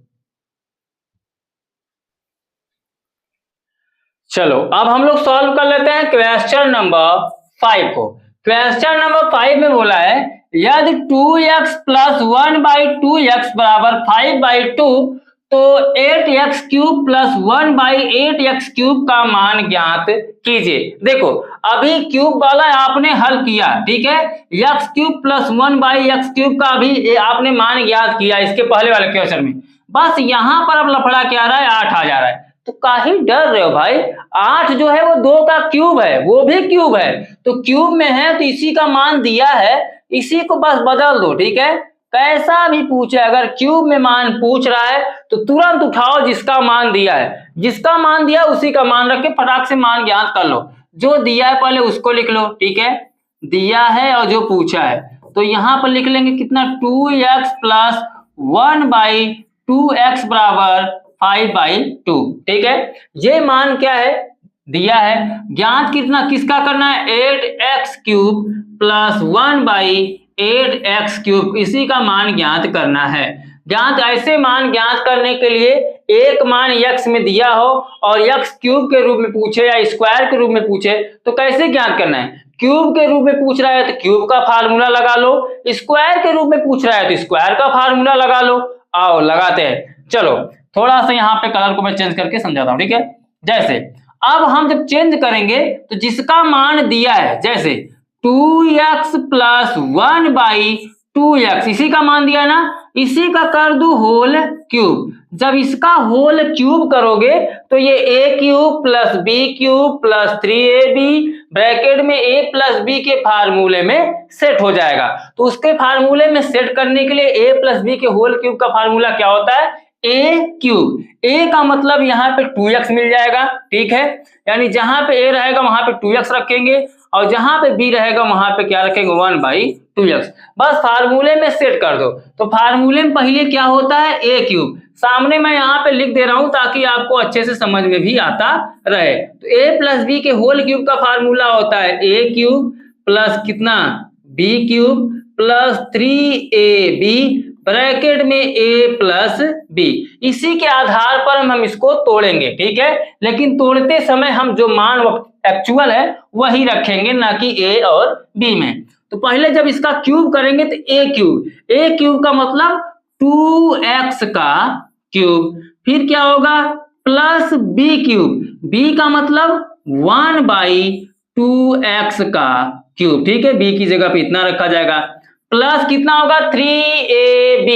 चलो अब हम लोग सॉल्व कर लेते हैं क्वेश्चन नंबर 5 को। क्वेश्चन नंबर 5 में बोला है यदि 2x प्लस 1/2x बराबर 5/2 तो 8x cube plus 1/8x cube का मान ज्ञात कीजिए। देखो अभी क्यूब वाला आपने हल किया, ठीक है। x cube plus 1/x cube का भी आपने मान ज्ञात किया इसके पहले वाले क्वेश्चन में। बस यहां पर अब लफड़ा क्या आ रहा है 8 आ जा रहा है। तो काहे डर रहे हो भाई, 8 जो है वो 2 का क्यूब है, वो भी क्यूब है तो क्यूब में है तो इसी का मान दिया है, इसी को बस बदल दो, ठीक है। कैसा भी पूछे अगर क्यूब में मान पूछ रहा है तो तुरंत उठाओ जिसका मान दिया है, जिसका मान दिया उसी का मान रख के फटाक से मान ज्ञात कर लो। जो दिया है पहले उसको लिख लो, ठीक है। दिया है और जो पूछा है तो यहां पर लिख लेंगे कितना 2x प्लस 1/2x बराबर 5/2, ठीक है। ये मान क्या है दिया है, ज्ञात कितना किसका करना है 8x cube plus 1/8x cube, इसी का मान ज्ञात करना है। ज्ञात ऐसे मान ज्ञात करने के लिए एक मान x में दिया हो और x क्यूब के रूप में पूछे या स्क्वायर के रूप में पूछे तो कैसे ज्ञात करना है। क्यूब के रूप में पूछ रहा है तो क्यूब का फार्मूला लगा लो, स्क्वायर के रूप में पूछ रहा है तो स्क्वायर का फार्मूला लगा लो। आओ लगाते हैं। चलो थोड़ा सा यहाँ पे कलर को मैं चेंज करके समझाता हूँ, ठीक है। जैसे अब हम जब चेंज करेंगे तो जिसका मान दिया है जैसे 2x प्लस 1/2x इसी का मान दिया ना, इसी का कर दो होल क्यूब। जब इसका होल क्यूब करोगे तो ये a cube plus b cube plus 3ab bracket में a प्लस b के फार्मूले में सेट हो जाएगा। तो उसके फार्मूले में सेट करने के लिए a प्लस b के होल क्यूब का फार्मूला क्या होता है a क्यूब। a का मतलब यहाँ पे 2x मिल जाएगा, ठीक है। यानी जहां पे a रहेगा वहां पे 2x रखेंगे और जहां पे b रहेगा वहां पे क्या रखेंगे 1/2x। बस फार्मूले में सेट कर दो। तो फार्मूले में पहले क्या होता है a क्यूब, सामने मैं यहाँ पे लिख दे रहा हूं ताकि आपको अच्छे से समझ में भी आता रहे। तो a प्लस b के होल क्यूब का फार्मूला होता है a क्यूब प्लस कितना b cube plus 3ab bracket में a प्लस b। इसी के आधार पर हम इसको तोड़ेंगे, ठीक है। लेकिन तोड़ते समय हम जो मान एक्चुअल है वही रखेंगे ना कि a और b में। तो पहले जब इसका क्यूब करेंगे तो a क्यूब का मतलब 2x का क्यूब, फिर क्या होगा प्लस b क्यूब, b का मतलब 1/2x का क्यूब, ठीक है। b की जगह पे इतना रखा जाएगा प्लस कितना होगा 3ab,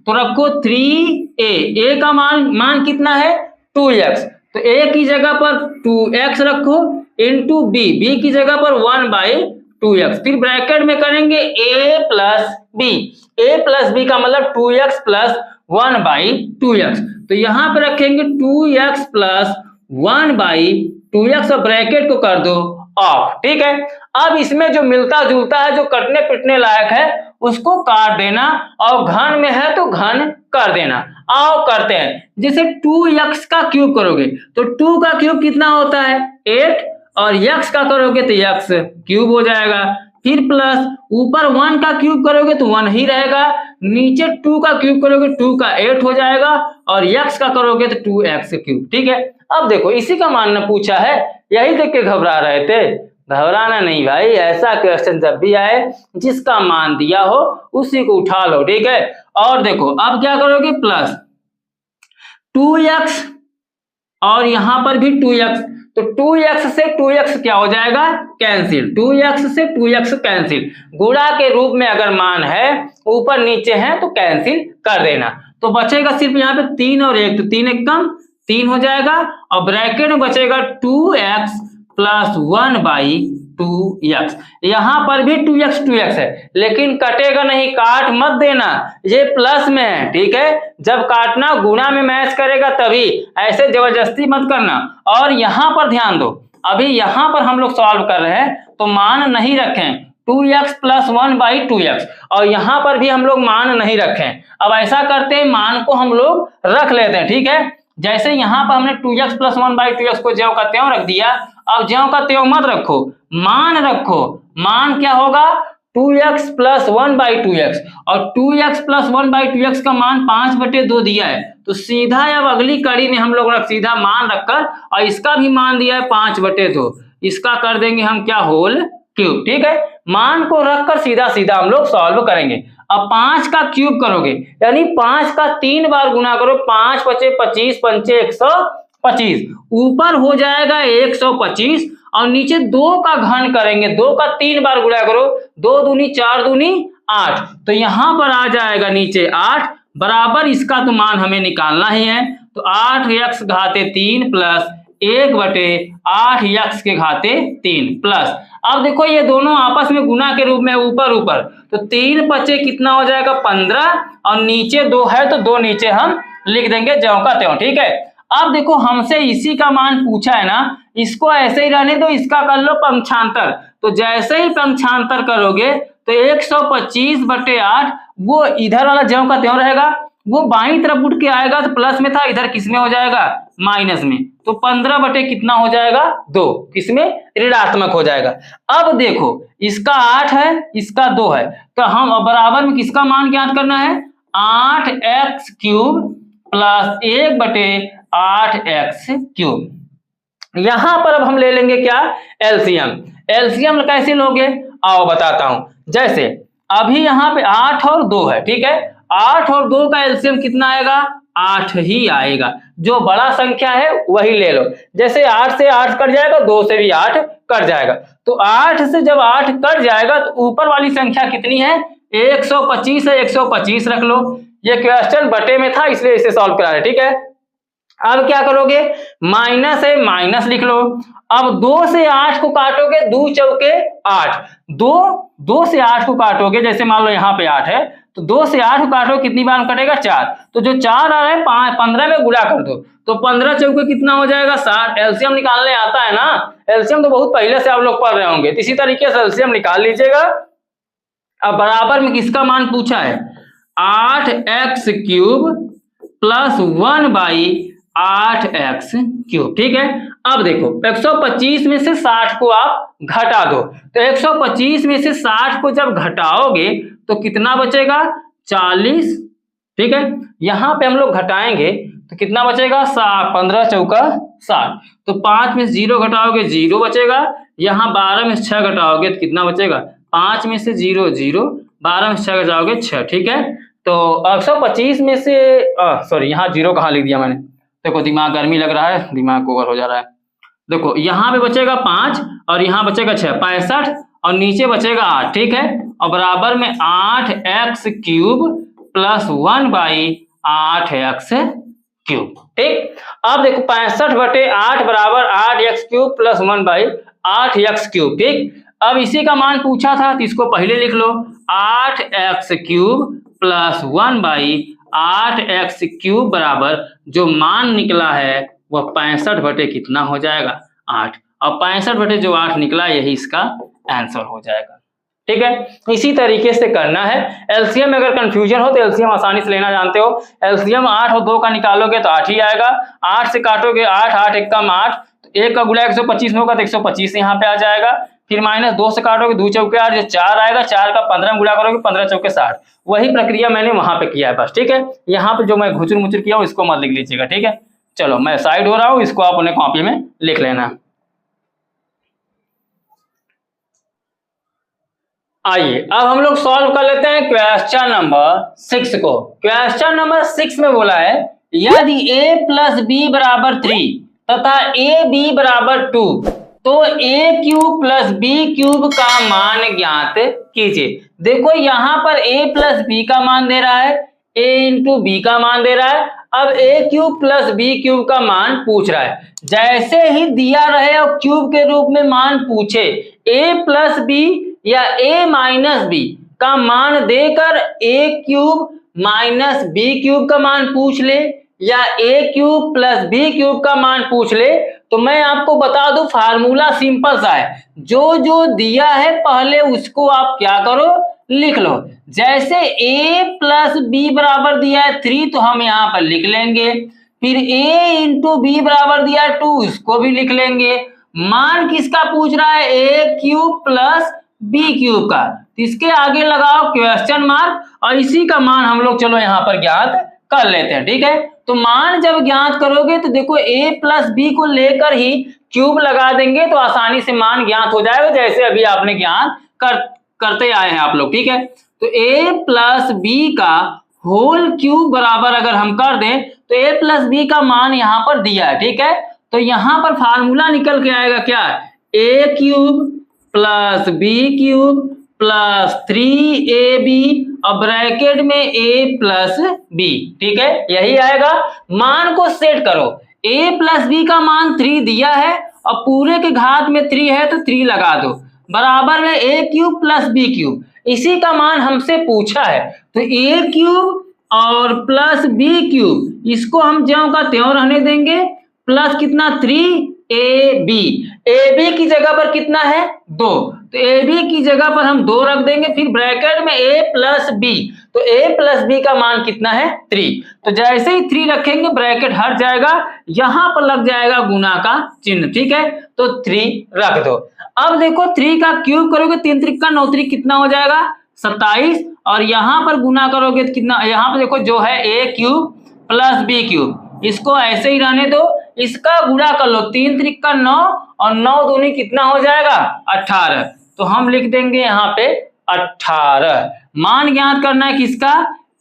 तो रखो 3a, a का मान कितना है 2x, तो a की जगह पर 2x रखो इंटू b की जगह पर 1/2x, फिर ब्रैकेट में करेंगे a प्लस b का मतलब 2x प्लस 1/2x, तो यहाँ पे रखेंगे 2x प्लस 1/2x और ब्रैकेट को कर दो ऑफ, ठीक है। अब इसमें जो मिलता जुलता है जो कटने पिटने लायक है उसको काट देना और घन में है तो घन कर देना। आओ करते हैं। जैसे 2x का क्यूब करोगे तो 2 का क्यूब कितना होता है 8 और x का करोगे तो x क्यूब हो जाएगा, फिर प्लस ऊपर 1 का क्यूब करोगे तो 1 ही रहेगा, नीचे 2 का क्यूब करोगे 2 का 8 हो जाएगा और x का करोगे तो 2x क्यूब, ठीक है। अब देखो इसी का मान पूछा है, यही देख के घबरा रहे थे। घबराना नहीं भाई, ऐसा क्वेश्चन जब भी आए जिसका मान दिया हो उसी को उठा लो, ठीक है। और देखो अब क्या करोगे, प्लस 2x और यहां पर भी 2x, तो 2x से 2x क्या हो जाएगा, कैंसिल, 2x से 2x कैंसिल। गुणा के रूप में अगर मान है, ऊपर नीचे है तो कैंसिल कर देना, तो बचेगा सिर्फ यहाँ पे 3 और 1, तो 3 एक कम 3 हो जाएगा, और ब्रैकेट में बचेगा 2x प्लस 1/2x। यहां पर भी 2x है, लेकिन कटेगा नहीं, काट मत देना, ये प्लस में है, ठीक है। जब काटना गुणा में मैच करेगा तभी, ऐसे जबरदस्ती मत करना। और यहां पर ध्यान दो, अभी यहां पर हम लोग सॉल्व कर रहे हैं तो मान नहीं रखें, 2x प्लस 1/2x, और यहां पर भी हम लोग मान नहीं रखें। अब ऐसा करते हैं, मान को हम लोग रख लेते हैं, ठीक है। जैसे यहां पर हमने 2x प्लस 1/2x को ज्यों का त्यों रख दिया, अब ज्यों का त्यों मत रखो, मान रखो। मान क्या होगा, 2x प्लस 1/2x, और 2x प्लस 1/2x का मान 5/2 दिया है, तो सीधा अब अगली कड़ी में हम लोग सीधा मान रखकर, और इसका भी मान दिया है 5/2, इसका कर देंगे हम क्या, होल क्यूब, ठीक है। मान को रखकर सीधा सीधा हम लोग सॉल्व करेंगे। अब 5 का क्यूब करोगे, यानी 5 का 3 बार गुना करो, 5 × 5 = 25, 5 × 125, ऊपर हो जाएगा 125, और नीचे 2 का घन करेंगे, 2 का 3 बार गुणा करो, 2 दूनी 4 दूनी 8, तो यहां पर आ जाएगा नीचे 8 बराबर, इसका तो मान हमें निकालना ही है, तो 8x घाते 3 प्लस 1/8x के घाते 3 प्लस, अब देखो ये दोनों आपस में गुना के रूप में ऊपर ऊपर, तो 3 बचे कितना हो जाएगा 15, और नीचे 2 है तो 2 नीचे हम लिख देंगे ज्यों का त्यों, ठीक है। अब देखो हमसे इसी का मान पूछा है ना, इसको ऐसे ही रहने दो, इसका कर लो पंक्षांतर, तो जैसे ही पंक्षांतर करोगे तो 125/8 वो इधर वाला ज्यों का त्यों रहेगा, वो बाईं तरफ उठ के आएगा, तो प्लस में था, इधर किसमें हो जाएगा, माइनस में, तो 15 कितना हो जाएगा 2, किसमें, ऋणात्मक हो जाएगा। अब देखो इसका 8 है, इसका 2 है, तो हम बराबर में किसका मान ज्ञात करना है, 8x cube plus 1/8x cube. यहां पर अब हम ले लेंगे क्या, एलसीएम। एलसीएम कैसे लोगे, आओ बताता हूं। जैसे अभी यहाँ पे 8 और 2 है, ठीक है, 8 और 2 का एलसीएम कितना आएगा, 8 ही आएगा, जो बड़ा संख्या है वही ले लो। जैसे 8 से 8 कट जाएगा, 2 से भी 8 कट जाएगा, तो 8 से जब 8 कट जाएगा तो ऊपर वाली संख्या कितनी है, 125 है, 125 रख लो। ये क्वेश्चन बटे में था इसलिए इसे सॉल्व करा रहे, ठीक है। अब क्या करोगे, माइनस है, माइनस लिख लो। अब 2 से 8 को काटोगे, 2 चौके 8, 2 से 8 को काटोगे, जैसे मान लो यहाँ पे 8 है, तो 2 से 8 को काटोगे, कितनी बार कटेगा 4, तो जो 4 आ रहा है 15 में गुणा कर दो, तो 15 चौके कितना हो जाएगा 60। एलसीएम निकालने आता है ना, एलसीएम तो बहुत पहले से आप लोग पढ़ रहे होंगे, इसी तरीके से एलसीएम निकाल लीजिएगा। अब बराबर में किसका मान पूछा है, 8x cube plus 1/8x cube, ठीक है। अब देखो 125 में से 60 को आप घटा दो, तो 125 में से 60 को जब घटाओगे तो कितना बचेगा 40, ठीक है। यहां पे हम लोग घटाएंगे तो कितना बचेगा 15 चौका 60, तो 5 में से 0 घटाओगे 0 बचेगा, यहाँ 12 में से 6 घटाओगे तो कितना बचेगा, 5 में से 0 0, 12 में से 6 घटाओगे 6, ठीक है। तो 125 में से सॉरी यहाँ 0 कहाँ लिख दिया मैंने, देखो दिमाग गर्मी लग रहा है, दिमाग ओवर हो जा रहा है। देखो यहाँ पे बचेगा 5 और यहाँ बचेगा 6, 65, और नीचे बचेगा 8, ठीक है, और बराबर में 8x cube plus 1/8x cube, ठीक। अब देखो 65/8 बराबर 8x cube plus 1/8x cube, ठीक। अब इसी का मान पूछा था तो इसको पहले लिख लो, 8x cube plus 1/8x cube बराबर जो मान निकला है वह 65 कितना हो जाएगा 8, और 65 जो 8 निकला यही इसका आंसर हो जाएगा, ठीक है। इसी तरीके से करना है। एलसीएम में अगर कंफ्यूजन हो तो एलसीएम आसानी से लेना जानते हो, एलसीएम 8 और 2 का निकालोगे तो 8 ही आएगा, 8 से काटोगे 8, 8 एक कम 8, तो 1 का गुणा 125 में होगा तो 125 यहाँ पे आ जाएगा, फिर माइनस 2 से काटोगे 2 चौके 8, जो 4 आएगा, 4 का 15 में गुणा करोगे 15 चौके 60, वही प्रक्रिया मैंने वहां पे किया है बस, ठीक है। यहाँ पे जो मैं घुचुर मुचुर किया हूँ इसको मत लिख लीजिएगा, ठीक है। चलो मैं साइड हो रहा हूँ, इसको आप अपने कॉपी में लिख लेना। आइए अब हम लोग सॉल्व कर लेते हैं क्वेश्चन नंबर 6 को। क्वेश्चन नंबर 6 में बोला है यदि a प्लस बी बराबर 3 तथा ए बी बराबर 2 तो a cube plus B cube का मान ज्ञात कीजिए। देखो यहाँ पर a प्लस बी का मान दे रहा है, a इंटू बी का मान दे रहा है। अब a cube plus B cube का मान पूछ रहा है। जैसे ही दिया रहे और क्यूब के रूप में मान पूछे, a प्लस बी या a माइनस बी का मान देकर a cube minus B cube का मान पूछ ले या a cube plus B cube का मान पूछ ले, तो मैं आपको बता दूं फार्मूला सिंपल सा है। जो जो दिया है पहले उसको आप क्या करो, लिख लो। जैसे a प्लस बी बराबर दिया है 3 तो हम यहाँ पर लिख लेंगे, फिर a इंटू बी बराबर दिया है 2 इसको भी लिख लेंगे। मान किसका पूछ रहा है, a cube plus B cube का, तो इसके आगे लगाओ क्वेश्चन मार्क और इसी का मान हम लोग चलो यहाँ पर ज्ञात कर लेते हैं। ठीक है, तो मान जब ज्ञात करोगे तो देखो a प्लस बी को लेकर ही क्यूब लगा देंगे तो आसानी से मान ज्ञात हो जाएगा, जैसे अभी आपने ज्ञात करते आए हैं आप लोग। ठीक है, तो a प्लस बी का होल क्यूब बराबर अगर हम कर दें तो a प्लस बी का मान यहाँ पर दिया है। ठीक है, तो यहाँ पर फार्मूला निकल के आएगा क्या, a cube plus B cube plus 3ab और ब्रैकेट में a प्लस बी। ठीक है, यही आएगा। मान को सेट करो, a प्लस बी का मान 3 दिया है और पूरे के घात में 3 है तो 3 लगा दो, बराबर में a cube plus B cube, इसी का मान हमसे पूछा है। तो a क्यूब और प्लस बी क्यूब इसको हम ज्यों का त्यों रहने देंगे, प्लस कितना 3ab, ab की जगह पर कितना है 2, तो ab की जगह पर हम 2 रख देंगे, फिर ब्रैकेट में a प्लस बी, तो a प्लस बी का मान कितना है 3। तो जैसे ही 3 रखेंगे ब्रैकेट हट जाएगा, यहां पर लग जाएगा गुना का चिन्ह। ठीक है, तो 3 रख दो। अब देखो 3 का क्यूब करोगे 3 त्रिक का 9 त्रिक कितना हो जाएगा 27, और यहां पर गुना करोगे तो कितना, यहाँ पर देखो जो है a cube plus B cube, इसको ऐसे ही रहने दो, इसका गुणा कर लो 3 त्रिक का 9 और 9 दूनी कितना हो जाएगा 18, तो हम लिख देंगे यहाँ पे 18। मान ज्ञात करना है किसका,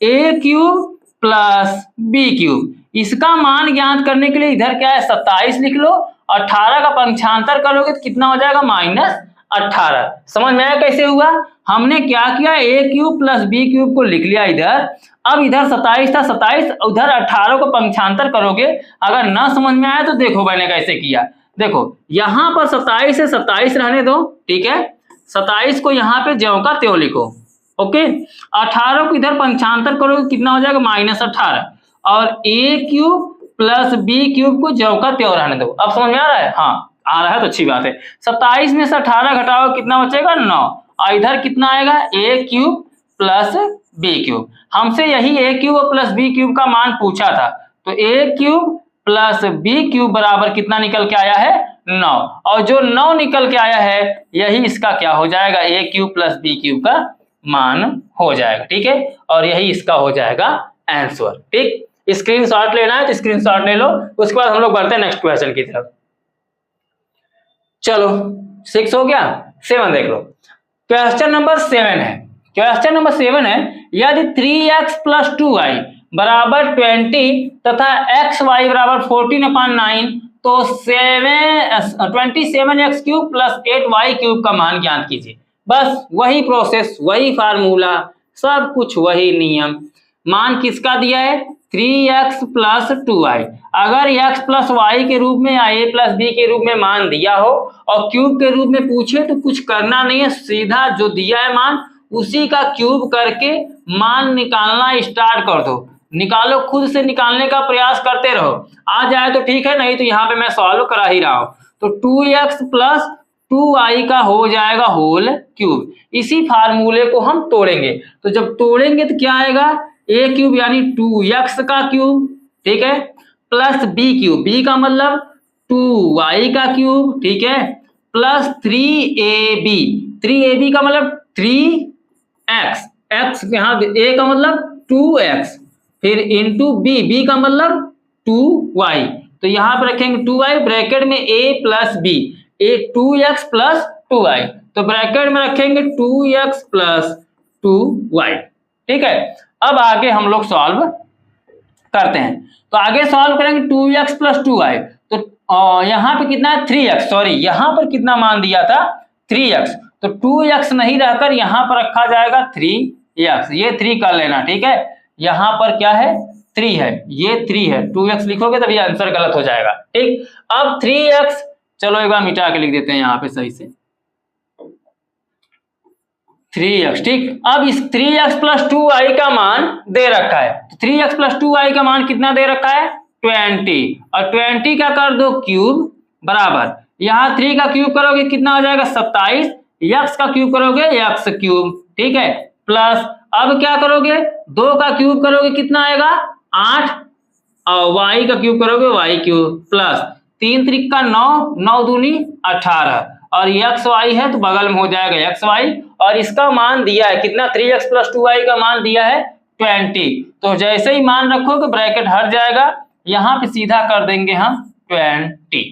a cube plus B cube, इसका मान ज्ञात करने के लिए इधर क्या है 27 लिख लो, 18 का पंक्षांतर करोगे तो कितना हो जाएगा -18। समझ में आया कैसे हुआ, हमने क्या किया a cube plus B cube को लिख लिया इधर, अब इधर 27 था 27, उधर 18 को पंक्षांतर करोगे। अगर ना समझ में आया तो देखो मैंने कैसे किया, देखो यहाँ पर 27 से 27 रहने दो। ठीक है, 27 को यहाँ पे ज्यों का त्यों लिखो। ओके, 18 को इधर पंक्षांतर करोगे कितना हो जाएगा -18, और a cube plus B cube को ज्यों का त्यों रहने दो। अब समझ में आ रहा है, हाँ आ रहा है तो अच्छी बात है। 27 में से 18 घटाओ कितना बचेगा 9, और इधर कितना आएगा a cube plus B cube. हमसे यही a cube plus B cube का मान पूछा था, तो a cube plus B cube बराबर कितना निकल के आया है 9, और जो 9 निकल के आया है यही इसका क्या हो जाएगा a cube plus B cube का मान हो जाएगा। ठीक है, और यही इसका हो जाएगा आंसर। ठीक, स्क्रीनशॉट लेना है तो स्क्रीनशॉट ले लो, उसके बाद हम लोग बढ़ते हैं नेक्स्ट क्वेश्चन की तरफ। चलो 6 हो गया, 7 देख लो। क्वेश्चन नंबर 7 है, क्वेश्चन नंबर 7 है यदि 3x प्लस 2y बराबर 20 तथा xy बराबर 14/9 तो 27x cube plus 8y cube का मान ज्ञात कीजिए। बस वही प्रोसेस, वही फार्मूला, सब कुछ वही नियम। मान किसका दिया है 3x प्लस 2y, अगर x प्लस y के रूप में या a प्लस b के रूप में मान दिया हो और क्यूब के रूप में पूछे तो कुछ करना नहीं है, सीधा जो दिया है मान उसी का क्यूब करके मान निकालना स्टार्ट कर दो। निकालो, खुद से निकालने का प्रयास करते रहो, आ जाए तो ठीक है, नहीं तो यहाँ पे मैं सॉल्व करा ही रहा हूं। तो 2x प्लस 2y का हो जाएगा होल क्यूब। इसी फार्मूले को हम तोड़ेंगे, तो जब तोड़ेंगे तो क्या आएगा a क्यूब यानी 2x का क्यूब, ठीक है, प्लस b क्यूब, b का मतलब 2y का क्यूब, ठीक है, प्लस 3ab, 3ab का मतलब 3x, x यहाँ a का मतलब 2x, फिर इंटू b का मतलब 2y, तो यहाँ पर रखेंगे 2y, ब्रैकेट में a plus b, a 2x plus 2y, तो ब्रैकेट में रखेंगे 2x प्लस 2y। ठीक है, अब आगे हम लोग सॉल्व करते हैं। तो आगे सॉल्व करेंगे 2x प्लस 2y, तो यहाँ पे कितना है 3x, सॉरी यहाँ पर कितना मान दिया था 3x, तो 2x नहीं रहकर यहाँ पर रखा जाएगा 3x, ये 3 कर लेना। ठीक है, यहाँ पर क्या है 3 है, ये 3 है, 2x लिखोगे तब ये आंसर गलत हो जाएगा। ठीक, अब 3x चलो एक बार मिटा के लिख देते हैं यहाँ पे सही से 3x। ठीक, अब इस 3x प्लस 2y का मान दे रखा है, तो 3x प्लस 2y का मान कितना दे रखा है 20, और 20 का कर दो क्यूब बराबर, यहाँ 3 का क्यूब करोगे कितना हो जाएगा 27, x का क्यूब करोगे x क्यूब। ठीक है, प्लस अब क्या करोगे 2 का क्यूब करोगे कितना आएगा 8, और y का क्यूब करोगे y क्यूब, प्लस 3 त्रिक का 9, 9 दूनी 18, और एक्स वाई है तो बगल में हो जाएगा एक्स वाई, और इसका मान दिया है कितना 3x प्लस 2y का मान दिया है 20। तो जैसे ही मान रखोगे ब्रैकेट हट जाएगा, यहाँ पे सीधा कर देंगे हम 20।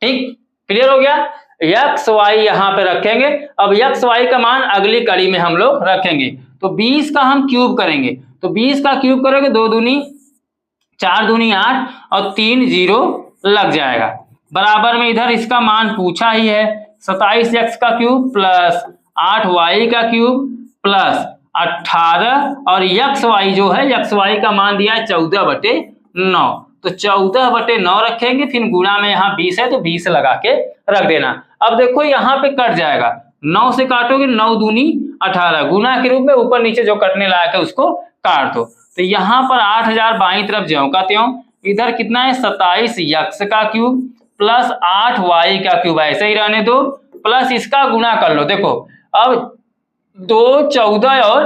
ठीक, क्लियर हो गया। एक्स वाई यहाँ पे रखेंगे, अब एक्स वाई का मान अगली कड़ी में हम लोग रखेंगे, तो 20 का हम क्यूब करेंगे, तो 20 का क्यूब करोगे 2 दूनी 4 दूनी 8, और 3 0 लग जाएगा, बराबर में इधर इसका मान पूछा ही है 27x का क्यूब प्लस 8y का क्यूब प्लस 18, और एक्स वाई जो है एक्स वाई का मान दिया है 14/9, तो 14/9 रखेंगे, फिर गुणा में यहाँ 20 है तो 20 लगा के रख देना। अब देखो यहाँ पे कट जाएगा, 9 से काटोगे 9 दूनी 18, गुणा के रूप में ऊपर नीचे जो कटने लायक है उसको काट दो, तो यहाँ पर 8000 बाईं तरफ ज्यों का त्यों, इधर कितना है 27x का क्यूब प्लस 8y का क्यूब, ऐसे ही रहने दो, प्लस इसका गुणा कर लो। देखो अब 2 14 और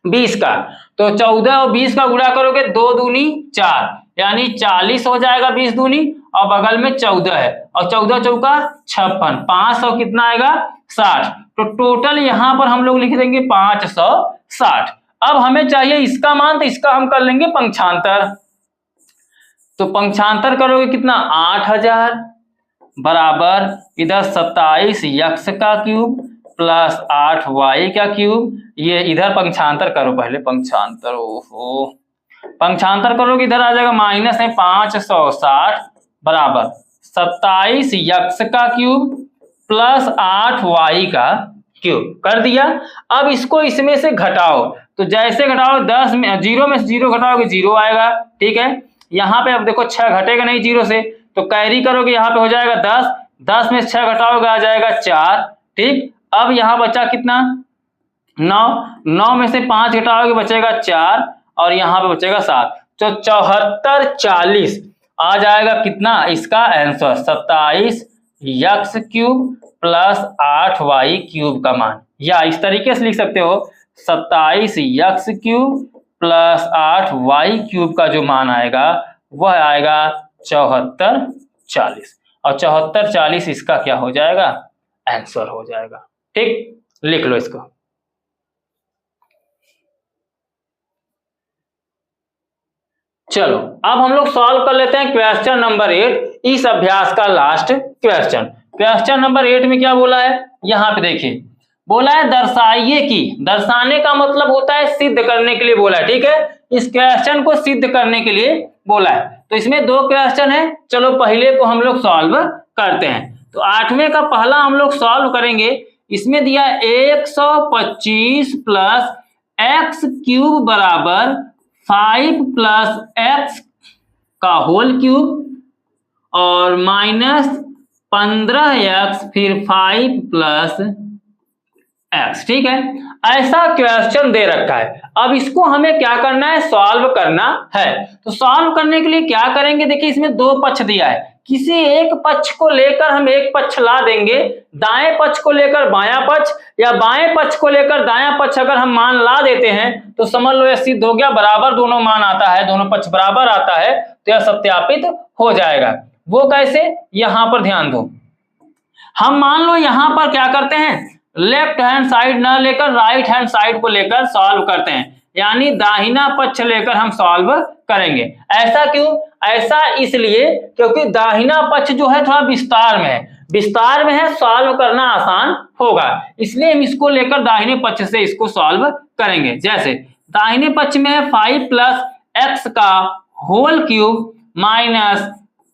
20 का, तो 14 और 20 का गुणा करोगे 2 दूनी 4, यानी 40 हो जाएगा 20 दूनी, और बगल में 14 है, और 14 चौका 56, 500 कितना आएगा 60, तो टोटल यहाँ पर हम लोग लिख देंगे 560। अब हमें चाहिए इसका मान, तो इसका हम कर लेंगे पंक्षांतर, तो पंक्षांतर करोगे कितना 8000 बराबर इधर 27x का क्यूब प्लस 8y का क्यूब, ये इधर पंक्षांतर करो पहले, पंक्षांतर ओहो पंक्षांतर करोगे इधर आ जाएगा माइनस है 560 बराबर 27x का क्यूब प्लस 8y का क्यूब कर दिया। अब इसको इसमें से घटाओ, तो जैसे घटाओ 10 में 0 में 0 घटाओगे 0 आएगा। ठीक है, यहाँ पे अब देखो 6 घटेगा नहीं 0 से, तो कैरी करोगे यहाँ पे हो जाएगा 10, 10 में 6 घटाओगे आ जाएगा 4। ठीक, अब यहाँ बचा कितना 9, 9 में से 5 घटाओगे बचेगा 4, और यहाँ पे बचेगा 7, तो 74 40 आ जाएगा कितना इसका answer 27x cube plus 8y cube का मान, या इस तरीके से लिख सकते हो 27x cube plus 8y cube का जो मान आएगा वह आएगा 74 40, और 74 40 इसका क्या हो जाएगा आंसर हो जाएगा। ठीक, लिख लो इसको। चलो अब हम लोग सॉल्व कर लेते हैं क्वेश्चन नंबर 8, इस अभ्यास का लास्ट क्वेश्चन। क्वेश्चन नंबर 8 में क्या बोला है, यहाँ पे देखिए बोला है दर्शाइए कि, दर्शाने का मतलब होता है सिद्ध करने के लिए बोला है। ठीक है, इस क्वेश्चन को सिद्ध करने के लिए बोला है, तो इसमें 2 क्वेश्चन है, चलो पहले को हम लोग सॉल्व करते हैं। तो 8वें का पहला हम लोग सॉल्व करेंगे, इसमें दिया 125 प्लस एक्स क्यूब बराबर 5 प्लस एक्स का होल क्यूब और माइनस 15x फिर 5 प्लस एक्स। ठीक है, ऐसा क्वेश्चन दे रखा है। अब इसको हमें क्या करना है, सॉल्व करना है। तो सॉल्व करने के लिए क्या करेंगे, देखिए इसमें 2 पक्ष दिया है, किसी एक पक्ष को लेकर हम एक पक्ष ला देंगे, दाएं पक्ष को लेकर बायां पक्ष या बाएं पक्ष को लेकर दायां पक्ष अगर हम मान ला देते हैं तो समझ लो यह सिद्ध हो गया, बराबर दोनों मान आता है, दोनों पक्ष बराबर आता है, तो यह सत्यापित हो जाएगा। वो कैसे, यहां पर ध्यान दो, हम मान लो यहां पर क्या करते हैं, लेफ्ट हैंड साइड ना लेकर राइट हैंड साइड को लेकर सॉल्व करते हैं, यानी दाहिना पक्ष लेकर हम सॉल्व करेंगे। ऐसा क्यों, ऐसा इसलिए क्योंकि दाहिना पक्ष जो है थोड़ा विस्तार में है, विस्तार में है, सॉल्व करना आसान होगा, इसलिए हम इसको लेकर दाहिने पक्ष से इसको सॉल्व करेंगे। जैसे दाहिने पक्ष में है 5 प्लस एक्स का होल क्यूब माइनस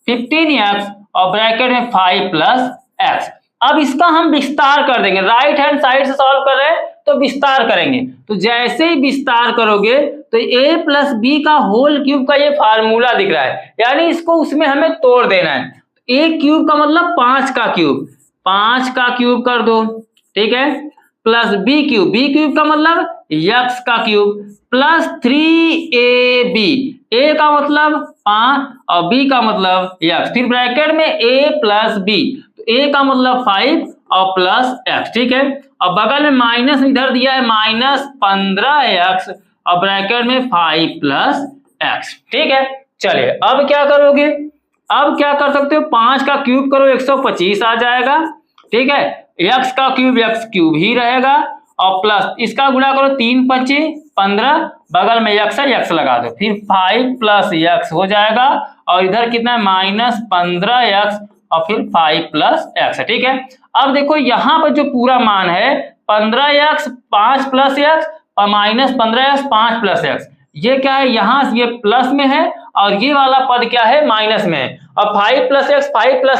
15x और ब्रैकेट में 5 प्लस एक्स। अब इसका हम विस्तार कर देंगे, राइट हैंड साइड से सॉल्व कर रहे हैं तो विस्तार करेंगे। तो जैसे ही विस्तार करोगे तो a प्लस बी का होल क्यूब का ये फार्मूला दिख रहा है, यानी इसको उसमें हमें तोड़ देना है। a क्यूब का मतलब 5 का क्यूब, 5 का क्यूब कर दो, ठीक है, प्लस b क्यूब का मतलब x का क्यूब प्लस 3ab, a का मतलब 5 और b का मतलब x, फिर ब्रैकेट में a प्लस b, तो a का मतलब 5 और प्लस x, ठीक है। और बगल में माइनस इधर दिया है माइनस 15x और ब्रैकेट में 5 प्लस x, ठीक है। चलिए अब क्या करोगे, अब क्या कर सकते हो, 5 का क्यूब करो 125 आ जाएगा, ठीक है, x का क्यूब x क्यूब ही रहेगा और प्लस इसका गुणा करो 3 25 15, बगल में x है x लगा दो, फिर 5 प्लस x हो जाएगा और इधर कितना है माइनस 15x और फिर 5 प्लस x है, ठीक है। अब देखो यहाँ पर जो पूरा मान है 15x 5 प्लस x और माइनस 15x 5 प्लस x, ये क्या है, यहाँ ये प्लस में है और ये वाला पद क्या है माइनस में है, और 5 प्लस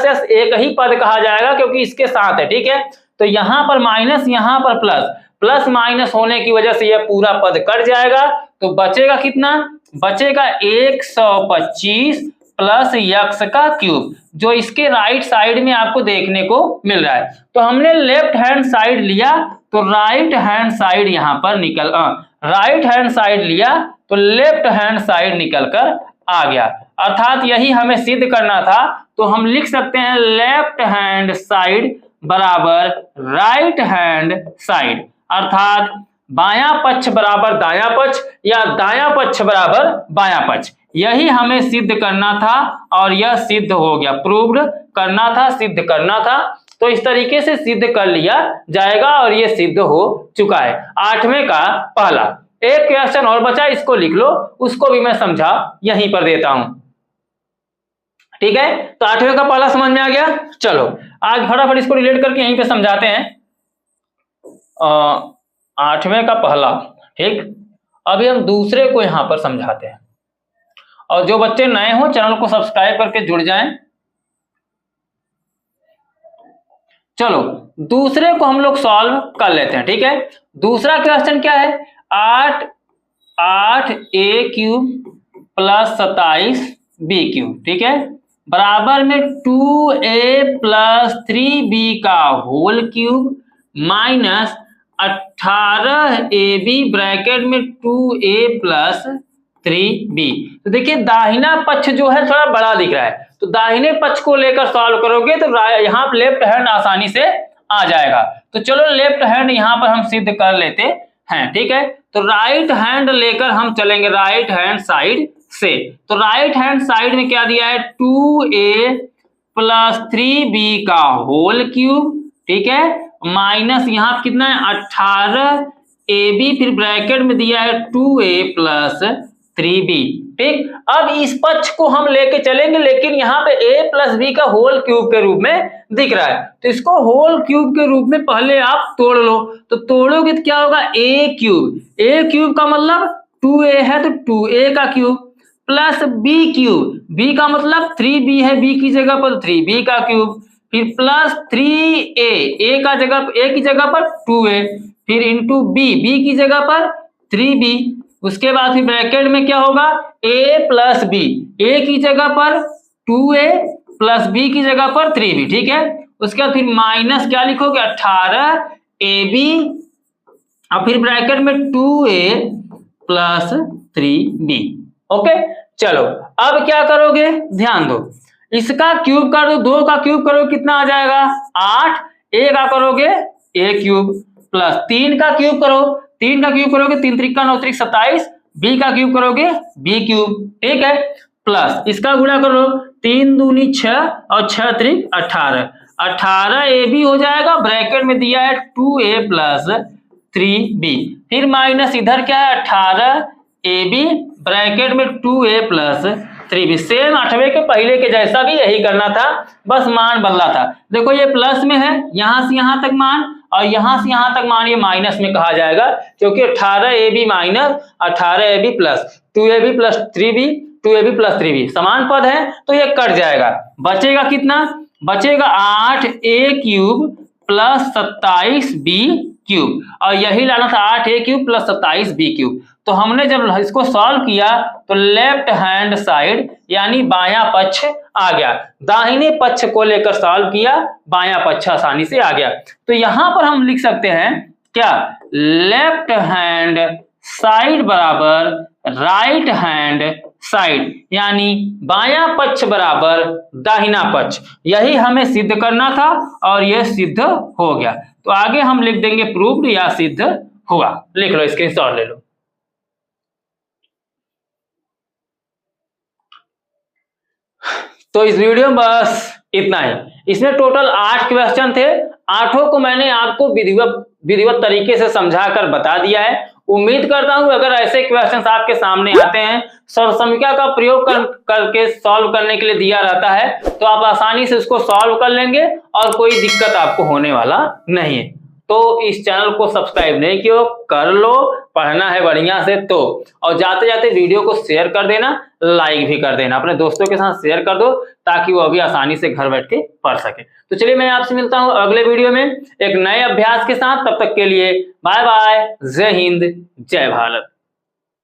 x एक ही पद कहा जाएगा क्योंकि इसके साथ है, ठीक है। तो यहाँ पर माइनस यहाँ पर प्लस, प्लस माइनस होने की वजह से यह पूरा पद कट जाएगा, तो बचेगा कितना, बचेगा 125 प्लस x का क्यूब, जो इसके राइट साइड में आपको देखने को मिल रहा है। तो हमने लेफ्ट हैंड साइड लिया तो राइट हैंड साइड यहाँ पर निकल राइट हैंड साइड लिया तो लेफ्ट हैंड साइड निकल कर आ गया, अर्थात यही हमें सिद्ध करना था। तो हम लिख सकते हैं लेफ्ट हैंड साइड बराबर राइट हैंड साइड, अर्थात बायां पक्ष बराबर दायां पक्ष या दायां पक्ष बराबर बायां पक्ष, यही हमें सिद्ध करना था और यह सिद्ध हो गया, प्रूव्ड करना था, सिद्ध करना था। तो इस तरीके से सिद्ध कर लिया जाएगा और यह सिद्ध हो चुका है। 8वें का पहला। एक क्वेश्चन और बचा, इसको लिख लो, उसको भी मैं समझा यहीं पर देता हूं, ठीक है। तो 8वें का पहला समझ में आ गया। चलो आज फटाफट इसको रिलेट करके यहीं पे समझाते हैं। 8वें का पहला, ठीक। अभी हम दूसरे को यहां पर समझाते हैं, और जो बच्चे नए हो चैनल को सब्सक्राइब करके जुड़ जाएं। चलो दूसरे को हम लोग सॉल्व कर लेते हैं, ठीक है। दूसरा क्वेश्चन क्या है, 8a cube plus 27b cube, ठीक है, बराबर में 2a प्लस 3b का whole cube minus 18ab bracket में 2a प्लस 3b। तो देखिए दाहिना पक्ष जो है थोड़ा बड़ा दिख रहा है, तो दाहिने पक्ष को लेकर सॉल्व करोगे तो यहाँ लेफ्ट हैंड आसानी से आ जाएगा। तो चलो लेफ्ट हैंड यहाँ पर हम सिद्ध कर लेते हैं, ठीक है। तो राइट हैंड लेकर हम चलेंगे राइट हैंड साइड से। तो राइट हैंड साइड में क्या दिया है, 2a प्लस 3b का होल क्यूब, ठीक है, माइनस यहाँ कितना है 18ab, फिर ब्रैकेट में दिया है 2a प्लस 3b, ठीक। अब इस पक्ष को हम लेके चलेंगे, लेकिन यहाँ पे a प्लस b का होल क्यूब के रूप में दिख रहा है, तो इसको होल क्यूब के रूप में पहले आप तोड़ लो। तो तोड़ोगे तो क्या होगा, a क्यूब का मतलब 2a है तो 2a का cube plus b cube, b का मतलब 3b है, b की जगह पर 3b का क्यूब, फिर प्लस 3a, a की जगह पर 2a, फिर इंटू b की जगह पर 3b, उसके बाद फिर ब्रैकेट में क्या होगा, a प्लस b, a की जगह पर 2a प्लस b की जगह पर 3b, ठीक है। उसके बाद फिर माइनस क्या लिखोगे 18ab और फिर ब्रैकेट में 2a प्लस 3b, ओके। चलो अब क्या करोगे, ध्यान दो, इसका क्यूब कर दो, 2 का क्यूब करो कितना आ जाएगा 8, a का करोगे a क्यूब प्लस 3 का क्यूब करो, 3 का क्यूब करोगे 3 त्रिक का 9 त्रिक 27, b का क्यूब करोगे b क्यूब, ठीक है, प्लस इसका गुणा करो 3 दूनी 6 और 6 त्रिक 18, 18ab हो जाएगा, ब्रैकेट में दिया है 2a प्लस 3b, फिर माइनस इधर क्या है 18ab ब्रैकेट में 2a प्लस 3b, सेम 8वें के पहले के जैसा भी यही करना था, बस मान बदला था। देखो ये प्लस में है, यहां से यहां तक मान, और यहां से यहां तक मान ये माइनस में कहा जाएगा, क्योंकि 18ab minus 18ab plus 2ab plus 3b, 2ab plus 3b समान पद है, तो ये कट जाएगा। बचेगा कितना? बचेगा 8a cube plus 27b cube, और यही लाना था 8a cube plus 27b cube. तो हमने जब इसको सॉल्व किया तो लेफ्ट हैंड साइड यानी बायां पक्ष आ गया, दाहिने पक्ष को लेकर सॉल्व किया, बायां पक्ष आसानी से आ गया। तो यहां पर हम लिख सकते हैं क्या? लेफ्ट हैंड साइड बराबर राइट हैंड साइड, यानी बायां पक्ष बराबर दाहिना पक्ष। यही हमें सिद्ध करना था और यह सिद्ध हो गया। तो आगे हम लिख देंगे प्रूव्ड या सिद्ध हुआ। लिख लो, स्क्रीनशॉट ले लो। तो इस वीडियो में बस इतना ही। इसमें टोटल 8 क्वेश्चन थे, 8 को मैंने आपको विधिवत तरीके से समझाकर बता दिया है। उम्मीद करता हूं अगर ऐसे क्वेश्चंस आपके सामने आते हैं, सर्वसमिका का प्रयोग करके सॉल्व करने के लिए दिया रहता है, तो आप आसानी से उसको सॉल्व कर लेंगे और कोई दिक्कत आपको होने वाला नहीं है। तो इस चैनल को सब्सक्राइब नहीं किया, कर लो, पढ़ना है बढ़िया से तो। और जाते जाते वीडियो को शेयर कर देना, लाइक भी कर देना, अपने दोस्तों के साथ शेयर कर दो ताकि वो भी आसानी से घर बैठ के पढ़ सके। तो चलिए मैं आपसे मिलता हूं अगले वीडियो में एक नए अभ्यास के साथ। तब तक के लिए बाय बाय, जय हिंद, जय भारत।